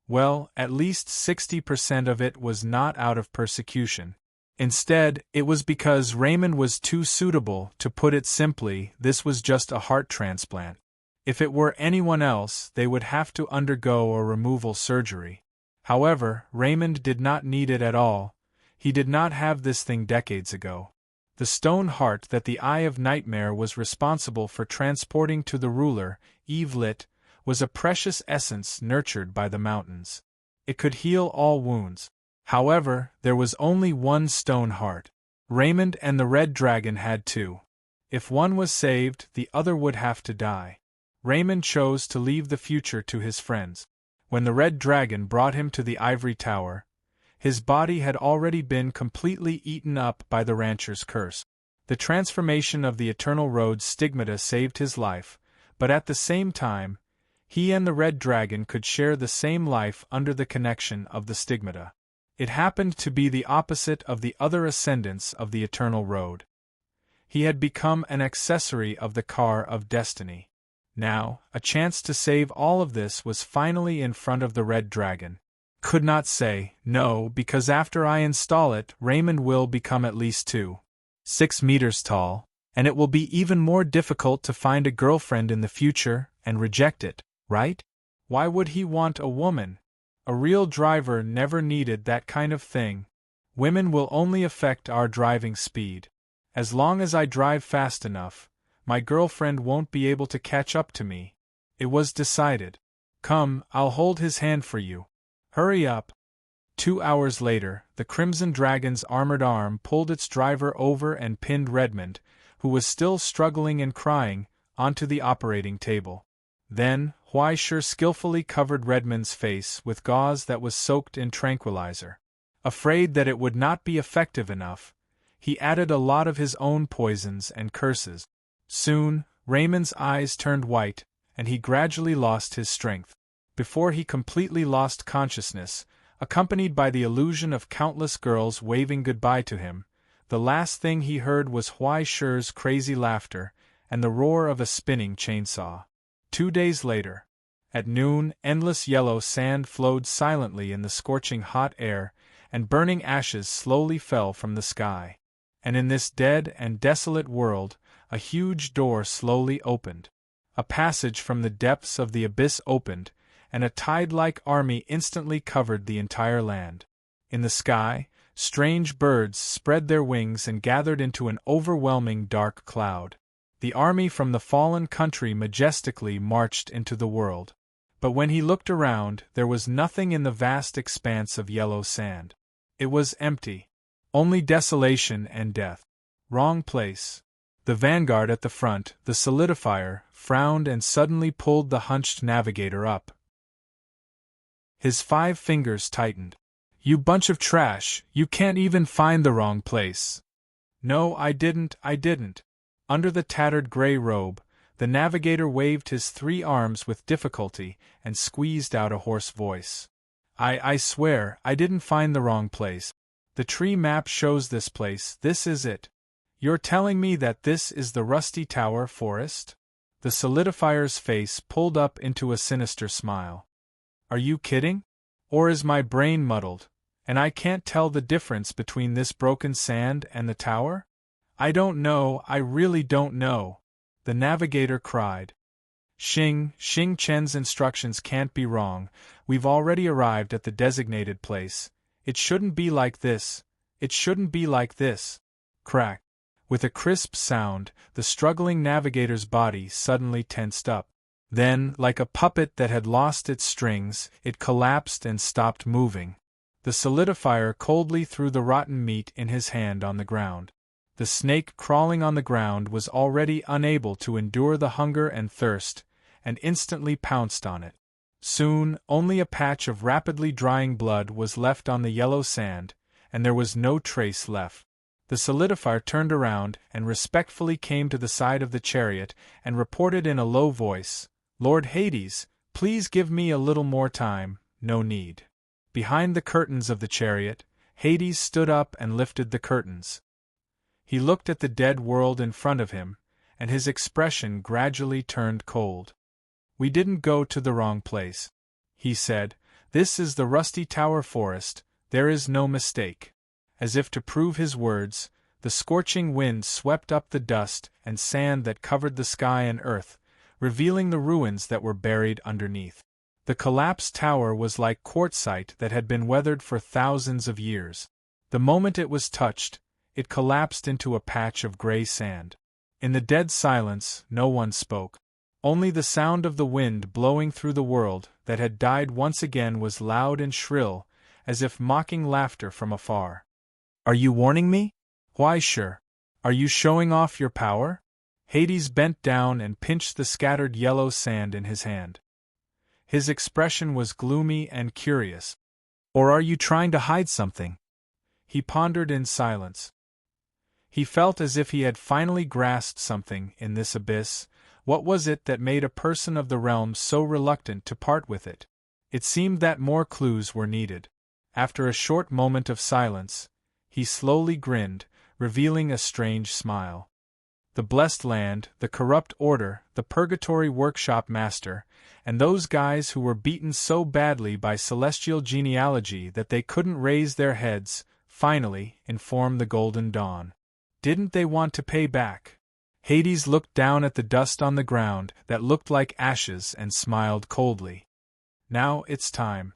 Well, at least 60% of it was not out of persecution. Instead, it was because Raymond was too suitable. To put it simply, this was just a heart transplant. If it were anyone else, they would have to undergo a removal surgery. However, Raymond did not need it at all. He did not have this thing decades ago. The stone heart that the Eye of Nightmare was responsible for transporting to the ruler, Evelit, was a precious essence nurtured by the mountains. It could heal all wounds. However, there was only one stone heart. Raymond and the Red Dragon had two. If one was saved, the other would have to die. Raymond chose to leave the future to his friends. When the Red Dragon brought him to the ivory tower, his body had already been completely eaten up by the rancher's curse. The transformation of the Eternal Road's stigmata saved his life, but at the same time, he and the Red Dragon could share the same life under the connection of the stigmata. It happened to be the opposite of the other ascendants of the Eternal Road. He had become an accessory of the car of destiny. Now, a chance to save all of this was finally in front of the Red Dragon. Could not say no, because after I install it, Raymond will become at least 2.6 meters tall, and it will be even more difficult to find a girlfriend in the future and reject it, right? Why would he want a woman? A real driver never needed that kind of thing. Women will only affect our driving speed. As long as I drive fast enough, my girlfriend won't be able to catch up to me. It was decided. Come, I'll hold his hand for you. Hurry up. 2 hours later, the Crimson Dragon's armored arm pulled its driver over and pinned Redmond, who was still struggling and crying, onto the operating table. Then, Huaishur skillfully covered Redmond's face with gauze that was soaked in tranquilizer. Afraid that it would not be effective enough, he added a lot of his own poisons and curses. Soon, Raymond's eyes turned white, and he gradually lost his strength. Before he completely lost consciousness, accompanied by the illusion of countless girls waving goodbye to him, the last thing he heard was Huaishur's crazy laughter and the roar of a spinning chainsaw. 2 days later, at noon, endless yellow sand flowed silently in the scorching hot air, and burning ashes slowly fell from the sky. And in this dead and desolate world, a huge door slowly opened. A passage from the depths of the abyss opened, and a tide-like army instantly covered the entire land. In the sky, strange birds spread their wings and gathered into an overwhelming dark cloud. The army from the fallen country majestically marched into the world. But when he looked around, there was nothing in the vast expanse of yellow sand. It was empty. Only desolation and death. Wrong place. The vanguard at the front, the solidifier, frowned and suddenly pulled the hunched navigator up. His 5 fingers tightened. You bunch of trash, you can't even find the wrong place. No, I didn't. Under the tattered gray robe, the navigator waved his 3 arms with difficulty and squeezed out a hoarse voice. I swear, I didn't find the wrong place. The tree map shows this place, this is it. You're telling me that this is the Rusty Tower Forest? The solidifier's face pulled up into a sinister smile. Are you kidding? Or is my brain muddled, and I can't tell the difference between this broken sand and the tower? I don't know, I really don't know, the navigator cried. Xing Chen's instructions can't be wrong, we've already arrived at the designated place. It shouldn't be like this, Crack. With a crisp sound, the struggling navigator's body suddenly tensed up. Then, like a puppet that had lost its strings, it collapsed and stopped moving. The solidifier coldly threw the rotten meat in his hand on the ground. The snake crawling on the ground was already unable to endure the hunger and thirst, and instantly pounced on it. Soon, only a patch of rapidly drying blood was left on the yellow sand, and there was no trace left. The solidifier turned around and respectfully came to the side of the chariot and reported in a low voice, "Lord Hades, please give me a little more time, no need." Behind the curtains of the chariot, Hades stood up and lifted the curtains. He looked at the dead world in front of him, and his expression gradually turned cold. "We didn't go to the wrong place," he said. "This is the Rusty Tower Forest, there is no mistake." As if to prove his words, the scorching wind swept up the dust and sand that covered the sky and earth, revealing the ruins that were buried underneath. The collapsed tower was like quartzite that had been weathered for thousands of years. The moment it was touched, it collapsed into a patch of gray sand. In the dead silence, no one spoke. Only the sound of the wind blowing through the world that had died once again was loud and shrill, as if mocking laughter from afar. "Are you warning me? Why sure. Are you showing off your power?" Hades bent down and pinched the scattered yellow sand in his hand. His expression was gloomy and curious. "Or are you trying to hide something?" He pondered in silence. He felt as if he had finally grasped something in this abyss. What was it that made a person of the realm so reluctant to part with it? It seemed that more clues were needed. After a short moment of silence, he slowly grinned, revealing a strange smile. The blessed land, the corrupt order, the purgatory workshop master, and those guys who were beaten so badly by celestial genealogy that they couldn't raise their heads, finally, informed the Golden Dawn. Didn't they want to pay back? Hades looked down at the dust on the ground that looked like ashes and smiled coldly. "Now it's time."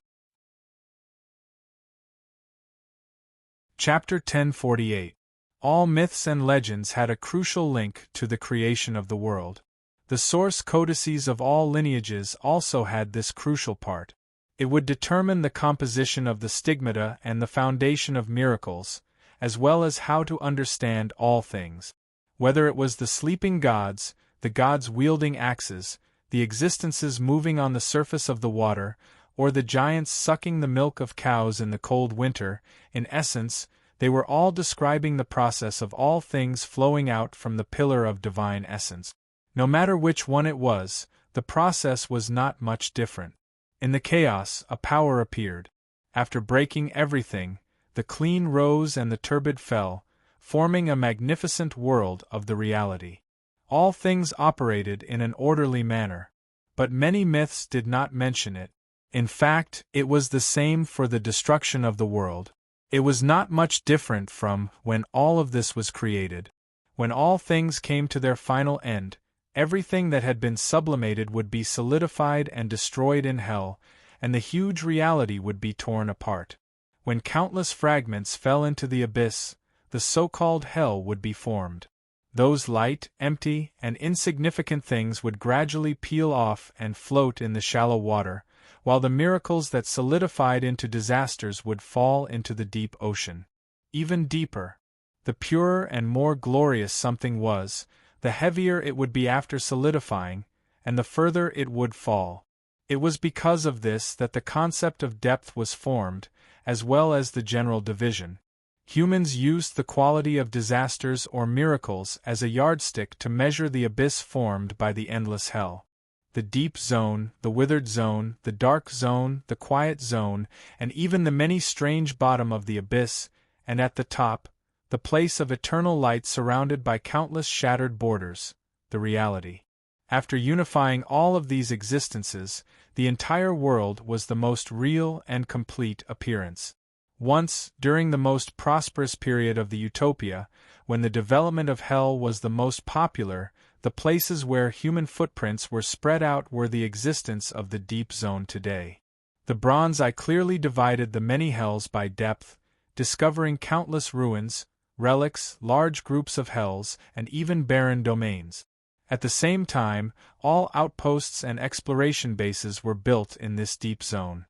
Chapter 1048. All myths and legends had a crucial link to the creation of the world. The source codices of all lineages also had this crucial part. It would determine the composition of the stigmata and the foundation of miracles, as well as how to understand all things. Whether it was the sleeping gods, the gods wielding axes, the existences moving on the surface of the water, or the giants sucking the milk of cows in the cold winter, in essence, they were all describing the process of all things flowing out from the pillar of divine essence. No matter which one it was, the process was not much different. In the chaos, a power appeared. After breaking everything, the clean rose and the turbid fell, forming a magnificent world of the reality. All things operated in an orderly manner. But many myths did not mention it. In fact, it was the same for the destruction of the world. It was not much different from when all of this was created. When all things came to their final end, everything that had been sublimated would be solidified and destroyed in hell, and the huge reality would be torn apart. When countless fragments fell into the abyss, the so-called hell would be formed. Those light, empty, and insignificant things would gradually peel off and float in the shallow water, while the miracles that solidified into disasters would fall into the deep ocean. Even deeper, the purer and more glorious something was, the heavier it would be after solidifying, and the further it would fall. It was because of this that the concept of depth was formed, as well as the general division. Humans used the quality of disasters or miracles as a yardstick to measure the abyss formed by the endless hell. The deep zone, the withered zone, the dark zone, the quiet zone, and even the many strange bottom of the abyss, and at the top, the place of eternal light surrounded by countless shattered borders, the reality. After unifying all of these existences, the entire world was the most real and complete appearance. Once, during the most prosperous period of the utopia, when the development of hell was the most popular, the places where human footprints were spread out were the existence of the deep zone today. The bronze eye clearly divided the many hells by depth, discovering countless ruins, relics, large groups of hells, and even barren domains. At the same time, all outposts and exploration bases were built in this deep zone.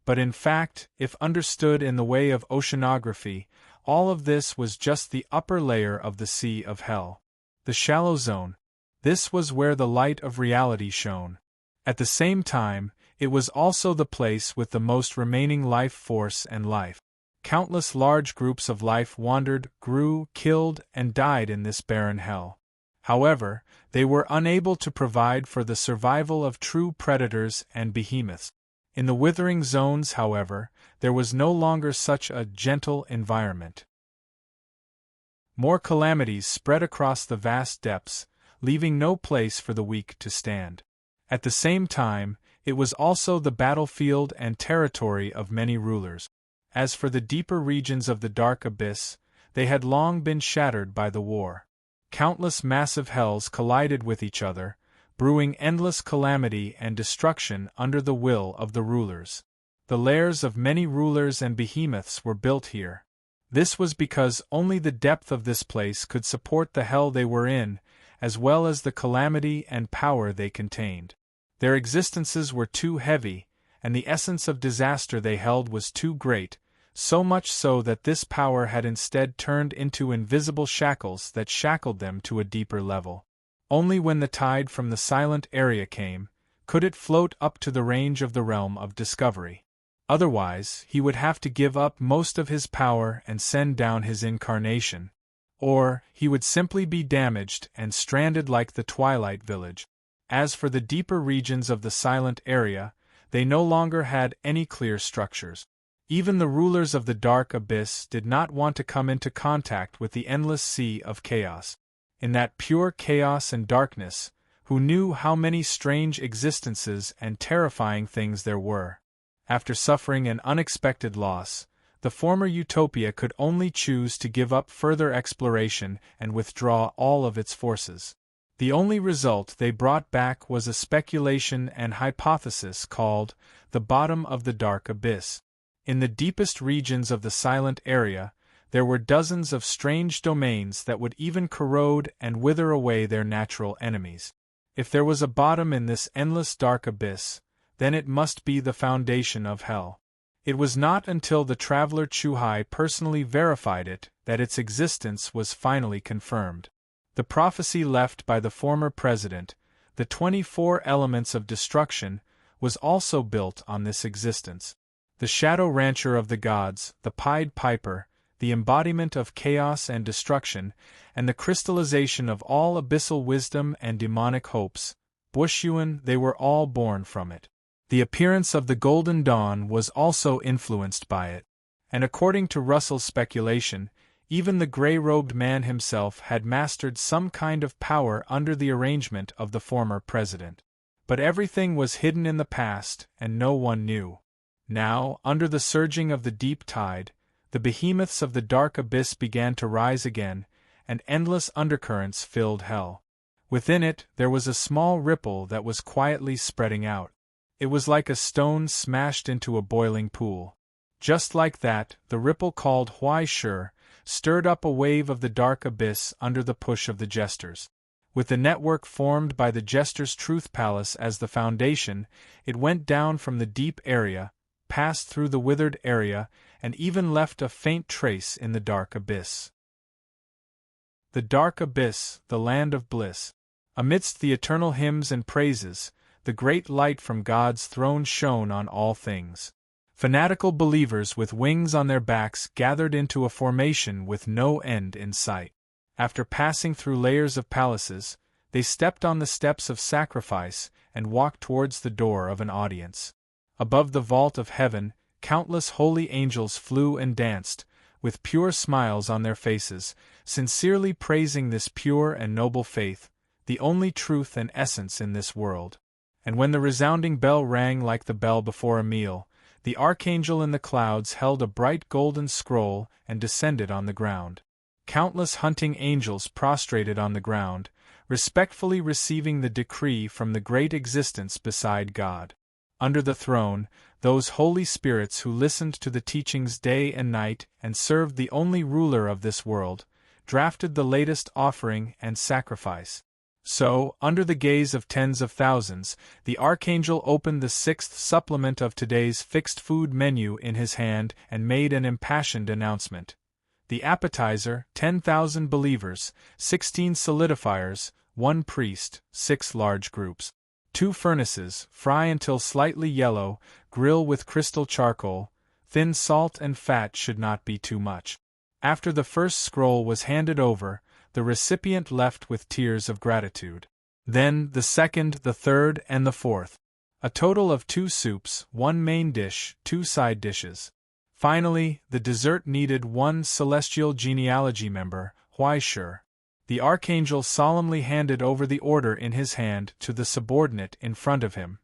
But in fact, if understood in the way of oceanography, all of this was just the upper layer of the sea of hell. The shallow zone. This was where the light of reality shone. At the same time, it was also the place with the most remaining life force and life. Countless large groups of life wandered, grew, killed, and died in this barren hell. However, they were unable to provide for the survival of true predators and behemoths. In the withering zones, however, there was no longer such a gentle environment. More calamities spread across the vast depths, leaving no place for the weak to stand. At the same time, it was also the battlefield and territory of many rulers. As for the deeper regions of the dark abyss, they had long been shattered by the war. Countless massive hells collided with each other, brewing endless calamity and destruction under the will of the rulers. The lairs of many rulers and behemoths were built here. This was because only the depth of this place could support the hell they were in, as well as the calamity and power they contained. Their existences were too heavy, and the essence of disaster they held was too great, so much so that this power had instead turned into invisible shackles that shackled them to a deeper level. Only when the tide from the silent area came, could it float up to the range of the realm of discovery. Otherwise, he would have to give up most of his power and send down his incarnation. Or, he would simply be damaged and stranded like the Twilight Village. As for the deeper regions of the silent area, they no longer had any clear structures. Even the rulers of the dark abyss did not want to come into contact with the endless sea of chaos. In that pure chaos and darkness, who knew how many strange existences and terrifying things there were? After suffering an unexpected loss, the former utopia could only choose to give up further exploration and withdraw all of its forces. The only result they brought back was a speculation and hypothesis called the bottom of the dark abyss. In the deepest regions of the silent area, there were dozens of strange domains that would even corrode and wither away their natural enemies. If there was a bottom in this endless dark abyss, then it must be the foundation of hell. It was not until the traveler Chuhai personally verified it that its existence was finally confirmed. The prophecy left by the former president, the 24 elements of destruction, was also built on this existence. The shadow rancher of the gods, the Pied Piper, the embodiment of chaos and destruction, and the crystallization of all abyssal wisdom and demonic hopes, Bushuan, they were all born from it. The appearance of the Golden Dawn was also influenced by it. And according to Russell's speculation, even the gray-robed man himself had mastered some kind of power under the arrangement of the former president. But everything was hidden in the past, and no one knew. Now, under the surging of the deep tide, the behemoths of the dark abyss began to rise again, and endless undercurrents filled hell. Within it, there was a small ripple that was quietly spreading out. It was like a stone smashed into a boiling pool. Just like that, the ripple called Huai Shi stirred up a wave of the dark abyss under the push of the jesters. With the network formed by the jesters' truth palace as the foundation, it went down from the deep area, passed through the withered area, and even left a faint trace in the dark abyss. The dark abyss, the land of bliss. Amidst the eternal hymns and praises, the great light from God's throne shone on all things. Fanatical believers with wings on their backs gathered into a formation with no end in sight. After passing through layers of palaces, they stepped on the steps of sacrifice and walked towards the door of an audience. Above the vault of heaven, countless holy angels flew and danced, with pure smiles on their faces, sincerely praising this pure and noble faith, the only truth and essence in this world. And when the resounding bell rang like the bell before a meal, the archangel in the clouds held a bright golden scroll and descended on the ground. Countless hunting angels prostrated on the ground, respectfully receiving the decree from the great existence beside God. Under the throne, those holy spirits who listened to the teachings day and night and served the only ruler of this world, drafted the latest offering and sacrifice. So, under the gaze of tens of thousands, the archangel opened the 6th supplement of today's fixed food menu in his hand and made an impassioned announcement. The appetizer, 10,000 believers, 16 solidifiers, 1 priest, 6 large groups. 2 furnaces, fry until slightly yellow, grill with crystal charcoal, thin salt and fat should not be too much. After the first scroll was handed over, the recipient left with tears of gratitude. Then the second, the third, and the fourth. A total of 2 soups, 1 main dish, 2 side dishes. Finally, the dessert needed 1 celestial genealogy member, why sure. The archangel solemnly handed over the order in his hand to the subordinate in front of him.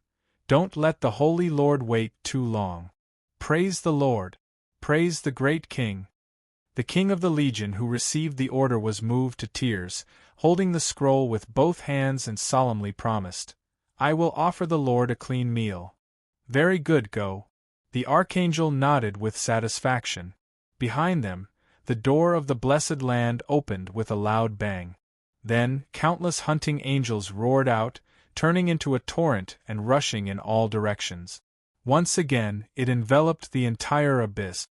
Don't let the Holy Lord wait too long. Praise the Lord. Praise the great King. The king of the legion who received the order was moved to tears, holding the scroll with both hands and solemnly promised, I will offer the Lord a clean meal. Very good, go. The archangel nodded with satisfaction. Behind them, the door of the blessed land opened with a loud bang. Then, countless hunting angels roared out, turning into a torrent and rushing in all directions. Once again, it enveloped the entire abyss.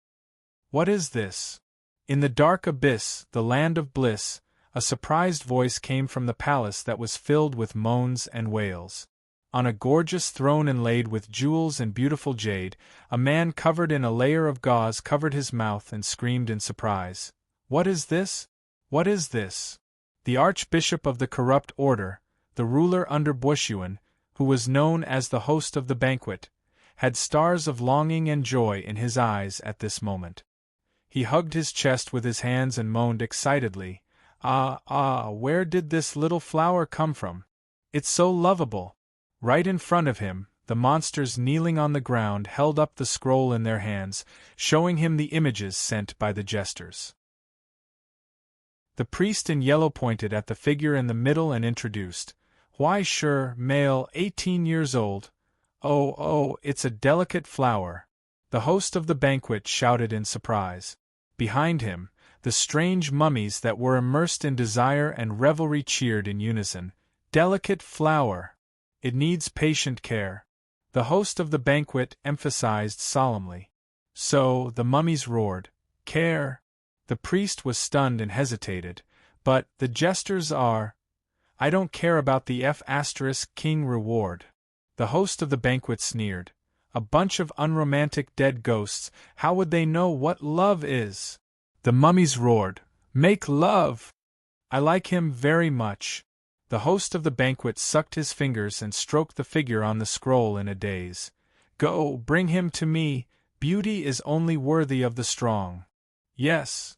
What is this? In the dark abyss, the land of bliss, a surprised voice came from the palace that was filled with moans and wails. On a gorgeous throne inlaid with jewels and beautiful jade, a man covered in a layer of gauze covered his mouth and screamed in surprise. What is this? What is this? The archbishop of the corrupt order, the ruler under Bushuan, who was known as the host of the banquet, had stars of longing and joy in his eyes at this moment. He hugged his chest with his hands and moaned excitedly, where did this little flower come from? It's so lovable. Right in front of him, the monsters kneeling on the ground held up the scroll in their hands, showing him the images sent by the jesters. The priest in yellow pointed at the figure in the middle and introduced, Why sure, male, 18 years old. Oh, it's a delicate flower. The host of the banquet shouted in surprise. Behind him, the strange mummies that were immersed in desire and revelry cheered in unison, Delicate flower! It needs patient care. The host of the banquet emphasized solemnly. So, the mummies roared, Care! The priest was stunned and hesitated, but the jesters are. I don't care about the king reward. The host of the banquet sneered. A bunch of unromantic dead ghosts, how would they know what love is? The mummies roared, Make love! I like him very much. The host of the banquet sucked his fingers and stroked the figure on the scroll in a daze. Go, bring him to me, beauty is only worthy of the strong. Yes.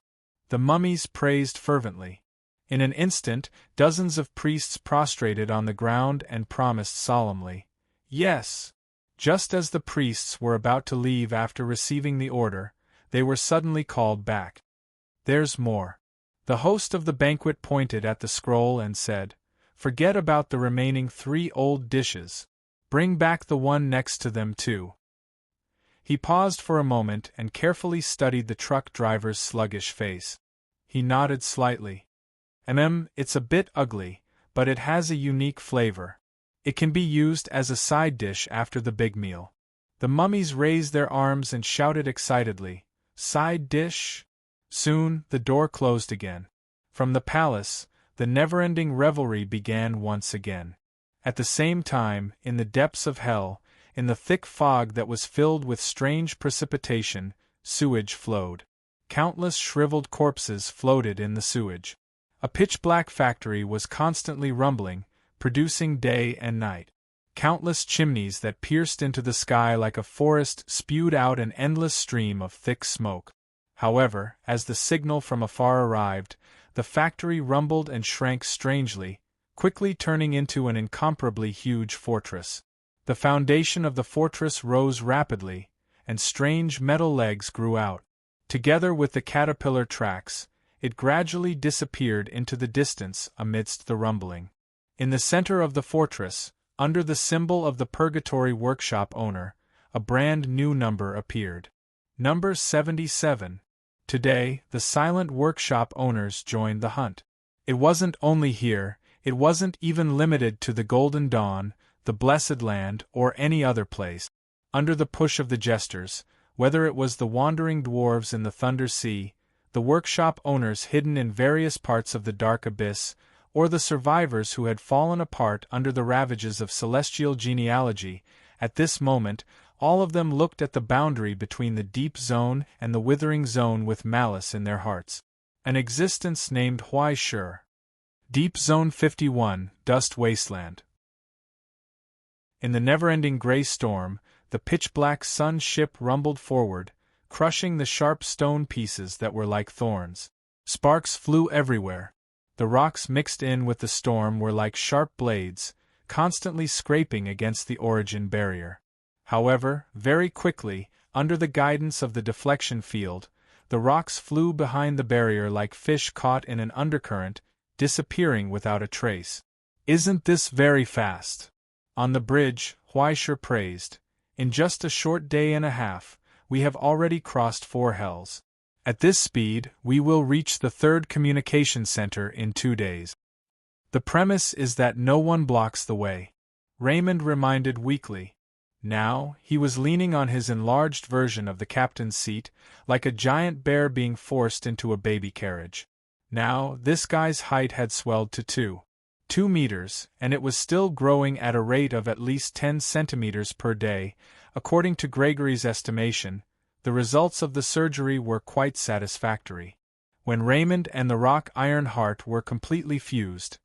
The mummies praised fervently. In an instant, dozens of priests prostrated on the ground and promised solemnly, Yes. Just as the priests were about to leave after receiving the order, they were suddenly called back. There's more. The host of the banquet pointed at the scroll and said, Forget about the remaining 3 old dishes. Bring back the one next to them too. He paused for a moment and carefully studied the truck driver's sluggish face. He nodded slightly. It's a bit ugly, but it has a unique flavor. It can be used as a side dish after the big meal. The mummies raised their arms and shouted excitedly, Side dish? Soon, the door closed again. From the palace, the never-ending revelry began once again. At the same time, in the depths of hell, in the thick fog that was filled with strange precipitation, sewage flowed. Countless shriveled corpses floated in the sewage. A pitch-black factory was constantly rumbling, producing day and night. Countless chimneys that pierced into the sky like a forest spewed out an endless stream of thick smoke. However, as the signal from afar arrived, the factory rumbled and shrank strangely, quickly turning into an incomparably huge fortress. The foundation of the fortress rose rapidly, and strange metal legs grew out. Together with the caterpillar tracks, it gradually disappeared into the distance amidst the rumbling. In the center of the fortress, under the symbol of the Purgatory Workshop owner, a brand new number appeared. Number 77. Today, the silent workshop owners joined the hunt. It wasn't only here, it wasn't even limited to the Golden Dawn, the Blessed Land, or any other place. Under the push of the jesters, whether it was the wandering dwarves in the Thunder Sea, the workshop owners hidden in various parts of the dark abyss, or the survivors who had fallen apart under the ravages of celestial genealogy, at this moment, all of them looked at the boundary between the deep zone and the withering zone with malice in their hearts. An existence named Huai Shi. Deep Zone 51, Dust Wasteland. In the never-ending gray storm, the pitch-black sun ship rumbled forward, crushing the sharp stone pieces that were like thorns. Sparks flew everywhere. The rocks mixed in with the storm were like sharp blades, constantly scraping against the origin barrier. However, very quickly, under the guidance of the deflection field, the rocks flew behind the barrier like fish caught in an undercurrent, disappearing without a trace. "Isn't this very fast?" On the bridge, Huai Shi praised. "In just a short day and a half, we have already crossed 4 hells. At this speed, we will reach the 3rd communication center in 2 days. The premise is that no one blocks the way," Raymond reminded weakly. Now, he was leaning on his enlarged version of the captain's seat, like a giant bear being forced into a baby carriage. Now, this guy's height had swelled to 2 meters, and it was still growing at a rate of at least 10 centimeters per day. According to Gregory's estimation, the results of the surgery were quite satisfactory. When Raymond and the rock iron heart were completely fused,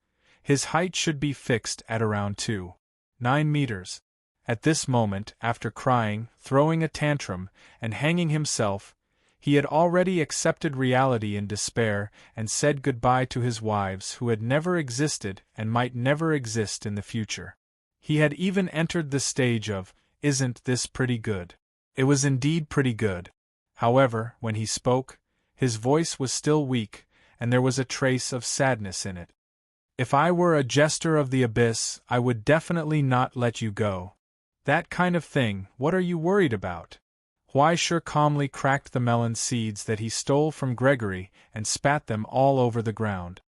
his height should be fixed at around 2.9 meters. At this moment, after crying, throwing a tantrum, and hanging himself, he had already accepted reality in despair and said goodbye to his wives who had never existed and might never exist in the future. He had even entered the stage of, "Isn't this pretty good?" It was indeed pretty good. However, when he spoke, his voice was still weak, and there was a trace of sadness in it. "If I were a jester of the abyss, I would definitely not let you go. That kind of thing, what are you worried about?" Huai Shi calmly cracked the melon seeds that he stole from Gregory and spat them all over the ground.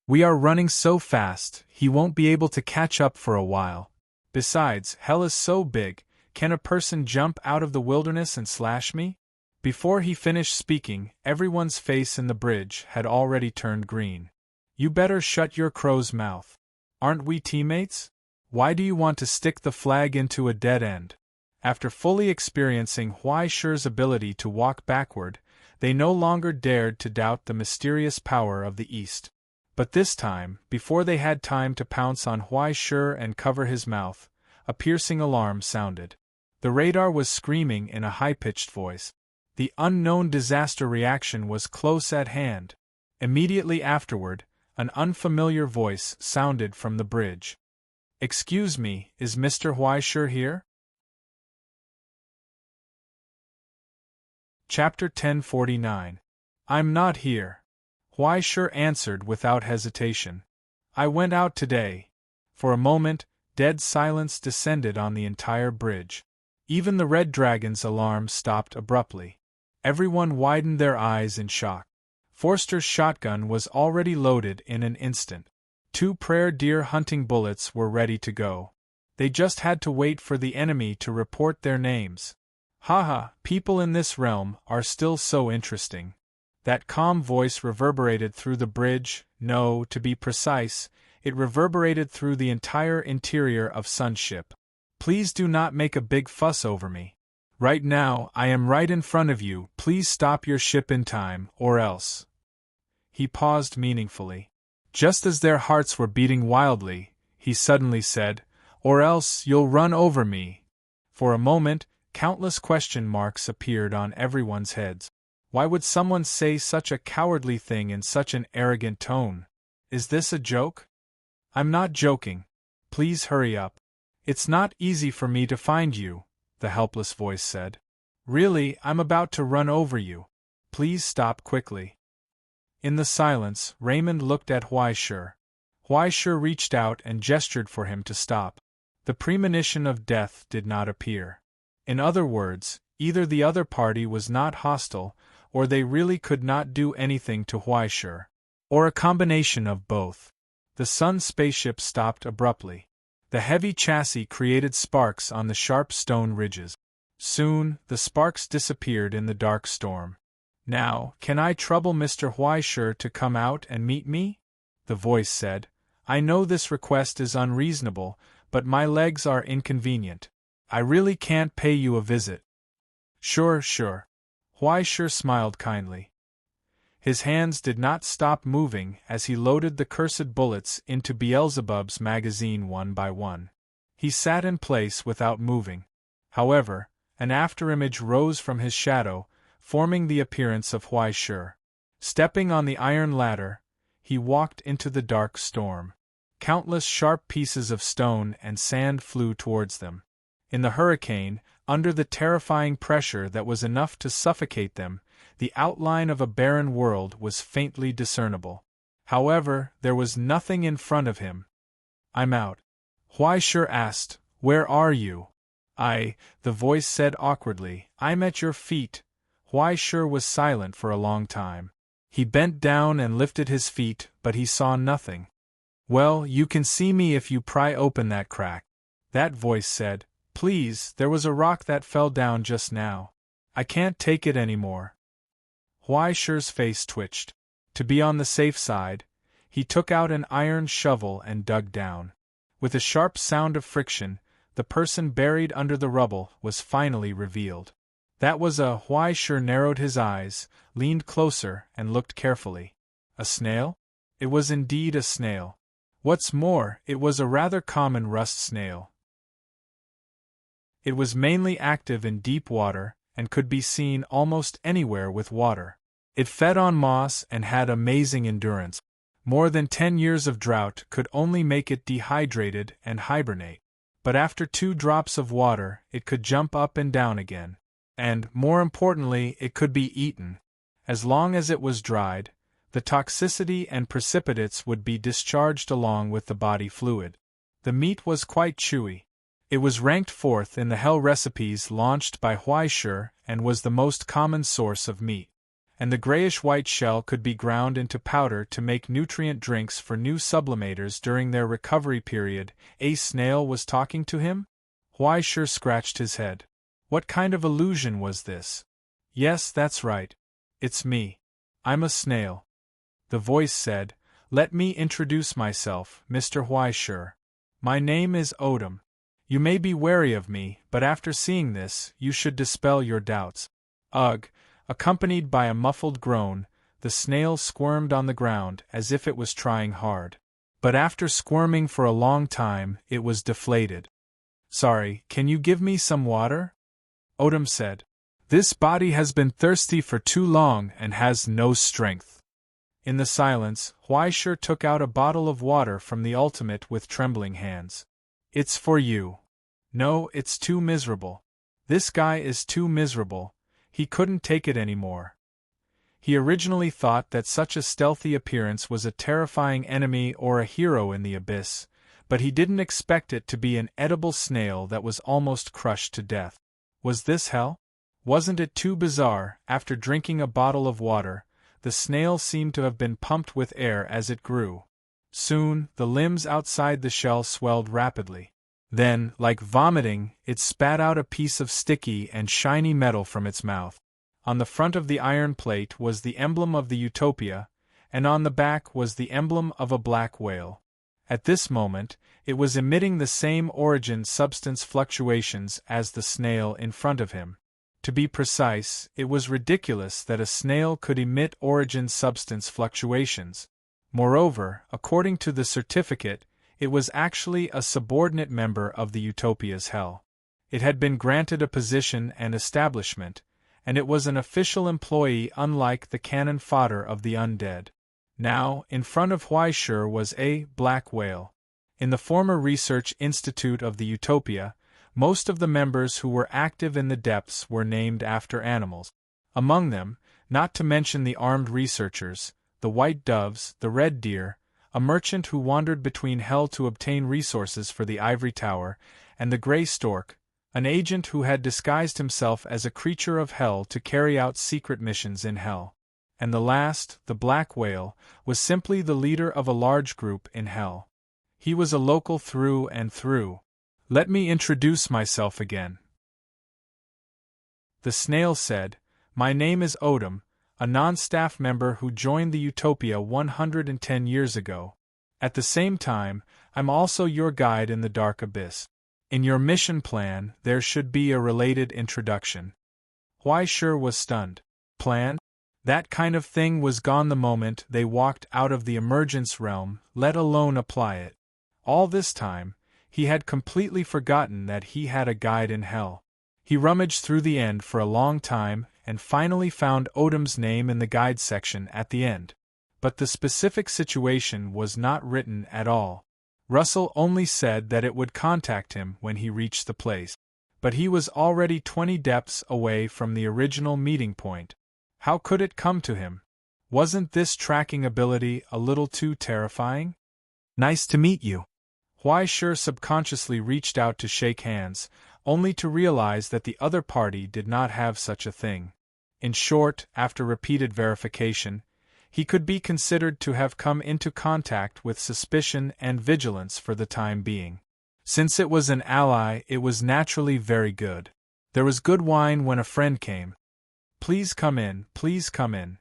"We are running so fast, he won't be able to catch up for a while. Besides, hell is so big, can a person jump out of the wilderness and slash me?" Before he finished speaking, everyone's face in the bridge had already turned green. "You better shut your crow's mouth. Aren't we teammates? Why do you want to stick the flag into a dead end?" After fully experiencing Huai Shi's ability to walk backward, they no longer dared to doubt the mysterious power of the East. But this time, before they had time to pounce on Huai Shi and cover his mouth, a piercing alarm sounded. The radar was screaming in a high-pitched voice. The unknown disaster reaction was close at hand. Immediately afterward, an unfamiliar voice sounded from the bridge. "Excuse me, is Mr. Huai Shi here?" Chapter 1049. "I'm not here," Huai Shi answered without hesitation. "I went out today." For a moment, dead silence descended on the entire bridge. Even the Red Dragon's alarm stopped abruptly. Everyone widened their eyes in shock. Forster's shotgun was already loaded in an instant. 2 prayer deer hunting bullets were ready to go. They just had to wait for the enemy to report their names. "Haha, people in this realm are still so interesting." That calm voice reverberated through the bridge. No, to be precise, It reverberated through the entire interior of Sun's ship. "Please do not make a big fuss over me. Right now, I am right in front of you. Please stop your ship in time, or else." He paused meaningfully. Just as their hearts were beating wildly, he suddenly said, "Or else you'll run over me." For a moment, countless question marks appeared on everyone's heads. Why would someone say such a cowardly thing in such an arrogant tone? Is this a joke? "I'm not joking. Please hurry up. It's not easy for me to find you," the helpless voice said. "Really, I'm about to run over you. Please stop quickly." In the silence, Raymond looked at Huaishur. Huaishur reached out and gestured for him to stop. The premonition of death did not appear. In other words, either the other party was not hostile, or they really could not do anything to Huaishur. Or a combination of both. The Sun spaceship stopped abruptly. The heavy chassis created sparks on the sharp stone ridges. Soon, the sparks disappeared in the dark storm. "Now, can I trouble Mr. Huaishur to come out and meet me?" the voice said. "I know this request is unreasonable, but my legs are inconvenient. I really can't pay you a visit." "Sure, sure." Huaishur smiled kindly. His hands did not stop moving as he loaded the cursed bullets into Beelzebub's magazine one by one. He sat in place without moving. However, an afterimage rose from his shadow, forming the appearance of Huaishur. Stepping on the iron ladder, he walked into the dark storm. Countless sharp pieces of stone and sand flew towards them. In the hurricane, under the terrifying pressure that was enough to suffocate them, the outline of a barren world was faintly discernible. However, there was nothing in front of him. "I'm out." Huaishur asked, "Where are you?" The voice said awkwardly, "I'm at your feet." Huaishur was silent for a long time. He bent down and lifted his feet, but he saw nothing. "Well, you can see me if you pry open that crack." That voice said, "Please, there was a rock that fell down just now. I can't take it anymore." Huaishur's face twitched. To be on the safe side, he took out an iron shovel and dug down. With a sharp sound of friction, the person buried under the rubble was finally revealed. That was Huaishur narrowed his eyes, leaned closer, and looked carefully. A snail? It was indeed a snail. What's more, it was a rather common rust snail. It was mainly active in deep water, and could be seen almost anywhere with water. It fed on moss and had amazing endurance. More than 10 years of drought could only make it dehydrated and hibernate. But after 2 drops of water, it could jump up and down again. And, more importantly, it could be eaten. As long as it was dried, the toxicity and precipitates would be discharged along with the body fluid. The meat was quite chewy. It was ranked 4th in the hell recipes launched by Huaishur and was the most common source of meat. And the grayish-white shell could be ground into powder to make nutrient drinks for new sublimators during their recovery period. A snail was talking to him? Huaishur scratched his head. What kind of illusion was this? "Yes, that's right. It's me. I'm a snail." The voice said, "Let me introduce myself, Mr. Huaishur. My name is Odom. You may be wary of me, but after seeing this, you should dispel your doubts." Ugh! Accompanied by a muffled groan, the snail squirmed on the ground as if it was trying hard. But after squirming for a long time, it was deflated. "Sorry, can you give me some water?" Odom said. "This body has been thirsty for too long and has no strength." In the silence, Huaishur took out a bottle of water from the ultimate with trembling hands. "It's for you." "No, it's too miserable. This guy is too miserable. He couldn't take it anymore." He originally thought that such a stealthy appearance was a terrifying enemy or a hero in the abyss, but he didn't expect it to be an edible snail that was almost crushed to death. Was this hell? Wasn't it too bizarre? After drinking a bottle of water, the snail seemed to have been pumped with air as it grew. Soon, the limbs outside the shell swelled rapidly. Then, like vomiting, it spat out a piece of sticky and shiny metal from its mouth. On the front of the iron plate was the emblem of the Utopia, and on the back was the emblem of a black whale. At this moment, it was emitting the same origin substance fluctuations as the snail in front of him. To be precise, it was ridiculous that a snail could emit origin substance fluctuations. Moreover, according to the certificate, it was actually a subordinate member of the Utopia's hell. It had been granted a position and establishment, and it was an official employee unlike the cannon fodder of the undead. Now, in front of Huaishur was a black whale. In the former research institute of the Utopia, most of the members who were active in the depths were named after animals. Among them, not to mention the armed researchers, the white doves, the red deer, a merchant who wandered between hell to obtain resources for the ivory tower, and the gray stork, an agent who had disguised himself as a creature of hell to carry out secret missions in hell. And the last, the black whale, was simply the leader of a large group in hell. He was a local through and through. Let me introduce myself again. The snail said, "My name is Odom, a non-staff member who joined the Utopia 110 years ago. At the same time, I'm also your guide in the dark abyss. In your mission plan, there should be a related introduction." Huaishur was stunned. Plan? That kind of thing was gone the moment they walked out of the emergence realm, let alone apply it. All this time, he had completely forgotten that he had a guide in hell. He rummaged through the end for a long time and finally found Odom's name in the guide section at the end. But the specific situation was not written at all. Russell only said that it would contact him when he reached the place. But he was already 20 depths away from the original meeting point. How could it come to him? Wasn't this tracking ability a little too terrifying? "Nice to meet you." Huaishur subconsciously reached out to shake hands, only to realize that the other party did not have such a thing. In short, after repeated verification, he could be considered to have come into contact with suspicion and vigilance for the time being. Since it was an ally, it was naturally very good. There was good wine when a friend came. "Please come in, please come in."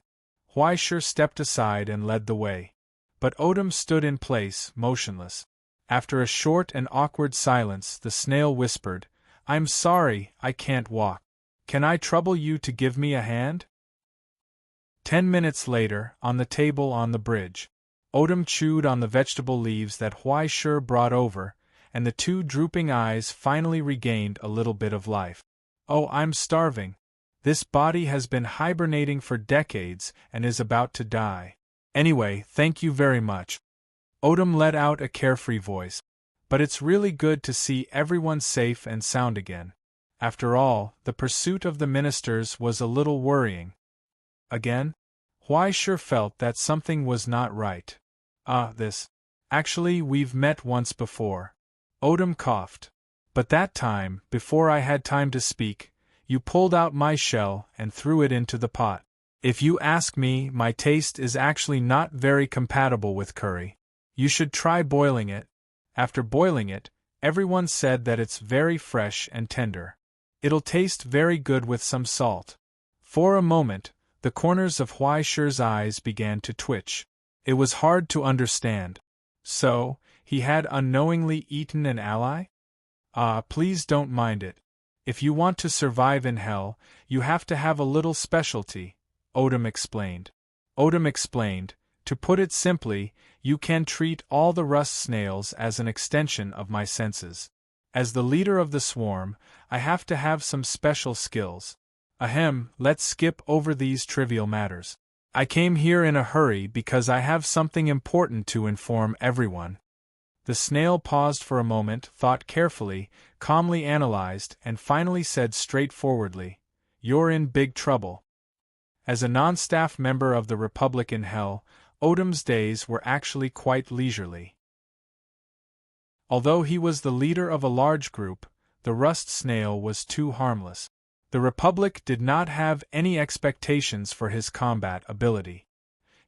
Huaishur stepped aside and led the way. But Odom stood in place, motionless. After a short and awkward silence, the snail whispered, "I'm sorry, I can't walk. Can I trouble you to give me a hand?" 10 minutes later, on the table on the bridge, Odom chewed on the vegetable leaves that Huaishur brought over, and the two drooping eyes finally regained a little bit of life. "Oh, I'm starving. This body has been hibernating for decades and is about to die. Anyway, thank you very much." Odom let out a carefree voice. "But it's really good to see everyone safe and sound again. After all, the pursuit of the ministers was a little worrying." Again? Huaishur felt that something was not right. This. Actually, we've met once before." Odom coughed. "But that time, before I had time to speak, you pulled out my shell and threw it into the pot. If you ask me, my taste is actually not very compatible with curry. You should try boiling it. After boiling it, everyone said that it's very fresh and tender. It'll taste very good with some salt." For a moment, the corners of Huaishur's eyes began to twitch. It was hard to understand. So, he had unknowingly eaten an ally? Please don't mind it. If you want to survive in hell, you have to have a little specialty, Odom explained. To put it simply, you can treat all the rust snails as an extension of my senses. As the leader of the swarm, I have to have some special skills. Let's skip over these trivial matters. I came here in a hurry because I have something important to inform everyone. The snail paused for a moment, thought carefully, calmly analyzed, and finally said straightforwardly, "You're in big trouble." As a non-staff member of the Republic in Hell, Odom's days were actually quite leisurely. Although he was the leader of a large group, the rust snail was too harmless. The Republic did not have any expectations for his combat ability.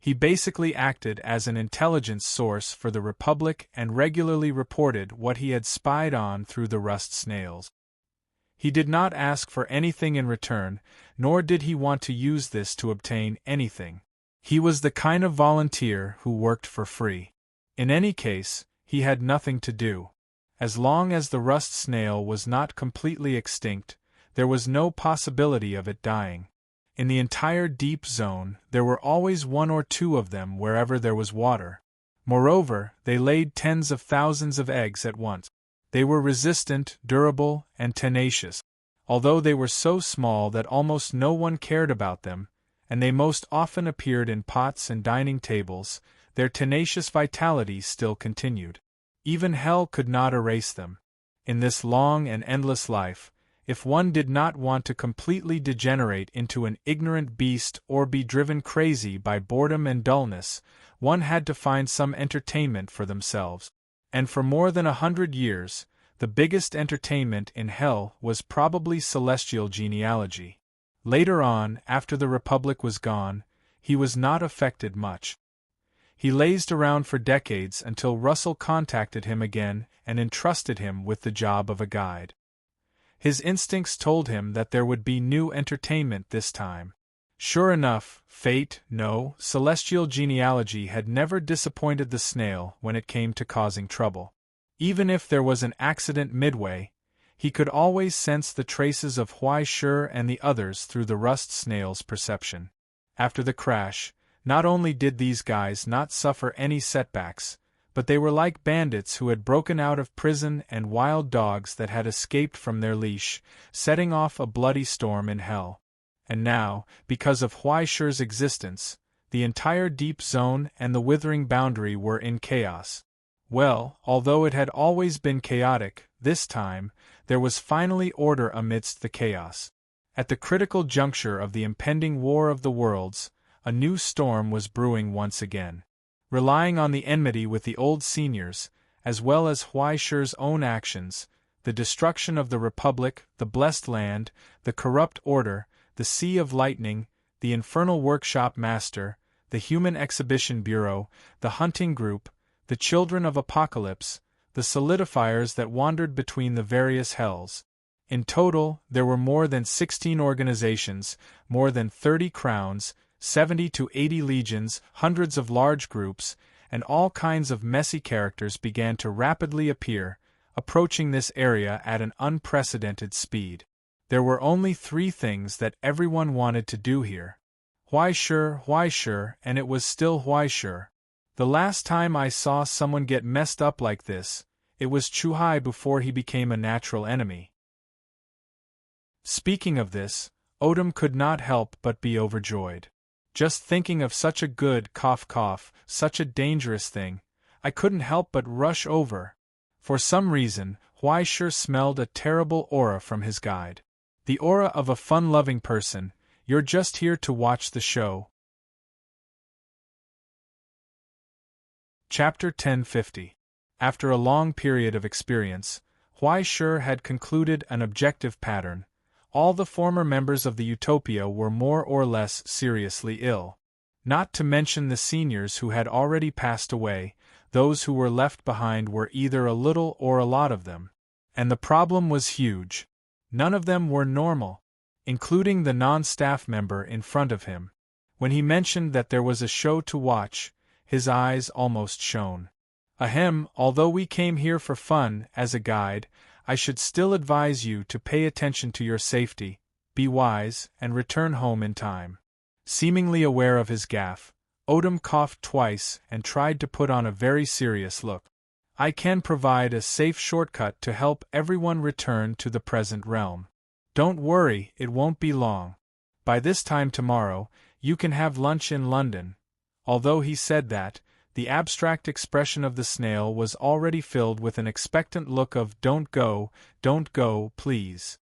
He basically acted as an intelligence source for the Republic and regularly reported what he had spied on through the rust snails. He did not ask for anything in return, nor did he want to use this to obtain anything. He was the kind of volunteer who worked for free. In any case, he had nothing to do. As long as the rust snail was not completely extinct, there was no possibility of it dying. In the entire deep zone, there were always one or two of them wherever there was water. Moreover, they laid tens of thousands of eggs at once. They were resistant, durable, and tenacious. Although they were so small that almost no one cared about them, and they most often appeared in pots and dining tables, their tenacious vitality still continued. Even hell could not erase them. In this long and endless life, if one did not want to completely degenerate into an ignorant beast or be driven crazy by boredom and dullness, one had to find some entertainment for themselves. And for more than 100 years, the biggest entertainment in hell was probably celestial genealogy. Later on, after the Republic was gone, he was not affected much. He lazed around for decades until Russell contacted him again and entrusted him with the job of a guide. His instincts told him that there would be new entertainment this time. Sure enough, celestial genealogy had never disappointed the snail when it came to causing trouble. Even if there was an accident midway, he could always sense the traces of Huai Shi and the others through the rust snail's perception. After the crash, not only did these guys not suffer any setbacks, but they were like bandits who had broken out of prison and wild dogs that had escaped from their leash, setting off a bloody storm in hell. And now, because of Huai Shi's existence, the entire deep zone and the withering boundary were in chaos. Well, although it had always been chaotic, this time, there was finally order amidst the chaos. At the critical juncture of the impending War of the Worlds, a new storm was brewing once again. Relying on the enmity with the old seniors, as well as Huai Shi's own actions, the destruction of the Republic, the Blessed Land, the corrupt order, the Sea of Lightning, the Infernal Workshop Master, the Human Exhibition Bureau, the Hunting Group, the Children of Apocalypse, the solidifiers that wandered between the various hells. In total, there were more than 16 organizations, more than 30 crowns, 70 to 80 legions, hundreds of large groups, and all kinds of messy characters began to rapidly appear, approaching this area at an unprecedented speed. There were only 3 things that everyone wanted to do here. Huai Shi, and it was still Huai Shi. The last time I saw someone get messed up like this, it was Chuhai before he became a natural enemy. Speaking of this, Odom could not help but be overjoyed. Just thinking of such a good such a dangerous thing, I couldn't help but rush over. For some reason, Huai Shi smelled a terrible aura from his guide. The aura of a fun-loving person. You're just here to watch the show. Chapter 1050. After a long period of experience, Huai Shi had concluded an objective pattern. All the former members of the Utopia were more or less seriously ill. Not to mention the seniors who had already passed away, those who were left behind were either a little or a lot of them. And the problem was huge. None of them were normal, including the non-staff member in front of him. When he mentioned that there was a show to watch, his eyes almost shone. Ahem, although we came here for fun, as a guide, I should still advise you to pay attention to your safety, be wise, and return home in time. Seemingly aware of his gaffe, Odom coughed twice and tried to put on a very serious look. I can provide a safe shortcut to help everyone return to the present realm. Don't worry, it won't be long. By this time tomorrow, you can have lunch in London. Although he said that, the abstract expression of the snail was already filled with an expectant look of don't go, please.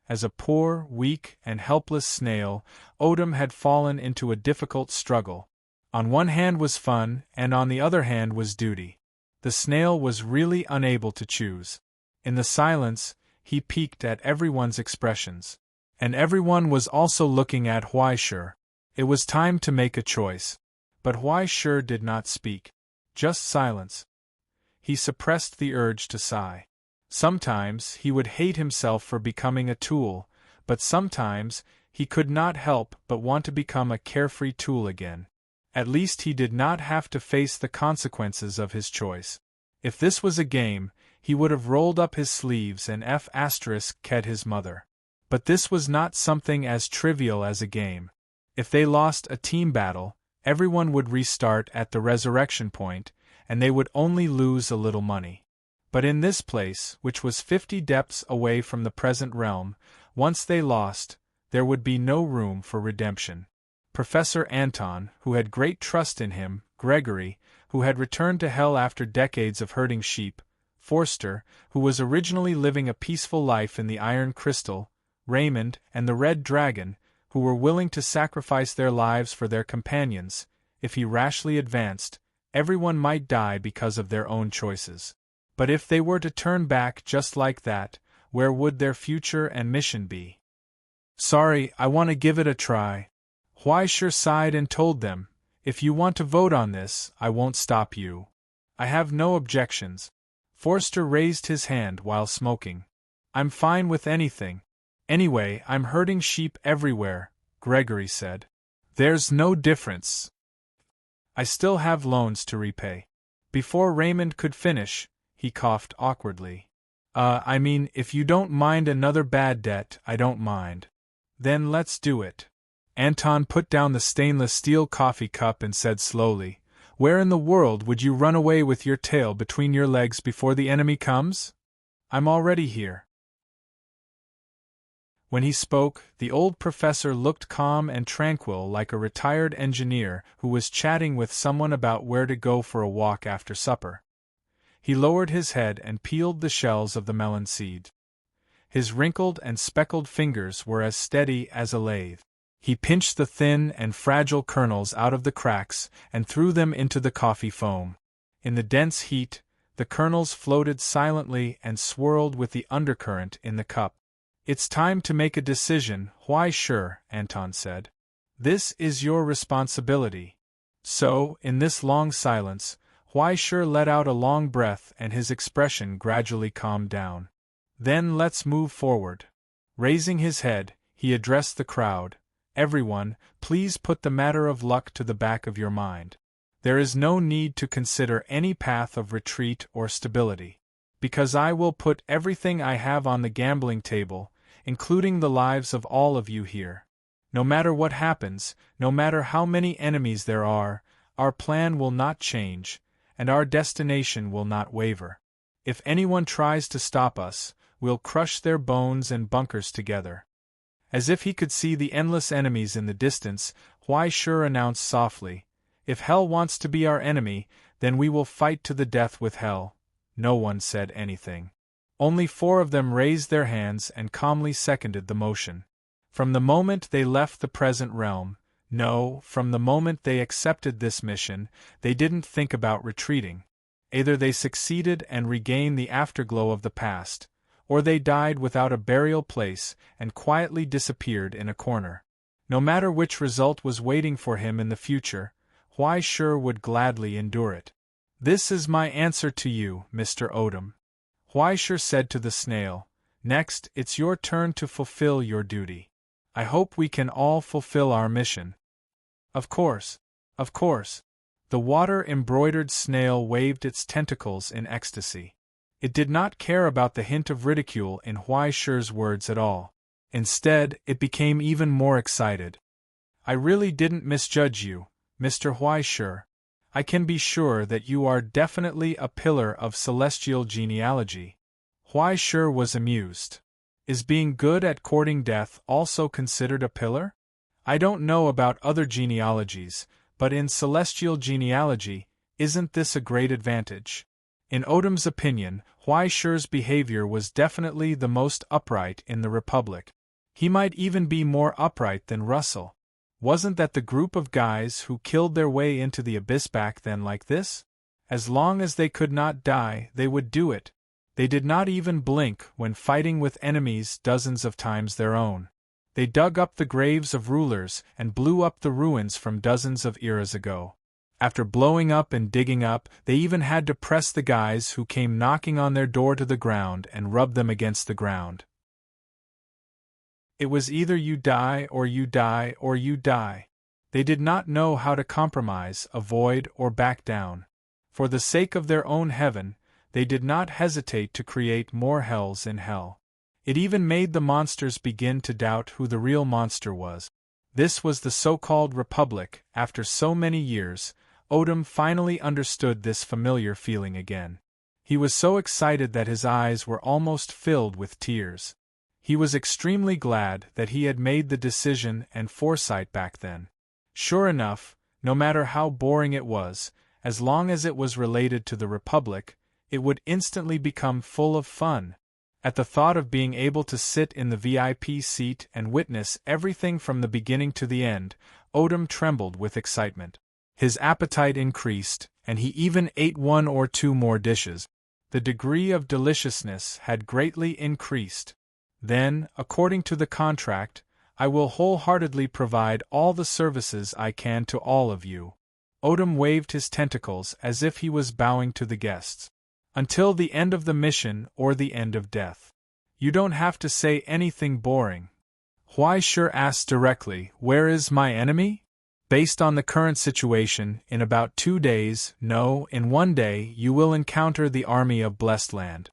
As a poor, weak, and helpless snail, Odom had fallen into a difficult struggle. On one hand was fun, and on the other hand was duty. The snail was really unable to choose. In the silence, he peeked at everyone's expressions. And everyone was also looking at Huai Shi. It was time to make a choice. But Huai Shi did not speak. Just silence. He suppressed the urge to sigh. Sometimes he would hate himself for becoming a tool, but sometimes he could not help but want to become a carefree tool again. At least he did not have to face the consequences of his choice. If this was a game, he would have rolled up his sleeves and ked his mother. But this was not something as trivial as a game. If they lost a team battle, everyone would restart at the resurrection point, and they would only lose a little money. But in this place, which was 50 depths away from the present realm, once they lost, there would be no room for redemption. Professor Anton, who had great trust in him, Gregory, who had returned to hell after decades of herding sheep, Forster, who was originally living a peaceful life in the Iron Crystal, Raymond, and the Red Dragon, who were willing to sacrifice their lives for their companions. If he rashly advanced, everyone might die because of their own choices. But if they were to turn back just like that, where would their future and mission be? Sorry, I want to give it a try. Huaisher sighed and told them, if you want to vote on this, I won't stop you. I have no objections. Forster raised his hand while smoking. I'm fine with anything. Anyway, I'm herding sheep everywhere, Gregory said. There's no difference. I still have loans to repay. Before Raymond could finish, he coughed awkwardly. I mean, if you don't mind another bad debt, I don't mind. Then let's do it. Anton put down the stainless steel coffee cup and said slowly, Where in the world would you run away with your tail between your legs before the enemy comes? I'm already here. When he spoke, the old professor looked calm and tranquil like a retired engineer who was chatting with someone about where to go for a walk after supper. He lowered his head and peeled the shells of the melon seed. His wrinkled and speckled fingers were as steady as a lathe. He pinched the thin and fragile kernels out of the cracks and threw them into the coffee foam. In the dense heat, the kernels floated silently and swirled with the undercurrent in the cup. It's time to make a decision, Huaisher, Anton said. This is your responsibility. So, in this long silence, Huaisher let out a long breath and his expression gradually calmed down. Then let's move forward. Raising his head, he addressed the crowd. Everyone, please put the matter of luck to the back of your mind. There is no need to consider any path of retreat or stability. Because I will put everything I have on the gambling table, including the lives of all of you here. No matter what happens, no matter how many enemies there are, our plan will not change, and our destination will not waver. If anyone tries to stop us, we'll crush their bones and bunkers together. As if he could see the endless enemies in the distance, Huaisher announced softly, If hell wants to be our enemy, then we will fight to the death with hell. No one said anything. Only 4 of them raised their hands and calmly seconded the motion. From the moment they left the present realm, from the moment they accepted this mission, they didn't think about retreating. Either they succeeded and regained the afterglow of the past, or they died without a burial place and quietly disappeared in a corner. No matter which result was waiting for him in the future, Huaisher would gladly endure it. This is my answer to you, Mr. Odom. Huaisher said to the snail, Next, it's your turn to fulfill your duty. I hope we can all fulfill our mission. Of course. Of course. The water-embroidered snail waved its tentacles in ecstasy. It did not care about the hint of ridicule in Huaisher's words at all. Instead, it became even more excited. I really didn't misjudge you, Mr. Huaisher. I can be sure that you are definitely a pillar of celestial genealogy. Huaisher was amused. Is being good at courting death also considered a pillar? I don't know about other genealogies, but in celestial genealogy, isn't this a great advantage? In Odom's opinion, Huaisher's behavior was definitely the most upright in the Republic. He might even be more upright than Russell. Wasn't that the group of guys who killed their way into the abyss back then like this? As long as they could not die, they would do it. They did not even blink when fighting with enemies dozens of times their own. They dug up the graves of rulers and blew up the ruins from dozens of eras ago. After blowing up and digging up, they even had to press the guys who came knocking on their door to the ground and rub them against the ground. It was either you die or you die or you die. They did not know how to compromise, avoid, or back down. For the sake of their own heaven, they did not hesitate to create more hells in hell. It even made the monsters begin to doubt who the real monster was. This was the so-called Republic. After so many years, Odom finally understood this familiar feeling again. He was so excited that his eyes were almost filled with tears. He was extremely glad that he had made the decision and foresight back then. Sure enough, no matter how boring it was, as long as it was related to the Republic, it would instantly become full of fun. At the thought of being able to sit in the VIP seat and witness everything from the beginning to the end, Odom trembled with excitement. His appetite increased, and he even ate 1 or 2 more dishes. The degree of deliciousness had greatly increased. Then, according to the contract, I will wholeheartedly provide all the services I can to all of you. Odom waved his tentacles as if he was bowing to the guests. Until the end of the mission or the end of death. You don't have to say anything boring. Why sure ask directly, where is my enemy? Based on the current situation, in about 2 days, no, in 1 day, you will encounter the army of Blessed Land.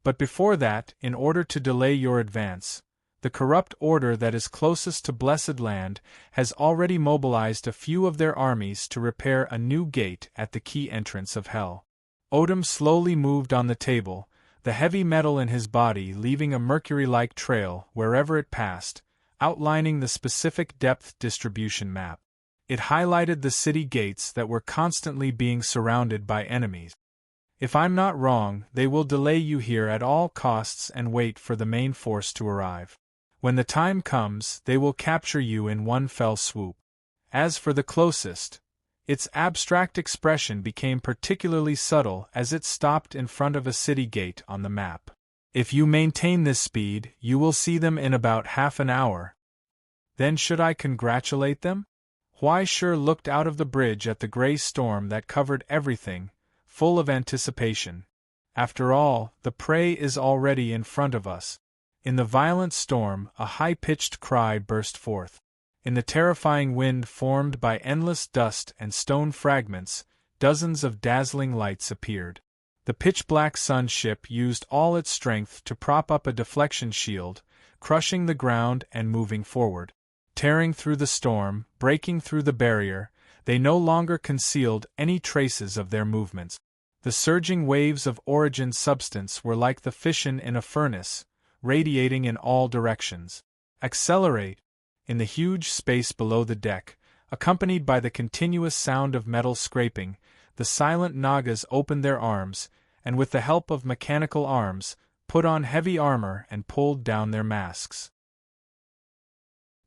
But before that, in order to delay your advance, the corrupt order that is closest to Blessed Land has already mobilized a few of their armies to repair a new gate at the key entrance of Hell. Odom slowly moved on the table, the heavy metal in his body leaving a mercury-like trail wherever it passed, outlining the specific depth distribution map. It highlighted the city gates that were constantly being surrounded by enemies. If I'm not wrong, they will delay you here at all costs and wait for the main force to arrive. When the time comes, they will capture you in one fell swoop. As for the closest, its abstract expression became particularly subtle as it stopped in front of a city gate on the map. If you maintain this speed, you will see them in about half an hour. Then should I congratulate them? Why sure looked out of the bridge at the gray storm that covered everything, full of anticipation. After all, the prey is already in front of us. In the violent storm, a high-pitched cry burst forth. In the terrifying wind formed by endless dust and stone fragments, dozens of dazzling lights appeared. The pitch-black sun ship used all its strength to prop up a deflection shield, crushing the ground and moving forward. Tearing through the storm, breaking through the barrier, they no longer concealed any traces of their movements. The surging waves of origin substance were like the fission in a furnace, radiating in all directions. Accelerate! In the huge space below the deck, accompanied by the continuous sound of metal scraping, the silent Nagas opened their arms, and with the help of mechanical arms, put on heavy armor and pulled down their masks.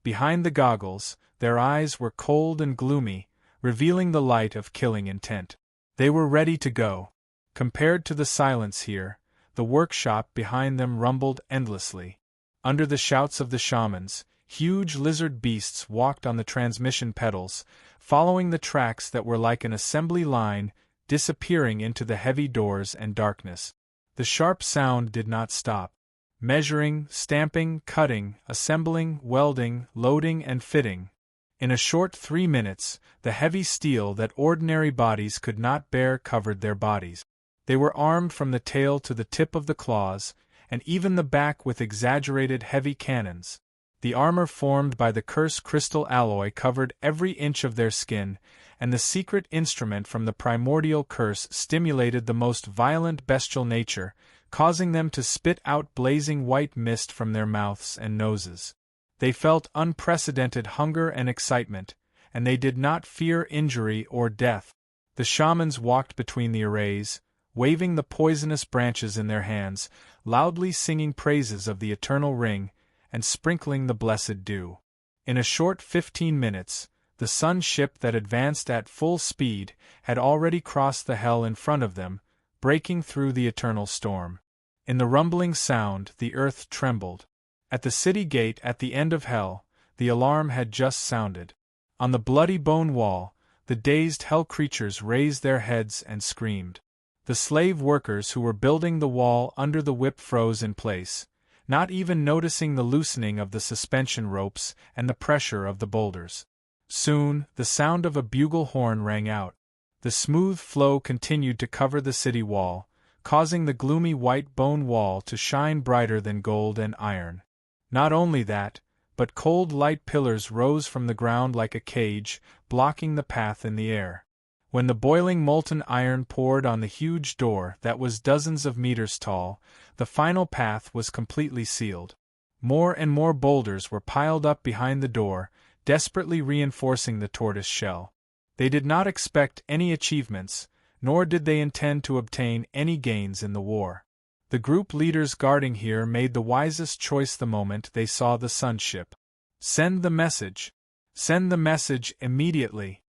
Behind the goggles, their eyes were cold and gloomy, revealing the light of killing intent. They were ready to go. Compared to the silence here, the workshop behind them rumbled endlessly. Under the shouts of the shamans, huge lizard beasts walked on the transmission pedals, following the tracks that were like an assembly line, disappearing into the heavy doors and darkness. The sharp sound did not stop. Measuring, stamping, cutting, assembling, welding, loading and fitting. In a short 3 minutes, the heavy steel that ordinary bodies could not bear covered their bodies. They were armed from the tail to the tip of the claws, and even the back with exaggerated heavy cannons. The armor formed by the cursed crystal alloy covered every inch of their skin, and the secret instrument from the primordial curse stimulated the most violent bestial nature, causing them to spit out blazing white mist from their mouths and noses. They felt unprecedented hunger and excitement, and they did not fear injury or death. The shamans walked between the arrays, waving the poisonous branches in their hands, loudly singing praises of the eternal ring, and sprinkling the blessed dew. In a short 15 minutes, the sun ship that advanced at full speed had already crossed the hell in front of them, breaking through the eternal storm. In the rumbling sound, the earth trembled. At the city gate at the end of hell, the alarm had just sounded. On the bloody bone wall, the dazed hell creatures raised their heads and screamed. The slave workers who were building the wall under the whip froze in place, not even noticing the loosening of the suspension ropes and the pressure of the boulders. Soon, the sound of a bugle horn rang out. The smooth flow continued to cover the city wall, causing the gloomy white bone wall to shine brighter than gold and iron. Not only that, but cold light pillars rose from the ground like a cage, blocking the path in the air. When the boiling molten iron poured on the huge door that was dozens of meters tall, the final path was completely sealed. More and more boulders were piled up behind the door, desperately reinforcing the tortoise shell. They did not expect any achievements, nor did they intend to obtain any gains in the war. The group leaders guarding here made the wisest choice the moment they saw the sun ship. Send the message! Send the message immediately!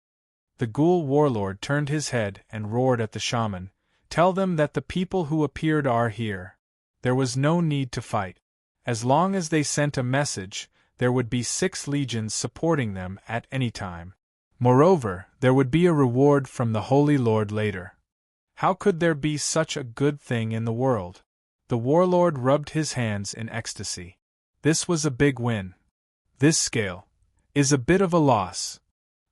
The ghoul warlord turned his head and roared at the shaman. Tell them that the people who appeared are here. There was no need to fight. As long as they sent a message, there would be 6 legions supporting them at any time. Moreover, there would be a reward from the Holy Lord later. How could there be such a good thing in the world? The warlord rubbed his hands in ecstasy. This was a big win. This scale is a bit of a loss.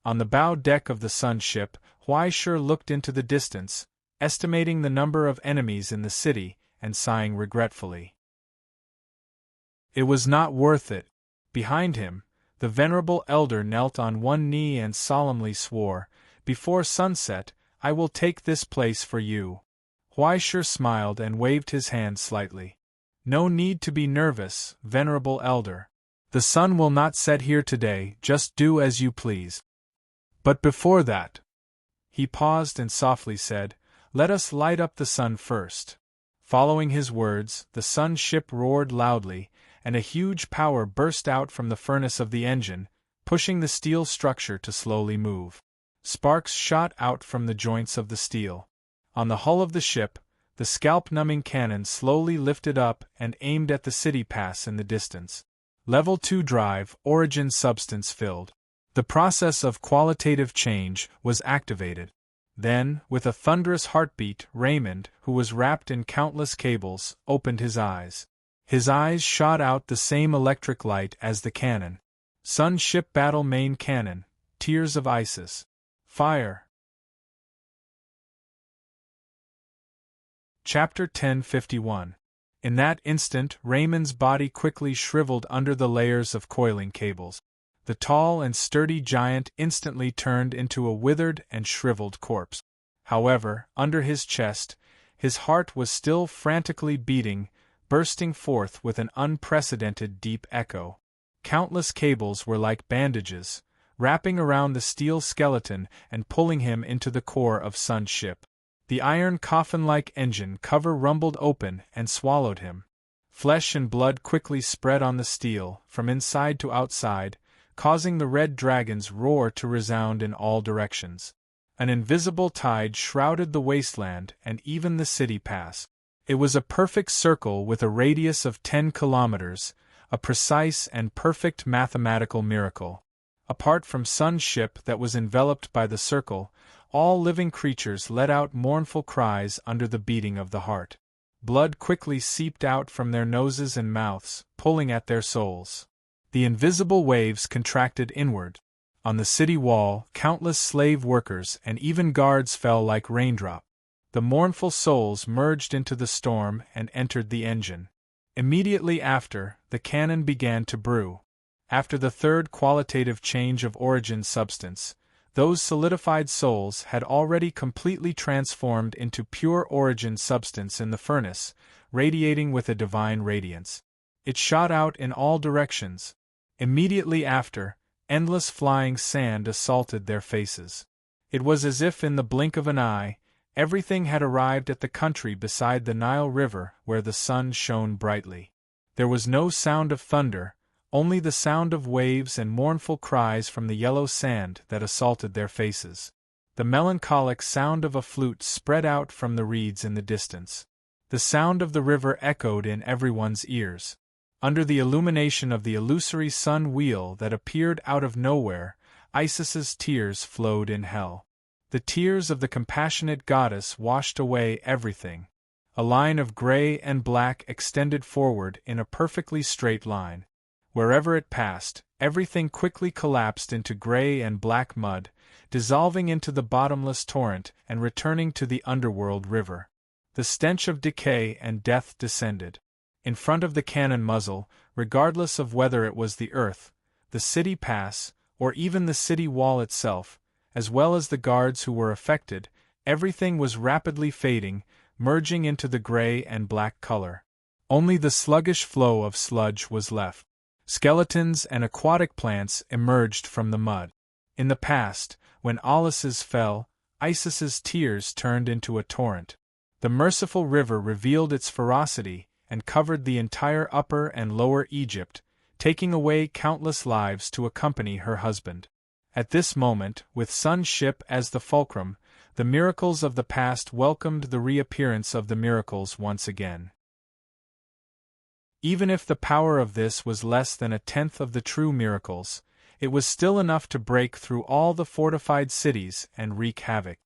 On the bow deck of the sun ship, Huaishir looked into the distance, estimating the number of enemies in the city, and sighing regretfully. It was not worth it. Behind him, the venerable elder knelt on one knee and solemnly swore, "Before sunset, I will take this place for you." Huaishir smiled and waved his hand slightly. "No need to be nervous, venerable elder. The sun will not set here today, just do as you please. But before that," he paused and softly said, "let us light up the sun first." Following his words, the sun ship roared loudly, and a huge power burst out from the furnace of the engine, pushing the steel structure to slowly move. Sparks shot out from the joints of the steel. On the hull of the ship, the scalp-numbing cannon slowly lifted up and aimed at the city pass in the distance. Level 2 drive, origin substance filled. The process of qualitative change was activated. Then, with a thunderous heartbeat, Raymond, who was wrapped in countless cables, opened his eyes. His eyes shot out the same electric light as the cannon. Sun ship battle main cannon, Tears of Isis. Fire! Chapter 1051. In that instant, Raymond's body quickly shriveled under the layers of coiling cables. The tall and sturdy giant instantly turned into a withered and shriveled corpse. However, under his chest, his heart was still frantically beating, bursting forth with an unprecedented deep echo. Countless cables were like bandages, wrapping around the steel skeleton and pulling him into the core of Sun ship. The iron coffin-like engine cover rumbled open and swallowed him. Flesh and blood quickly spread on the steel, from inside to outside, causing the red dragon's roar to resound in all directions. An invisible tide shrouded the wasteland and even the city pass. It was a perfect circle with a radius of 10 kilometers, a precise and perfect mathematical miracle. Apart from Sun ship that was enveloped by the circle, all living creatures let out mournful cries under the beating of the heart. Blood quickly seeped out from their noses and mouths, pulling at their souls. The invisible waves contracted inward. On the city wall, countless slave workers and even guards fell like raindrops. The mournful souls merged into the storm and entered the engine. Immediately after, the cannon began to brew. After the third qualitative change of origin substance, those solidified souls had already completely transformed into pure origin substance in the furnace, radiating with a divine radiance. It shot out in all directions. Immediately after, endless flying sand assaulted their faces. It was as if in the blink of an eye, everything had arrived at the country beside the Nile River where the sun shone brightly. There was no sound of thunder, only the sound of waves and mournful cries from the yellow sand that assaulted their faces. The melancholic sound of a flute spread out from the reeds in the distance. The sound of the river echoed in everyone's ears. Under the illumination of the illusory sun wheel that appeared out of nowhere, Isis's tears flowed in hell. The tears of the compassionate goddess washed away everything. A line of gray and black extended forward in a perfectly straight line. Wherever it passed, everything quickly collapsed into gray and black mud, dissolving into the bottomless torrent and returning to the underworld river. The stench of decay and death descended. In front of the cannon muzzle, regardless of whether it was the earth, the city pass, or even the city wall itself, as well as the guards who were affected, everything was rapidly fading, merging into the gray and black color. Only the sluggish flow of sludge was left. Skeletons and aquatic plants emerged from the mud. In the past, when Aulus's fell, Isis's tears turned into a torrent. The merciful river revealed its ferocity and covered the entire Upper and Lower Egypt, taking away countless lives to accompany her husband. At this moment, with Sun's ship as the fulcrum, the miracles of the past welcomed the reappearance of the miracles once again. Even if the power of this was less than a tenth of the true miracles, it was still enough to break through all the fortified cities and wreak havoc.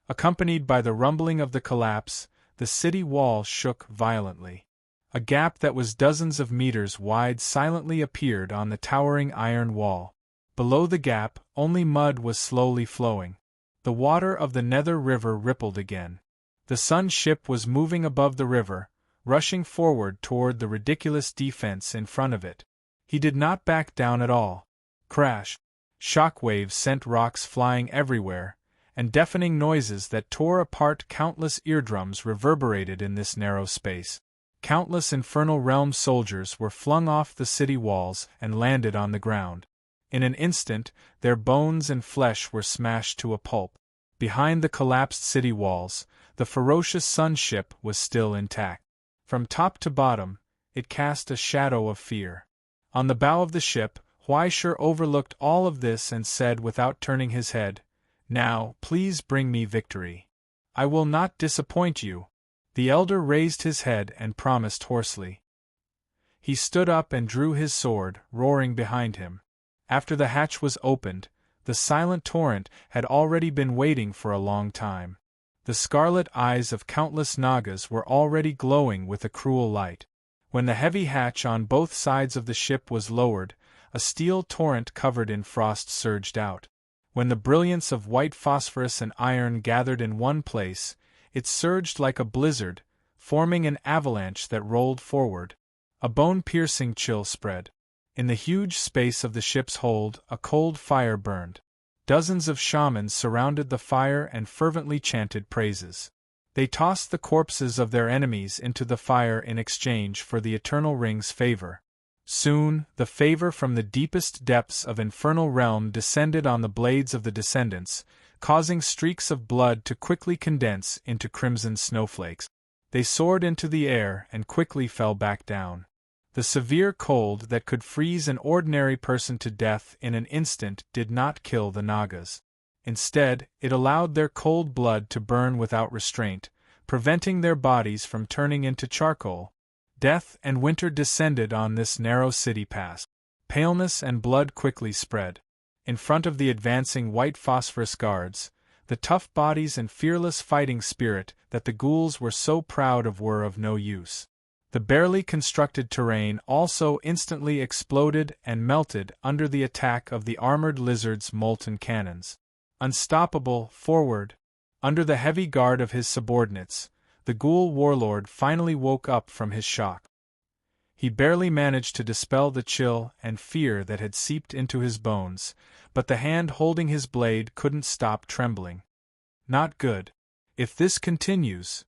Accompanied by the rumbling of the collapse, the city wall shook violently. A gap that was dozens of meters wide silently appeared on the towering iron wall. Below the gap, only mud was slowly flowing. The water of the Nether River rippled again. The Sun's ship was moving above the river, rushing forward toward the ridiculous defense in front of it. He did not back down at all. Crash! Shockwaves sent rocks flying everywhere, and deafening noises that tore apart countless eardrums reverberated in this narrow space. Countless Infernal Realm soldiers were flung off the city walls and landed on the ground. In an instant, their bones and flesh were smashed to a pulp. Behind the collapsed city walls, the ferocious Sun ship was still intact. From top to bottom, it cast a shadow of fear. On the bow of the ship, Huaishur overlooked all of this and said without turning his head, "Now, please bring me victory. I will not disappoint you." The elder raised his head and promised hoarsely. He stood up and drew his sword, roaring behind him. After the hatch was opened, the silent torrent had already been waiting for a long time. The scarlet eyes of countless Nagas were already glowing with a cruel light. When the heavy hatch on both sides of the ship was lowered, a steel torrent covered in frost surged out. When the brilliance of white phosphorus and iron gathered in one place, it surged like a blizzard, forming an avalanche that rolled forward. A bone-piercing chill spread. In the huge space of the ship's hold, a cold fire burned. Dozens of shamans surrounded the fire and fervently chanted praises. They tossed the corpses of their enemies into the fire in exchange for the Eternal Ring's favor. Soon, the favor from the deepest depths of Infernal Realm descended on the blades of the descendants, causing streaks of blood to quickly condense into crimson snowflakes. They soared into the air and quickly fell back down. The severe cold that could freeze an ordinary person to death in an instant did not kill the Nagas. Instead, it allowed their cold blood to burn without restraint, preventing their bodies from turning into charcoal. Death and winter descended on this narrow city pass. Paleness and blood quickly spread. In front of the advancing white phosphorus guards, the tough bodies and fearless fighting spirit that the ghouls were so proud of were of no use. The barely constructed terrain also instantly exploded and melted under the attack of the armored lizard's molten cannons. Unstoppable, forward, under the heavy guard of his subordinates, the ghoul warlord finally woke up from his shock. He barely managed to dispel the chill and fear that had seeped into his bones, but the hand holding his blade couldn't stop trembling. Not good. If this continues...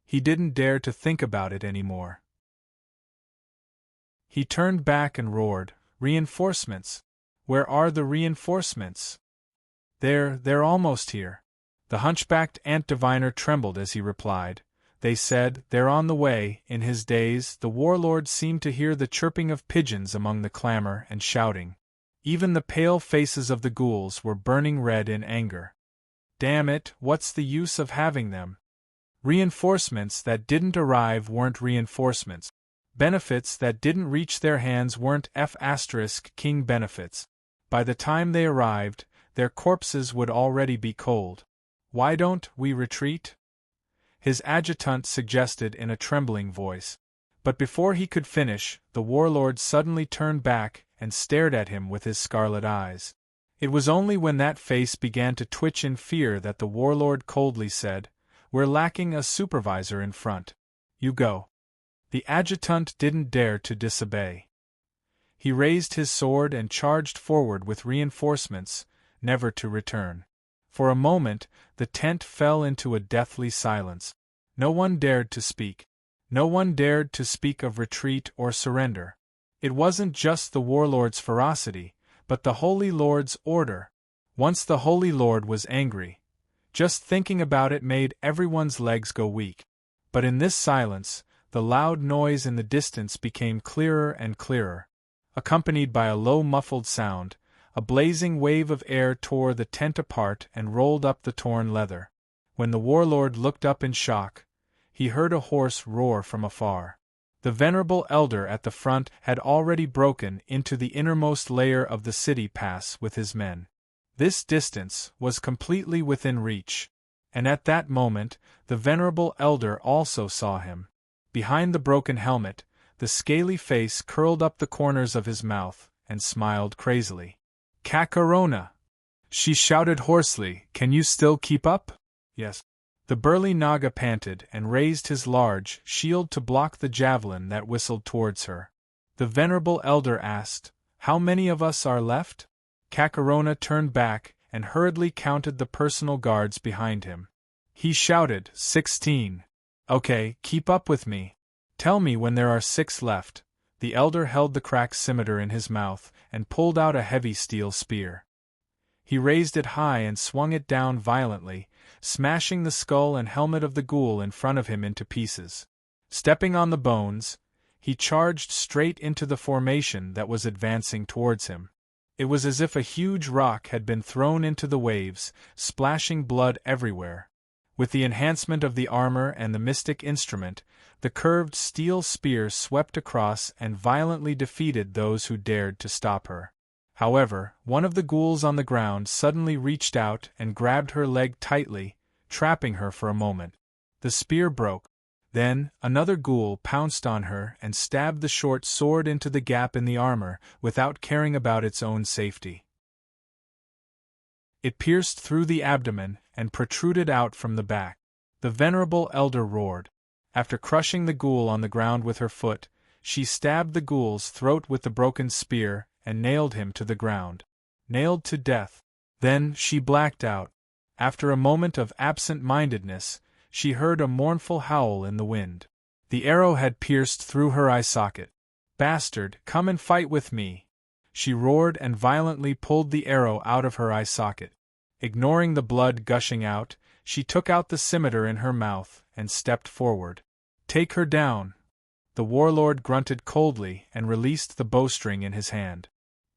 He didn't dare to think about it anymore. He turned back and roared, "Reinforcements! Where are the reinforcements?" They're almost here." The hunchbacked ant diviner trembled as he replied. "They said, they're on the way." In his daze, the warlord seemed to hear the chirping of pigeons among the clamor and shouting. Even the pale faces of the ghouls were burning red in anger. Damn it, what's the use of having them? Reinforcements that didn't arrive weren't reinforcements. Benefits that didn't reach their hands weren't F***king benefits. By the time they arrived, their corpses would already be cold. "Why don't we retreat?" his adjutant suggested in a trembling voice. But before he could finish, the warlord suddenly turned back and stared at him with his scarlet eyes. It was only when that face began to twitch in fear that the warlord coldly said, We're lacking a supervisor in front. You go." The adjutant didn't dare to disobey. He raised his sword and charged forward with reinforcements, never to return. For a moment, the tent fell into a deathly silence. No one dared to speak. No one dared to speak of retreat or surrender. It wasn't just the warlord's ferocity, but the Holy Lord's order. Once the Holy Lord was angry. Just thinking about it made everyone's legs go weak. But in this silence, the loud noise in the distance became clearer and clearer. Accompanied by a low muffled sound, a blazing wave of air tore the tent apart and rolled up the torn leather. When the warlord looked up in shock, he heard a hoarse roar from afar. The venerable elder at the front had already broken into the innermost layer of the city pass with his men. This distance was completely within reach, and at that moment the venerable elder also saw him. Behind the broken helmet, the scaly face curled up the corners of his mouth and smiled crazily. "Kakarona!" she shouted hoarsely. "Can you still keep up?" "Yes." The burly Naga panted and raised his large shield to block the javelin that whistled towards her. The venerable elder asked, "How many of us are left?" Kakarona turned back and hurriedly counted the personal guards behind him. He shouted, 16. "Okay, keep up with me. Tell me when there are 6 left." The elder held the cracked scimitar in his mouth and pulled out a heavy steel spear. He raised it high and swung it down violently, smashing the skull and helmet of the ghoul in front of him into pieces. Stepping on the bones, he charged straight into the formation that was advancing towards him. It was as if a huge rock had been thrown into the waves, splashing blood everywhere. With the enhancement of the armor and the mystic instrument, the curved steel spear swept across and violently defeated those who dared to stop her. However, one of the ghouls on the ground suddenly reached out and grabbed her leg tightly, trapping her for a moment. The spear broke. Then, another ghoul pounced on her and stabbed the short sword into the gap in the armor without caring about its own safety. It pierced through the abdomen and protruded out from the back. The venerable elder roared. After crushing the ghoul on the ground with her foot, she stabbed the ghoul's throat with the broken spear and nailed him to the ground. Nailed to death. Then she blacked out. After a moment of absent-mindedness, she heard a mournful howl in the wind. The arrow had pierced through her eye socket. "Bastard, come and fight with me!" She roared and violently pulled the arrow out of her eye socket. Ignoring the blood gushing out, she took out the scimitar in her mouth and stepped forward. "Take her down!" The warlord grunted coldly and released the bowstring in his hand.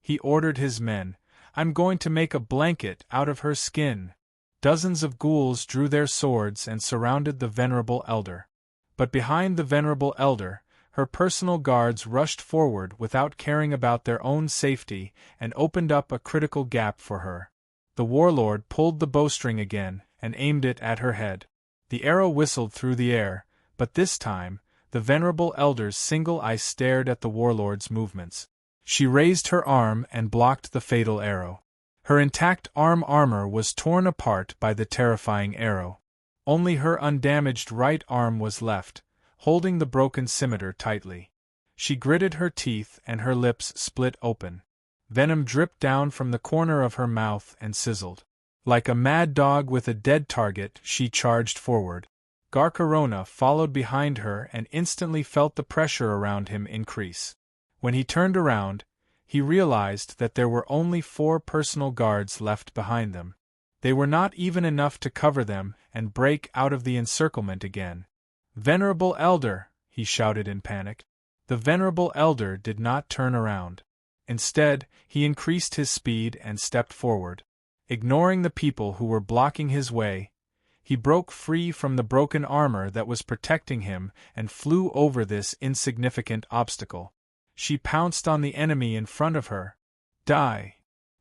He ordered his men, "I'm going to make a blanket out of her skin." Dozens of ghouls drew their swords and surrounded the venerable elder. But behind the venerable elder, her personal guards rushed forward without caring about their own safety and opened up a critical gap for her. The warlord pulled the bowstring again and aimed it at her head. The arrow whistled through the air, but this time, the venerable elder's single eye stared at the warlord's movements. She raised her arm and blocked the fatal arrow. Her intact armor was torn apart by the terrifying arrow. Only her undamaged right arm was left, holding the broken scimitar tightly. She gritted her teeth and her lips split open. Venom dripped down from the corner of her mouth and sizzled. Like a mad dog with a dead target, she charged forward. Garcarona followed behind her and instantly felt the pressure around him increase. When he turned around, he realized that there were only 4 personal guards left behind them. They were not even enough to cover them and break out of the encirclement again. "Venerable elder!" he shouted in panic. The venerable elder did not turn around. Instead, he increased his speed and stepped forward. Ignoring the people who were blocking his way, he broke free from the broken armor that was protecting him and flew over this insignificant obstacle. She pounced on the enemy in front of her. "Die!"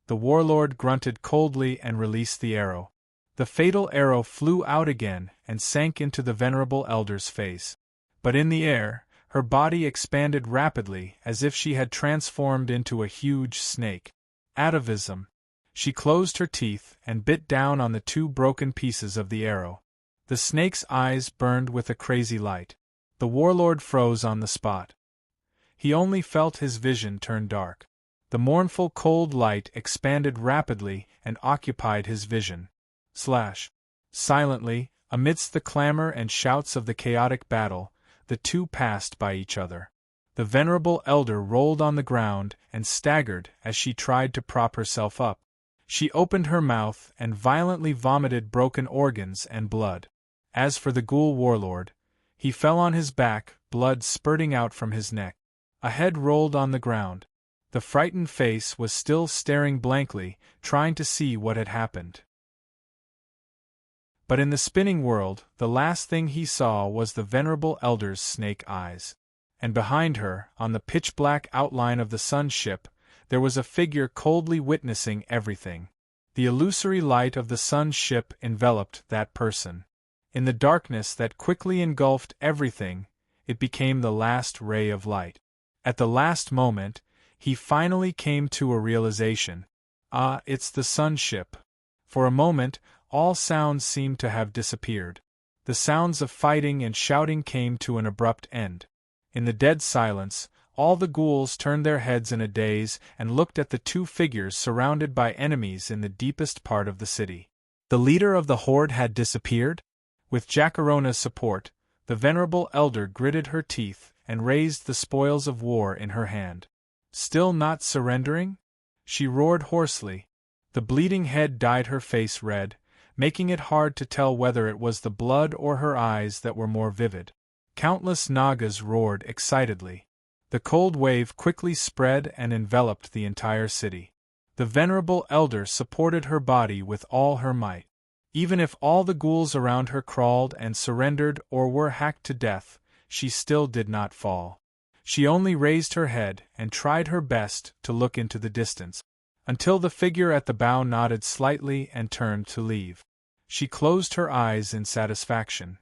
The warlord grunted coldly and released the arrow. The fatal arrow flew out again and sank into the venerable elder's face. But in the air, her body expanded rapidly as if she had transformed into a huge snake. Atavism. She closed her teeth and bit down on the 2 broken pieces of the arrow. The snake's eyes burned with a crazy light. The warlord froze on the spot. He only felt his vision turn dark. The mournful cold light expanded rapidly and occupied his vision. Silently, amidst the clamor and shouts of the chaotic battle, the two passed by each other. The venerable elder rolled on the ground and staggered as she tried to prop herself up. She opened her mouth and violently vomited broken organs and blood. As for the ghoul warlord, he fell on his back, blood spurting out from his neck. A head rolled on the ground. The frightened face was still staring blankly, trying to see what had happened. But in the spinning world, the last thing he saw was the venerable elder's snake eyes. And behind her, on the pitch-black outline of the sun ship, there was a figure coldly witnessing everything. The illusory light of the sun ship enveloped that person. In the darkness that quickly engulfed everything, it became the last ray of light. At the last moment, he finally came to a realization. Ah, it's the sun ship. For a moment, all sounds seemed to have disappeared. The sounds of fighting and shouting came to an abrupt end. In the dead silence, all the ghouls turned their heads in a daze and looked at the two figures surrounded by enemies in the deepest part of the city. The leader of the horde had disappeared? With Jacarona's support, the venerable elder gritted her teeth and raised the spoils of war in her hand. Still not surrendering? She roared hoarsely. The bleeding head dyed her face red, making it hard to tell whether it was the blood or her eyes that were more vivid. Countless Nagas roared excitedly. The cold wave quickly spread and enveloped the entire city. The venerable elder supported her body with all her might. Even if all the ghouls around her crawled and surrendered or were hacked to death, she still did not fall. She only raised her head and tried her best to look into the distance, until the figure at the bow nodded slightly and turned to leave. She closed her eyes in satisfaction.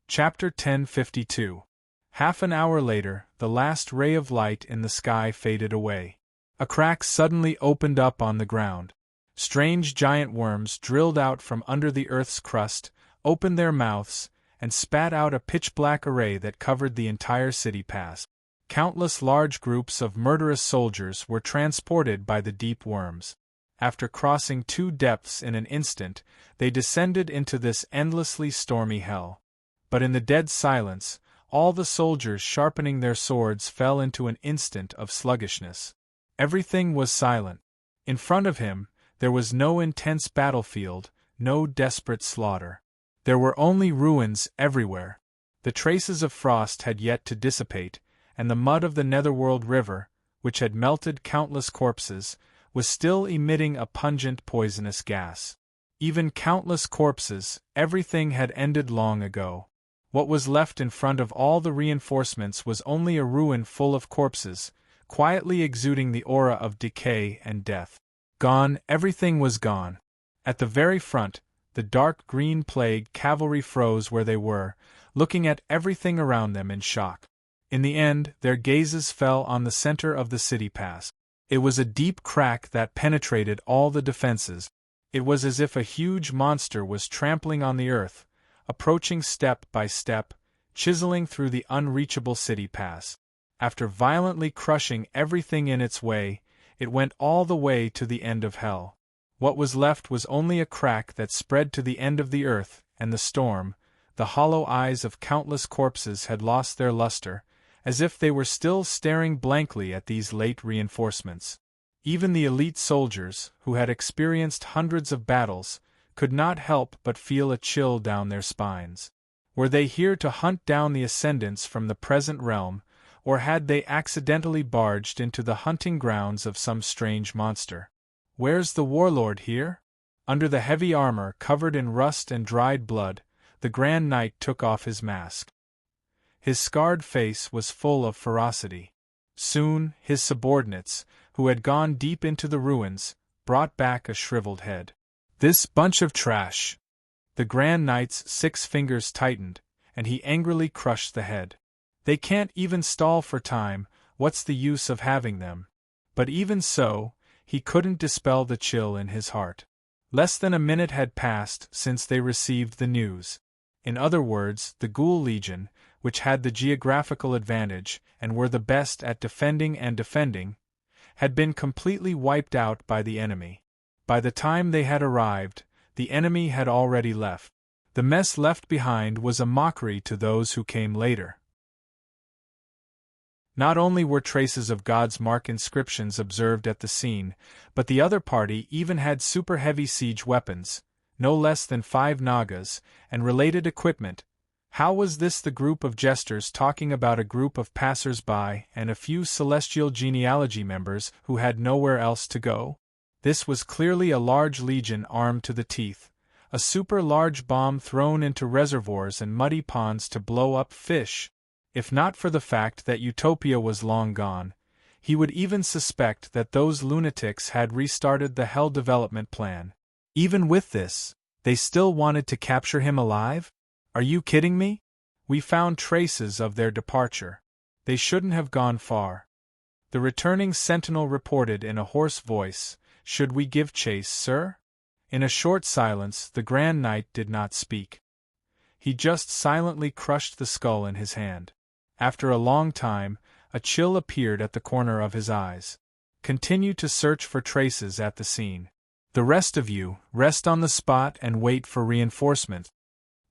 Chapter 1052. Half an hour later, the last ray of light in the sky faded away. A crack suddenly opened up on the ground. Strange giant worms drilled out from under the earth's crust, opened their mouths, and spat out a pitch-black array that covered the entire city pass. Countless large groups of murderous soldiers were transported by the deep worms. After crossing two depths in an instant, they descended into this endlessly stormy hell. But in the dead silence, all the soldiers sharpening their swords fell into an instant of sluggishness. Everything was silent. In front of him, there was no intense battlefield, no desperate slaughter. There were only ruins everywhere. The traces of frost had yet to dissipate, and the mud of the Netherworld River, which had melted countless corpses, was still emitting a pungent poisonous gas. Even countless corpses, everything had ended long ago. What was left in front of all the reinforcements was only a ruin full of corpses, quietly exuding the aura of decay and death. Gone, everything was gone. At the very front, the dark green plague cavalry froze where they were, looking at everything around them in shock. In the end, their gazes fell on the center of the city pass. It was a deep crack that penetrated all the defenses. It was as if a huge monster was trampling on the earth, approaching step by step, chiseling through the unreachable city pass. After violently crushing everything in its way, it went all the way to the end of hell. What was left was only a crack that spread to the end of the earth, and the storm, the hollow eyes of countless corpses had lost their luster, as if they were still staring blankly at these late reinforcements. Even the elite soldiers, who had experienced hundreds of battles, could not help but feel a chill down their spines. Were they here to hunt down the ascendants from the present realm, or had they accidentally barged into the hunting grounds of some strange monster? Where's the warlord here? Under the heavy armor covered in rust and dried blood, the Grand Knight took off his mask. His scarred face was full of ferocity. Soon, his subordinates, who had gone deep into the ruins, brought back a shriveled head. This bunch of trash! The Grand Knight's 6 fingers tightened, and he angrily crushed the head. They can't even stall for time, what's the use of having them? But even so, he couldn't dispel the chill in his heart. Less than a minute had passed since they received the news. In other words, the Ghoul Legion, which had the geographical advantage, and were the best at defending, had been completely wiped out by the enemy. By the time they had arrived, the enemy had already left. The mess left behind was a mockery to those who came later. Not only were traces of God's mark inscriptions observed at the scene, but the other party even had super heavy siege weapons, no less than 5 Nagas, and related equipment. How was this the group of jesters talking about a group of passers-by and a few celestial genealogy members who had nowhere else to go? This was clearly a large legion armed to the teeth, a super large bomb thrown into reservoirs and muddy ponds to blow up fish. If not for the fact that Utopia was long gone, he would even suspect that those lunatics had restarted the Hell development plan. Even with this, they still wanted to capture him alive? Are you kidding me? We found traces of their departure. They shouldn't have gone far. The returning sentinel reported in a hoarse voice, "Should we give chase, sir?" In a short silence, the Grand Knight did not speak. He just silently crushed the skull in his hand. After a long time, a chill appeared at the corner of his eyes. "Continue to search for traces at the scene. The rest of you, rest on the spot and wait for reinforcement."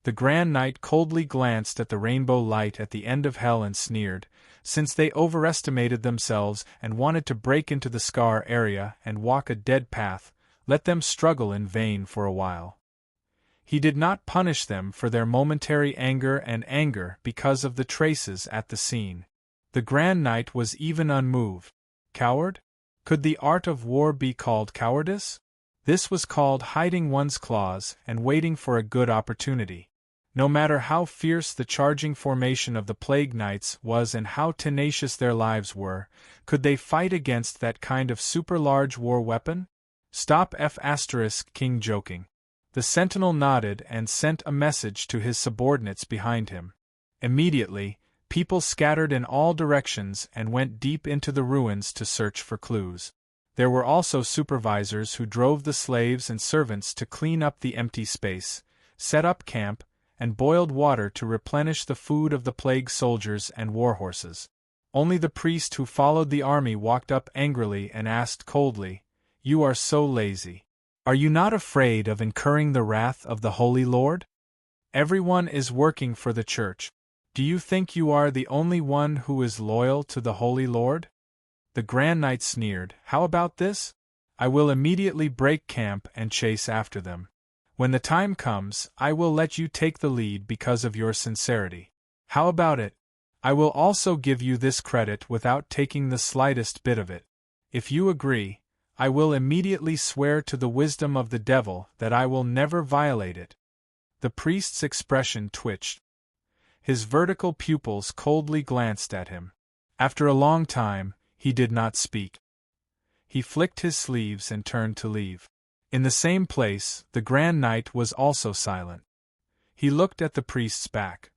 The Grand Knight coldly glanced at the rainbow light at the end of Hell and sneered, since they overestimated themselves and wanted to break into the Scar area and walk a dead path, let them struggle in vain for a while. He did not punish them for their momentary anger because of the traces at the scene. The Grand Knight was even unmoved. Coward? Could the art of war be called cowardice? This was called hiding one's claws and waiting for a good opportunity. No matter how fierce the charging formation of the Plague Knights was and how tenacious their lives were, could they fight against that kind of super-large war weapon? Stop King joking. The sentinel nodded and sent a message to his subordinates behind him. Immediately, people scattered in all directions and went deep into the ruins to search for clues. There were also supervisors who drove the slaves and servants to clean up the empty space, set up camp, and boiled water to replenish the food of the plague soldiers and warhorses. Only the priest who followed the army walked up angrily and asked coldly, "You are so lazy. Are you not afraid of incurring the wrath of the Holy Lord? Everyone is working for the Church. Do you think you are the only one who is loyal to the Holy Lord?" The Grand Knight sneered, "How about this? I will immediately break camp and chase after them. When the time comes, I will let you take the lead because of your sincerity. How about it? I will also give you this credit without taking the slightest bit of it. If you agree, I will immediately swear to the wisdom of the devil that I will never violate it." The priest's expression twitched. His vertical pupils coldly glanced at him. After a long time, he did not speak. He flicked his sleeves and turned to leave. In the same place, the Grand Knight was also silent. He looked at the priest's back.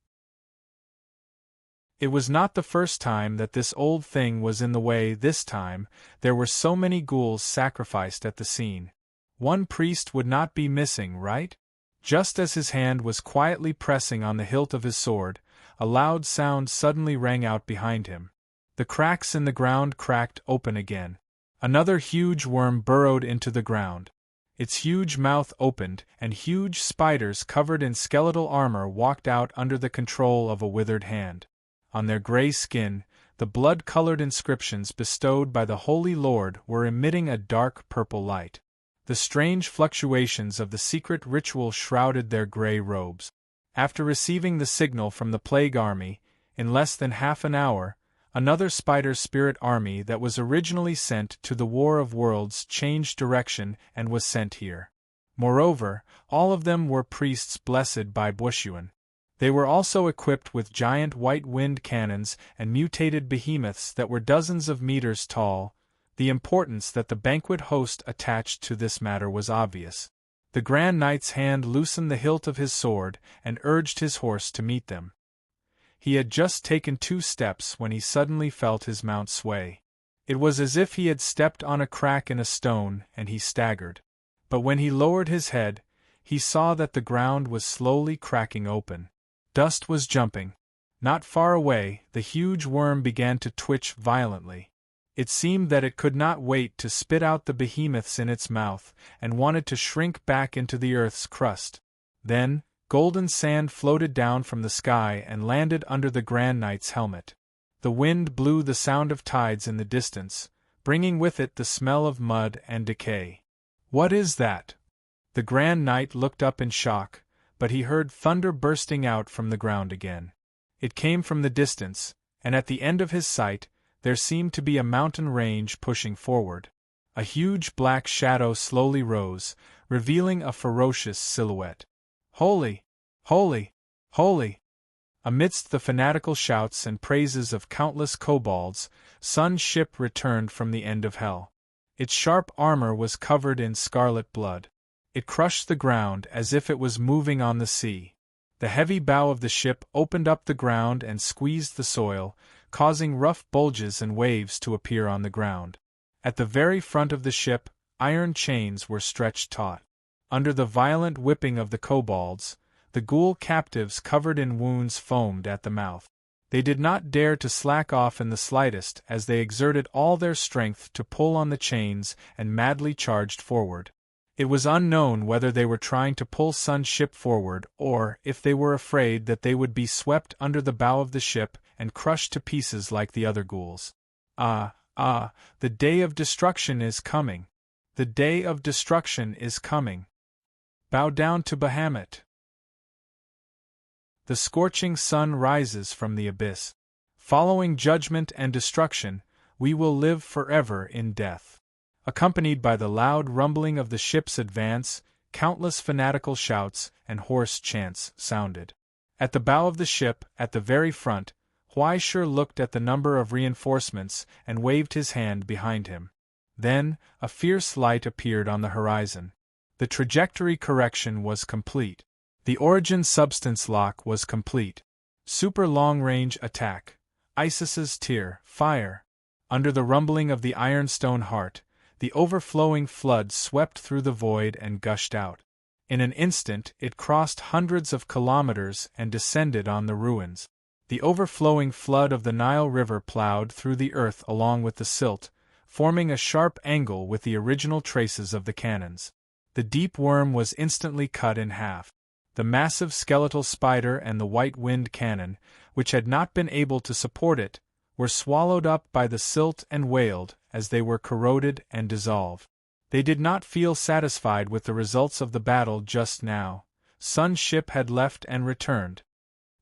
It was not the first time that this old thing was in the way. This time, there were so many ghouls sacrificed at the scene. One priest would not be missing, right? Just as his hand was quietly pressing on the hilt of his sword, a loud sound suddenly rang out behind him. The cracks in the ground cracked open again. Another huge worm burrowed into the ground. Its huge mouth opened, and huge spiders covered in skeletal armor walked out under the control of a withered hand. On their gray skin, the blood-colored inscriptions bestowed by the Holy Lord were emitting a dark purple light. The strange fluctuations of the secret ritual shrouded their gray robes. After receiving the signal from the Plague Army, in less than half an hour, another Spider Spirit army that was originally sent to the War of Worlds changed direction and was sent here. Moreover, all of them were priests blessed by Bushuan. They were also equipped with giant white wind cannons and mutated behemoths that were dozens of meters tall. The importance that the banquet host attached to this matter was obvious. The Grand Knight's hand loosened the hilt of his sword and urged his horse to meet them. He had just taken 2 steps when he suddenly felt his mount sway. It was as if he had stepped on a crack in a stone, and he staggered. But when he lowered his head, he saw that the ground was slowly cracking open. Dust was jumping. Not far away, the huge worm began to twitch violently. It seemed that it could not wait to spit out the behemoths in its mouth, and wanted to shrink back into the earth's crust. Then, golden sand floated down from the sky and landed under the Grand Knight's helmet. The wind blew the sound of tides in the distance, bringing with it the smell of mud and decay. "What is that?" The Grand Knight looked up in shock, but he heard thunder bursting out from the ground again. It came from the distance, and at the end of his sight, there seemed to be a mountain range pushing forward. A huge black shadow slowly rose, revealing a ferocious silhouette. "Holy! Holy! Holy!" Amidst the fanatical shouts and praises of countless kobolds, Sun's ship returned from the end of hell. Its sharp armor was covered in scarlet blood. It crushed the ground as if it was moving on the sea. The heavy bow of the ship opened up the ground and squeezed the soil, causing rough bulges and waves to appear on the ground. At the very front of the ship, iron chains were stretched taut. Under the violent whipping of the kobolds, the ghoul captives covered in wounds foamed at the mouth. They did not dare to slack off in the slightest as they exerted all their strength to pull on the chains and madly charged forward. It was unknown whether they were trying to pull Sun's ship forward or if they were afraid that they would be swept under the bow of the ship and crushed to pieces like the other ghouls. Ah, the day of destruction is coming. The day of destruction is coming. Bow down to Bahamut. The scorching sun rises from the abyss. Following judgment and destruction, we will live forever in death. Accompanied by the loud rumbling of the ship's advance, countless fanatical shouts and hoarse chants sounded. At the bow of the ship, at the very front, Huaishur looked at the number of reinforcements and waved his hand behind him. Then, a fierce light appeared on the horizon. The trajectory correction was complete. The origin substance lock was complete. Super long-range attack. Isis's tear, fire. Under the rumbling of the ironstone heart, the overflowing flood swept through the void and gushed out. In an instant it crossed hundreds of kilometers and descended on the ruins. The overflowing flood of the Nile River plowed through the earth along with the silt, forming a sharp angle with the original traces of the cannons. The deep worm was instantly cut in half. The massive skeletal spider and the white wind cannon, which had not been able to support it, were swallowed up by the silt and wailed as they were corroded and dissolved. They did not feel satisfied with the results of the battle just now. Sun's ship had left and returned.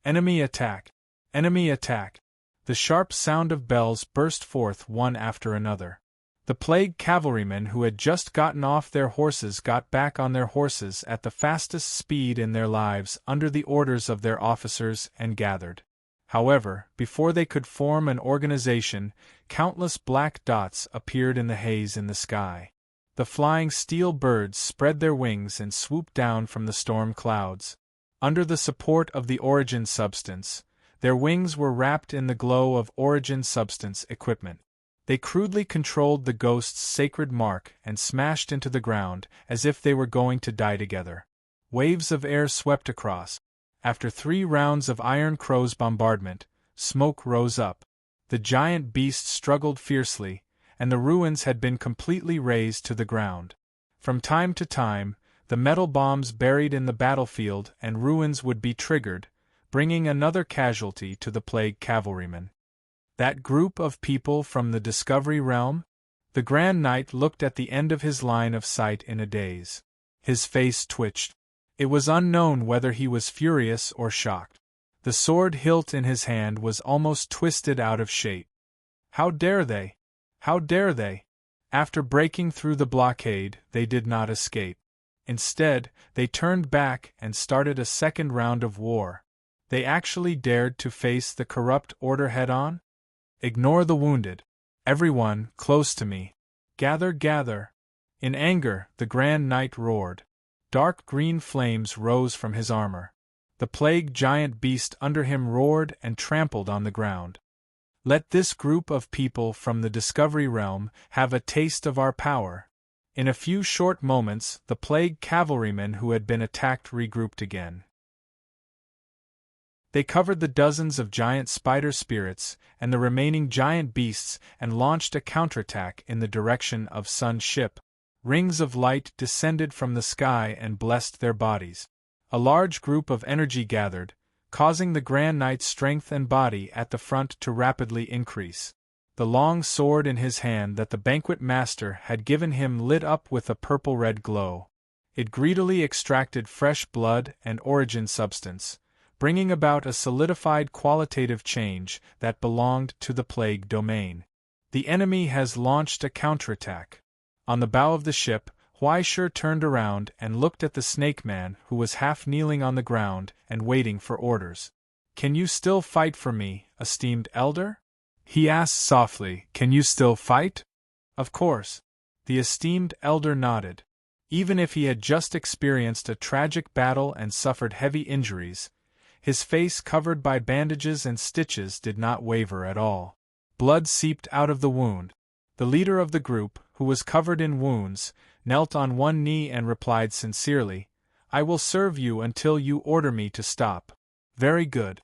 Enemy attack! Enemy attack! The sharp sound of bells burst forth one after another. The plague cavalrymen who had just gotten off their horses got back on their horses at the fastest speed in their lives under the orders of their officers and gathered. However, before they could form an organization, countless black dots appeared in the haze in the sky. The flying steel birds spread their wings and swooped down from the storm clouds. Under the support of the origin substance, their wings were wrapped in the glow of origin substance equipment. They crudely controlled the ghost's sacred mark and smashed into the ground as if they were going to die together. Waves of air swept across. After 3 rounds of Iron Crow's bombardment, smoke rose up. The giant beast struggled fiercely, and the ruins had been completely razed to the ground. From time to time, the metal bombs buried in the battlefield and ruins would be triggered, bringing another casualty to the plague cavalrymen. That group of people from the Discovery Realm? The Grand Knight looked at the end of his line of sight in a daze. His face twitched. It was unknown whether he was furious or shocked. The sword hilt in his hand was almost twisted out of shape. How dare they? How dare they? After breaking through the blockade, they did not escape. Instead, they turned back and started a second round of war. They actually dared to face the corrupt order head-on? Ignore the wounded. Everyone, close to me. Gather, gather. In anger, the Grand Knight roared. Dark green flames rose from his armor. The plague giant beast under him roared and trampled on the ground. Let this group of people from the Discovery Realm have a taste of our power. In a few short moments, the plague cavalrymen who had been attacked regrouped again. They covered the dozens of giant spider spirits and the remaining giant beasts and launched a counterattack in the direction of Sun's ship. Rings of light descended from the sky and blessed their bodies. A large group of energy gathered, causing the Grand Knight's strength and body at the front to rapidly increase. The long sword in his hand that the banquet master had given him lit up with a purple-red glow. It greedily extracted fresh blood and origin substance, bringing about a solidified qualitative change that belonged to the plague domain. The enemy has launched a counterattack. On the bow of the ship, Huaishur turned around and looked at the snake man who was half kneeling on the ground and waiting for orders. "Can you still fight for me, esteemed elder?" he asked softly. "Can you still fight?" Of course. The esteemed elder nodded. Even if he had just experienced a tragic battle and suffered heavy injuries, his face covered by bandages and stitches did not waver at all. Blood seeped out of the wound. The leader of the group, who was covered in wounds, knelt on one knee and replied sincerely, "I will serve you until you order me to stop." "Very good."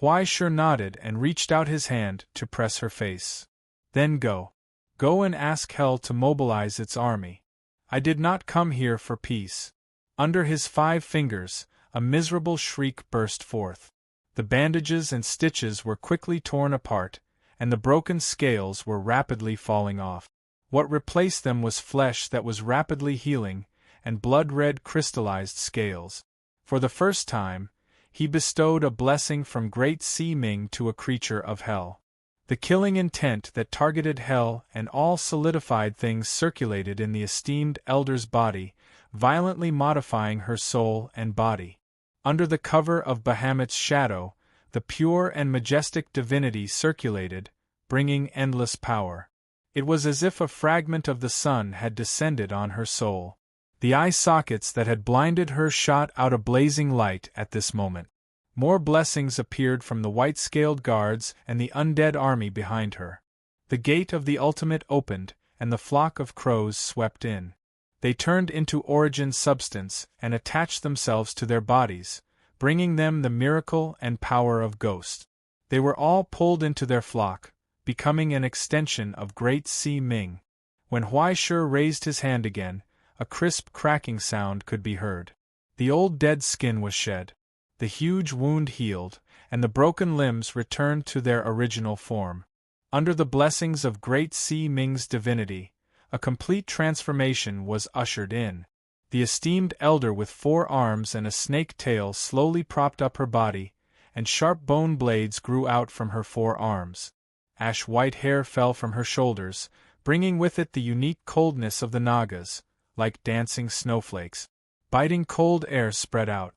Huaishur nodded and reached out his hand to press her face. "Then go. Go and ask Hell to mobilize its army. I did not come here for peace." Under his 5 fingers, a miserable shriek burst forth. The bandages and stitches were quickly torn apart, and the broken scales were rapidly falling off. What replaced them was flesh that was rapidly healing, and blood-red crystallized scales. For the first time, he bestowed a blessing from Great Sea Ming to a creature of Hell. The killing intent that targeted Hell and all solidified things circulated in the esteemed elder's body, violently modifying her soul and body. Under the cover of Bahamut's shadow, the pure and majestic divinity circulated, bringing endless power. It was as if a fragment of the sun had descended on her soul. The eye sockets that had blinded her shot out a blazing light at this moment. More blessings appeared from the white-scaled guards and the undead army behind her. The gate of the ultimate opened, and the flock of crows swept in. They turned into origin substance and attached themselves to their bodies, bringing them the miracle and power of Ghost. They were all pulled into their flock, becoming an extension of Great Sea Ming. When Huaishur raised his hand again, a crisp cracking sound could be heard. The old dead skin was shed. The huge wound healed, and the broken limbs returned to their original form. Under the blessings of Great Sea Ming's divinity, a complete transformation was ushered in. The esteemed elder with 4 arms and a snake tail slowly propped up her body, and sharp bone blades grew out from her 4 arms. Ash-white hair fell from her shoulders, bringing with it the unique coldness of the Nagas, like dancing snowflakes. Biting cold air spread out.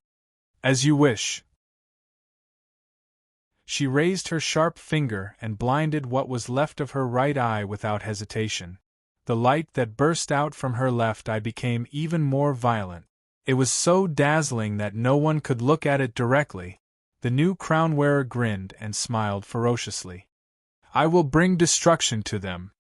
"As you wish." She raised her sharp finger and blinded what was left of her right eye without hesitation. The light that burst out from her left eye became even more violent. It was so dazzling that no one could look at it directly. The new crown-wearer grinned and smiled ferociously. "I will bring destruction to them."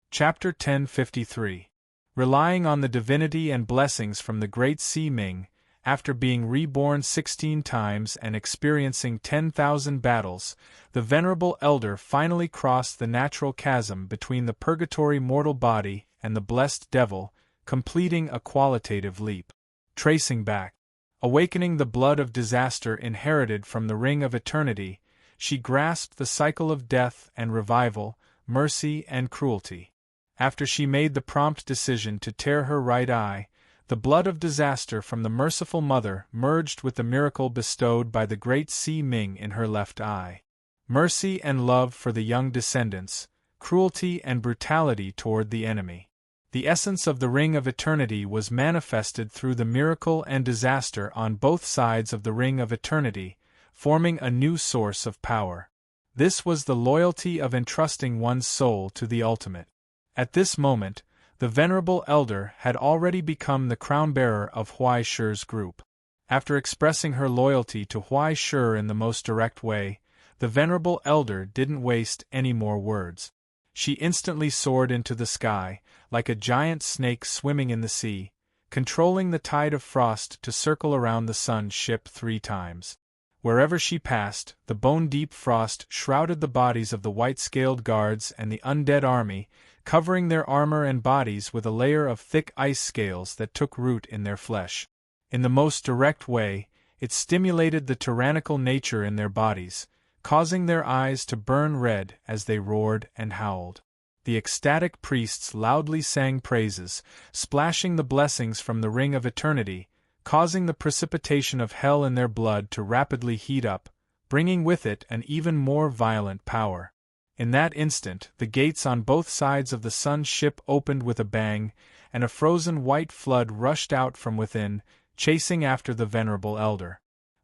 Chapter 1053. Relying on the divinity and blessings from the Great Sea Ming, after being reborn 16 times and experiencing 10,000 battles, the venerable elder finally crossed the natural chasm between the purgatory mortal body and the blessed devil, completing a qualitative leap. Tracing back, awakening the blood of disaster inherited from the ring of eternity, she grasped the cycle of death and revival, mercy and cruelty. After she made the prompt decision to tear her right eye, the blood of disaster from the merciful mother merged with the miracle bestowed by the Great Sea Ming in her left eye. Mercy and love for the young descendants, cruelty and brutality toward the enemy. The essence of the Ring of Eternity was manifested through the miracle and disaster on both sides of the Ring of Eternity, forming a new source of power. This was the loyalty of entrusting one's soul to the ultimate. At this moment, the venerable elder had already become the crown-bearer of Huaishur's group. After expressing her loyalty to Huaishur in the most direct way, the venerable elder didn't waste any more words. she instantly soared into the sky, like a giant snake swimming in the sea, controlling the tide of frost to circle around the sun's ship 3 times. Wherever she passed, the bone-deep frost shrouded the bodies of the white-scaled guards and the undead army, covering their armor and bodies with a layer of thick ice scales that took root in their flesh. In the most direct way, it stimulated the tyrannical nature in their bodies, causing their eyes to burn red as they roared and howled. The ecstatic priests loudly sang praises, splashing the blessings from the ring of eternity, causing the precipitation of hell in their blood to rapidly heat up, bringing with it an even more violent power. In that instant, the gates on both sides of the sun's ship opened with a bang, and a frozen white flood rushed out from within, chasing after the venerable elder.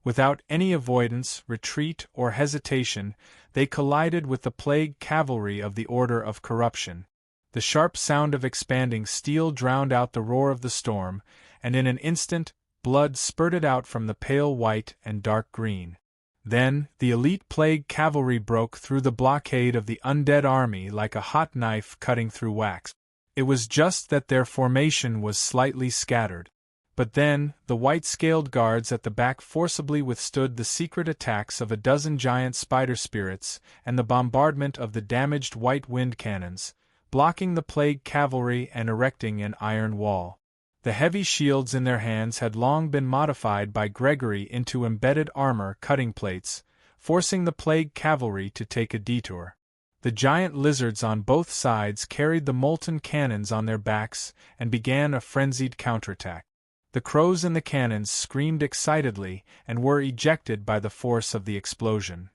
Without any avoidance, retreat, or hesitation, they collided with the plague cavalry of the Order of Corruption. The sharp sound of expanding steel drowned out the roar of the storm, and in an instant, blood spurted out from the pale white and dark green. Then, the elite plague cavalry broke through the blockade of the undead army like a hot knife cutting through wax. It was just that their formation was slightly scattered. But then, the white-scaled guards at the back forcibly withstood the secret attacks of a dozen giant spider spirits and the bombardment of the damaged white wind cannons, blocking the plague cavalry and erecting an iron wall. The heavy shields in their hands had long been modified by Gregory into embedded armor cutting plates, forcing the plague cavalry to take a detour. The giant lizards on both sides carried the molten cannons on their backs and began a frenzied counterattack. The crows in the cannons screamed excitedly and were ejected by the force of the explosion.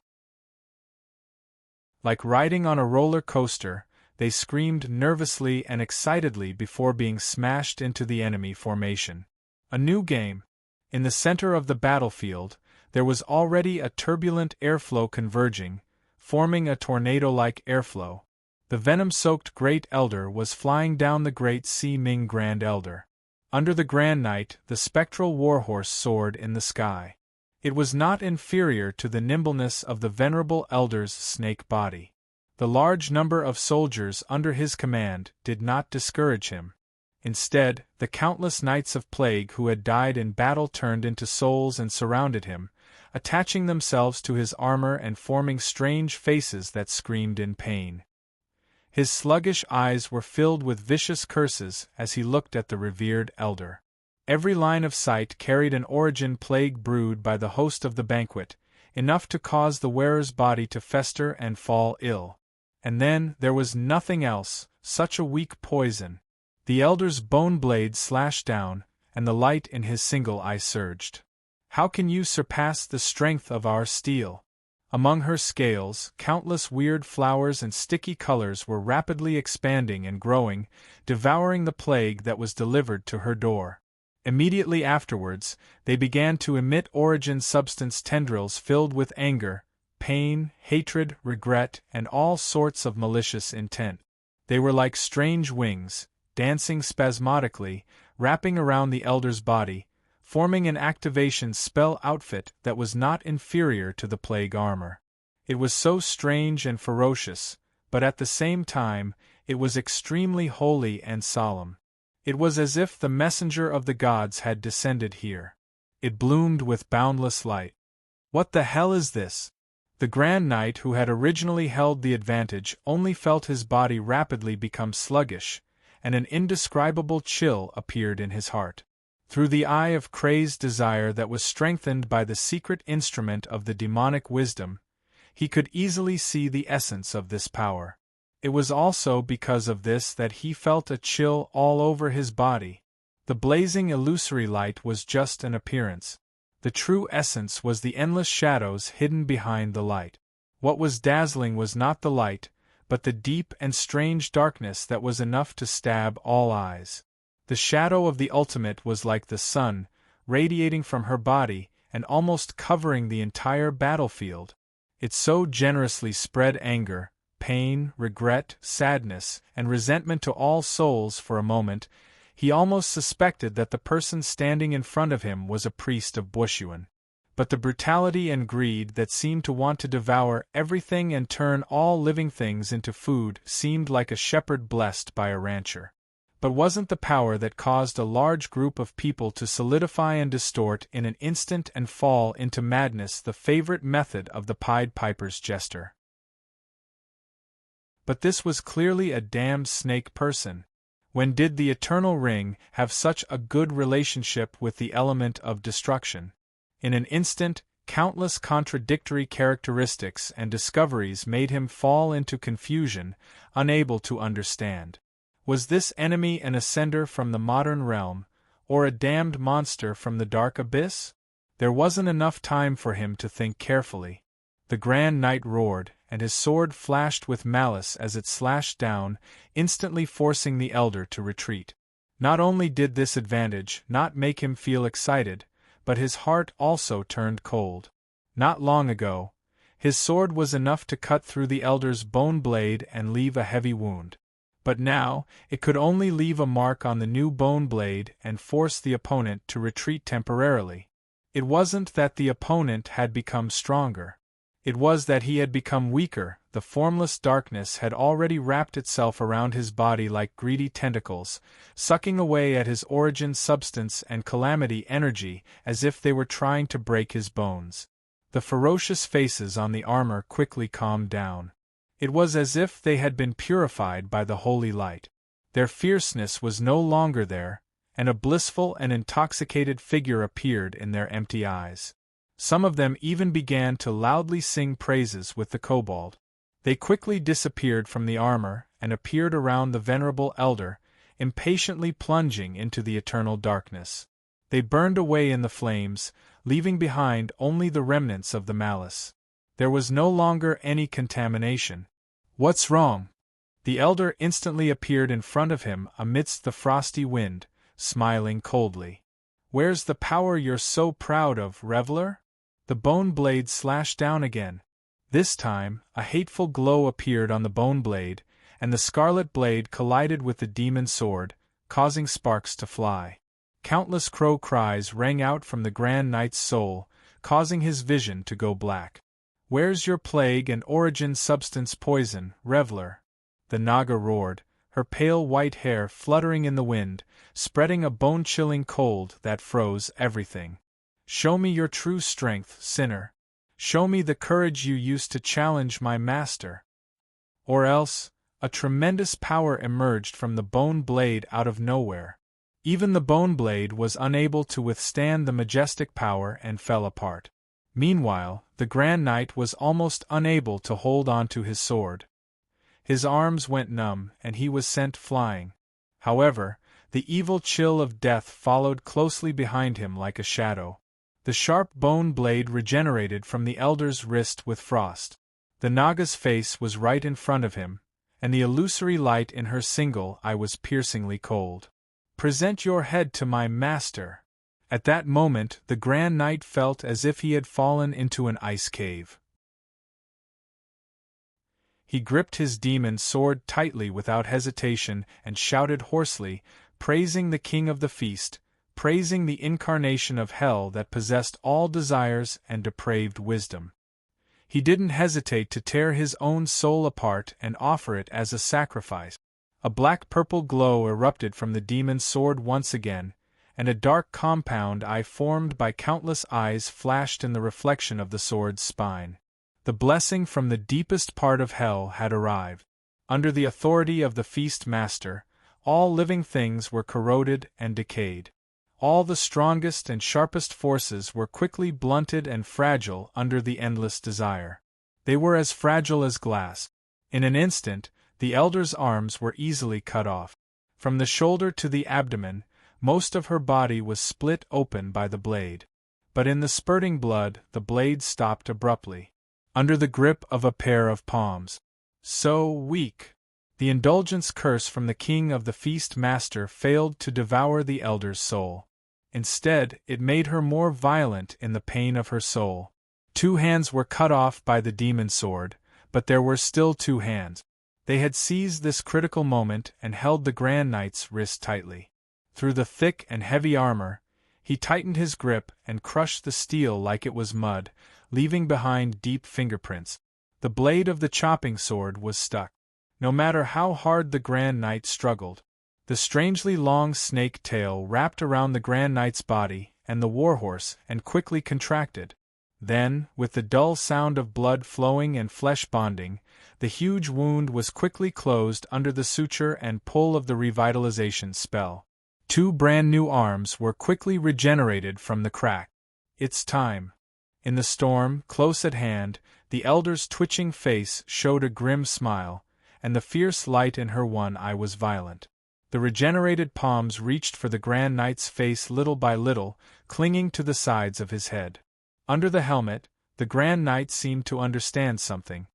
Like riding on a roller coaster, they screamed nervously and excitedly before being smashed into the enemy formation. A new game. In the center of the battlefield, there was already a turbulent airflow converging, forming a tornado-like airflow. The venom-soaked Great Elder was flying down the Great Sea Ming Grand Elder. Under the Grand Knight, the spectral warhorse soared in the sky. It was not inferior to the nimbleness of the venerable Elder's snake body. The large number of soldiers under his command did not discourage him. Instead, the countless knights of plague who had died in battle turned into souls and surrounded him, attaching themselves to his armor and forming strange faces that screamed in pain. His sluggish eyes were filled with vicious curses as he looked at the revered elder. Every line of sight carried an origin plague brewed by the host of the banquet, enough to cause the wearer's body to fester and fall ill. And then there was nothing else, such a weak poison. The elder's bone blade slashed down, and the light in his single eye surged. How can you surpass the strength of our steel? Among her scales, countless weird flowers and sticky colors were rapidly expanding and growing, devouring the plague that was delivered to her door. Immediately afterwards, they began to emit origin substance tendrils filled with anger, pain, hatred, regret, and all sorts of malicious intent. They were like strange wings, dancing spasmodically, wrapping around the elder's body, forming an activation spell outfit that was not inferior to the plague armor. It was so strange and ferocious, but at the same time, it was extremely holy and solemn. It was as if the messenger of the gods had descended here. It bloomed with boundless light. What the hell is this? The Grand Knight who had originally held the advantage only felt his body rapidly become sluggish, and an indescribable chill appeared in his heart. Through the eye of crazed desire that was strengthened by the secret instrument of the demonic wisdom, he could easily see the essence of this power. It was also because of this that he felt a chill all over his body. The blazing illusory light was just an appearance. The true essence was the endless shadows hidden behind the light. What was dazzling was not the light, but the deep and strange darkness that was enough to stab all eyes. The shadow of the ultimate was like the sun, radiating from her body and almost covering the entire battlefield. It so generously spread anger, pain, regret, sadness, and resentment to all souls for a moment. He almost suspected that the person standing in front of him was a priest of Bushuan. but the brutality and greed that seemed to want to devour everything and turn all living things into food seemed like a shepherd blessed by a rancher. But wasn't the power that caused a large group of people to solidify and distort in an instant and fall into madness the favorite method of the Pied Piper's jester? But this was clearly a damned snake person. When did the Eternal Ring have such a good relationship with the element of destruction? In an instant, countless contradictory characteristics and discoveries made him fall into confusion, unable to understand. Was this enemy an ascender from the modern realm, or a damned monster from the dark abyss? There wasn't enough time for him to think carefully. The Grand Knight roared, and his sword flashed with malice as it slashed down, instantly forcing the elder to retreat. Not only did this advantage not make him feel excited, but his heart also turned cold. Not long ago, his sword was enough to cut through the elder's bone blade and leave a heavy wound. But now, it could only leave a mark on the new bone blade and force the opponent to retreat temporarily. It wasn't that the opponent had become stronger. It was that he had become weaker. The formless darkness had already wrapped itself around his body like greedy tentacles, sucking away at his origin substance and calamity energy as if they were trying to break his bones. The ferocious faces on the armor quickly calmed down. It was as if they had been purified by the holy light. Their fierceness was no longer there, and a blissful and intoxicated figure appeared in their empty eyes. Some of them even began to loudly sing praises with the kobold. They quickly disappeared from the armor and appeared around the venerable elder, impatiently plunging into the eternal darkness. They burned away in the flames, leaving behind only the remnants of the malice. There was no longer any contamination. "What's wrong?" The elder instantly appeared in front of him amidst the frosty wind, smiling coldly. "Where's the power you're so proud of, reveler?" The bone blade slashed down again. This time, a hateful glow appeared on the bone blade, and the scarlet blade collided with the demon sword, causing sparks to fly. Countless crow cries rang out from the Grand Knight's soul, causing his vision to go black. "Where's your plague and origin substance poison, reveler?" The Naga roared, her pale white hair fluttering in the wind, spreading a bone-chilling cold that froze everything. "Show me your true strength, sinner. Show me the courage you used to challenge my master." Or else, a tremendous power emerged from the bone blade out of nowhere. Even the bone blade was unable to withstand the majestic power and fell apart. Meanwhile, the Grand Knight was almost unable to hold on to his sword. His arms went numb and he was sent flying. However, the evil chill of death followed closely behind him like a shadow. The sharp bone blade regenerated from the elder's wrist with frost. The Naga's face was right in front of him, and the illusory light in her single eye was piercingly cold. "Present your head to my master." At that moment, the Grand Knight felt as if he had fallen into an ice cave. He gripped his demon sword tightly without hesitation and shouted hoarsely, praising the king of the feast, praising the incarnation of hell that possessed all desires and depraved wisdom. He didn't hesitate to tear his own soul apart and offer it as a sacrifice. A black-purple glow erupted from the demon's sword once again, and a dark compound eye formed by countless eyes flashed in the reflection of the sword's spine. The blessing from the deepest part of hell had arrived. Under the authority of the feast master, all living things were corroded and decayed. All the strongest and sharpest forces were quickly blunted and fragile under the endless desire. They were as fragile as glass. In an instant, the elder's arms were easily cut off. From the shoulder to the abdomen, most of her body was split open by the blade. But in the spurting blood, the blade stopped abruptly, under the grip of a pair of palms. So weak! The indulgence curse from the king of the feast master failed to devour the elder's soul. Instead, it made her more violent in the pain of her soul. 2 hands were cut off by the demon sword, but there were still 2 hands. They had seized this critical moment and held the Grand Knight's wrist tightly. Through the thick and heavy armor, He tightened his grip and crushed the steel like it was mud, leaving behind deep fingerprints. The blade of the chopping sword was stuck. No matter how hard the Grand Knight struggled. The strangely long snake tail wrapped around the Grand Knight's body and the warhorse and quickly contracted. Then, with the dull sound of blood flowing and flesh bonding, the huge wound was quickly closed under the suture and pull of the revitalization spell. 2 brand new arms were quickly regenerated from the crack. It's time. In the storm, close at hand, the elder's twitching face showed a grim smile, and the fierce light in her one eye was violent. The regenerated palms reached for the Grand Knight's face little by little, clinging to the sides of his head. Under the helmet, the Grand Knight seemed to understand something.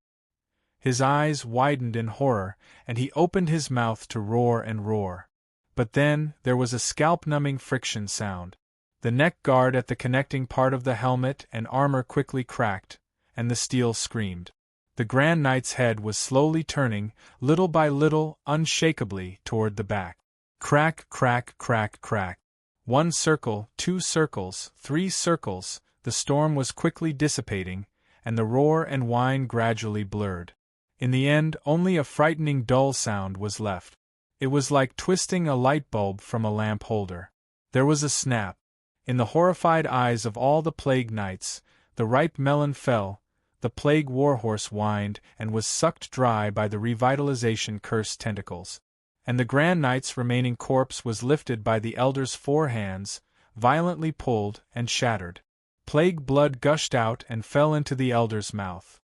His eyes widened in horror, and he opened his mouth to roar and roar. But then, there was a scalp-numbing friction sound. The neck guard at the connecting part of the helmet and armor quickly cracked, and the steel screamed. The Grand Knight's head was slowly turning, little by little, unshakably, toward the back. Crack, crack, crack, crack. 1 circle, 2 circles, 3 circles, the storm was quickly dissipating, and the roar and whine gradually blurred. In the end, only a frightening dull sound was left. It was like twisting a light bulb from a lamp holder. There was a snap. In the horrified eyes of all the Plague Knights, the ripe melon fell, the Plague Warhorse whined and was sucked dry by the revitalization cursed tentacles. And the Grand Knight's remaining corpse was lifted by the Elder's 4 hands, violently pulled and shattered. Plague blood gushed out and fell into the Elder's mouth.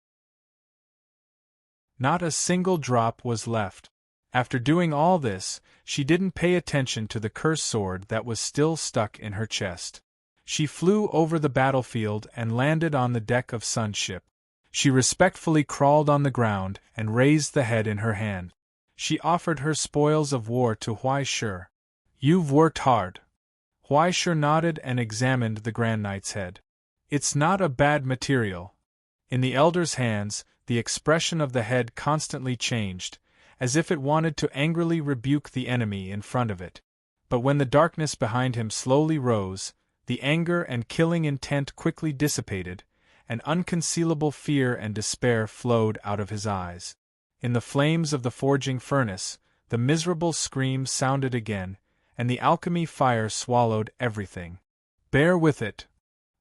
Not a single drop was left. After doing all this, she didn't pay attention to the cursed sword that was still stuck in her chest. She flew over the battlefield and landed on the deck of Sun's ship. She respectfully crawled on the ground and raised the head in her hand. She offered her spoils of war to Huai Shi. "You've worked hard." Huai Shi nodded and examined the Grand Knight's head. "It's not a bad material." In the Elder's hands, the expression of the head constantly changed, as if it wanted to angrily rebuke the enemy in front of it. But when the darkness behind him slowly rose, the anger and killing intent quickly dissipated, and unconcealable fear and despair flowed out of his eyes. In the flames of the forging furnace, the miserable scream sounded again, and the alchemy fire swallowed everything. "Bear with it."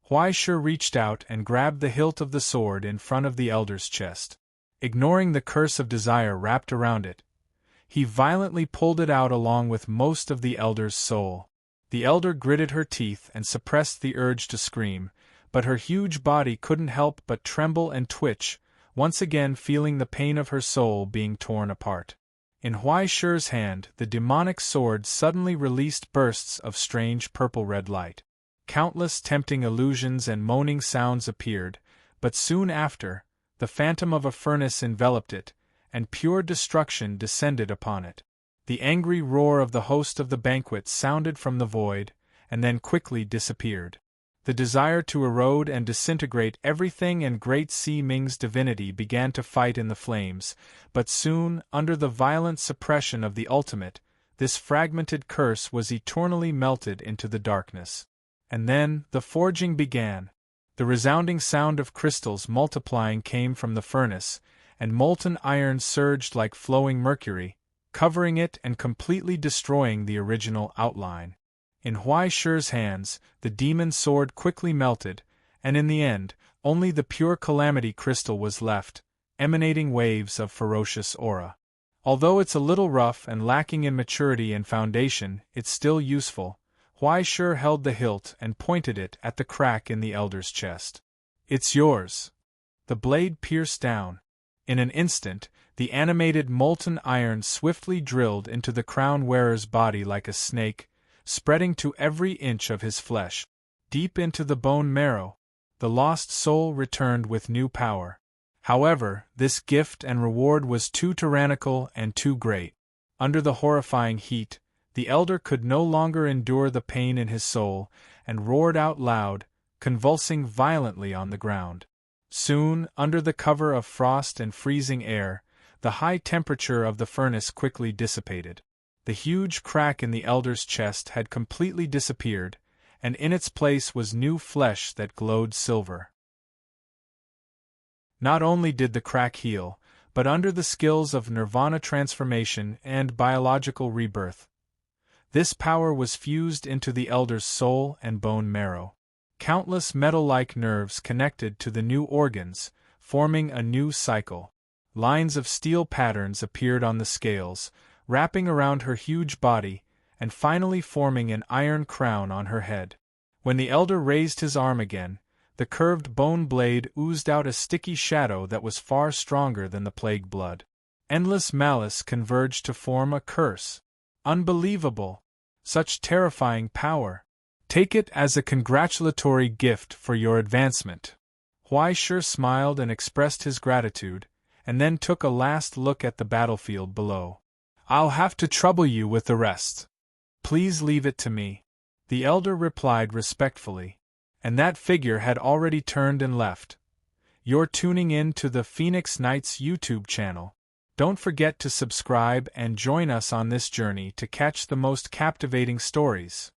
Huai Shi reached out and grabbed the hilt of the sword in front of the Elder's chest. Ignoring the curse of desire wrapped around it, he violently pulled it out along with most of the Elder's soul. The Elder gritted her teeth and suppressed the urge to scream, but her huge body couldn't help but tremble and twitch, once again feeling the pain of her soul being torn apart. In Huai Shi's hand, the demonic sword suddenly released bursts of strange purple-red light. Countless tempting illusions and moaning sounds appeared, but soon after, the phantom of a furnace enveloped it, and pure destruction descended upon it. The angry roar of the host of the banquet sounded from the void, and then quickly disappeared. The desire to erode and disintegrate everything and Great Sea Ming's divinity began to fight in the flames, but soon, under the violent suppression of the ultimate, this fragmented curse was eternally melted into the darkness. And then, the forging began. The resounding sound of crystals multiplying came from the furnace, and molten iron surged like flowing mercury, covering it and completely destroying the original outline. In Huai Shi's hands, the demon sword quickly melted, and in the end, only the pure calamity crystal was left, emanating waves of ferocious aura. Although it's a little rough and lacking in maturity and foundation, it's still useful. Huai Shi held the hilt and pointed it at the crack in the Elder's chest. "It's yours." The blade pierced down. In an instant, the animated molten iron swiftly drilled into the crown-wearer's body like a snake, spreading to every inch of his flesh. Deep into the bone marrow, the lost soul returned with new power. However, this gift and reward was too tyrannical and too great. Under the horrifying heat, the Elder could no longer endure the pain in his soul, and roared out loud, convulsing violently on the ground. Soon, under the cover of frost and freezing air, the high temperature of the furnace quickly dissipated. The huge crack in the Elder's chest had completely disappeared, and in its place was new flesh that glowed silver. Not only did the crack heal, but under the skills of nirvana transformation and biological rebirth, this power was fused into the elder's soul and bone marrow. Countless metal-like nerves connected to the new organs, forming a new cycle. Lines of steel patterns appeared on the scales, wrapping around her huge body, and finally forming an iron crown on her head. When the elder raised his arm again, the curved bone blade oozed out a sticky shadow that was far stronger than the plague blood. Endless malice converged to form a curse. Unbelievable! Such terrifying power! Take it as a congratulatory gift for your advancement. Huaishir smiled and expressed his gratitude, and then took a last look at the battlefield below. I'll have to trouble you with the rest. Please leave it to me. The elder replied respectfully. And that figure had already turned and left. You're tuning in to the Phoenix Knights YouTube channel. Don't forget to subscribe and join us on this journey to catch the most captivating stories.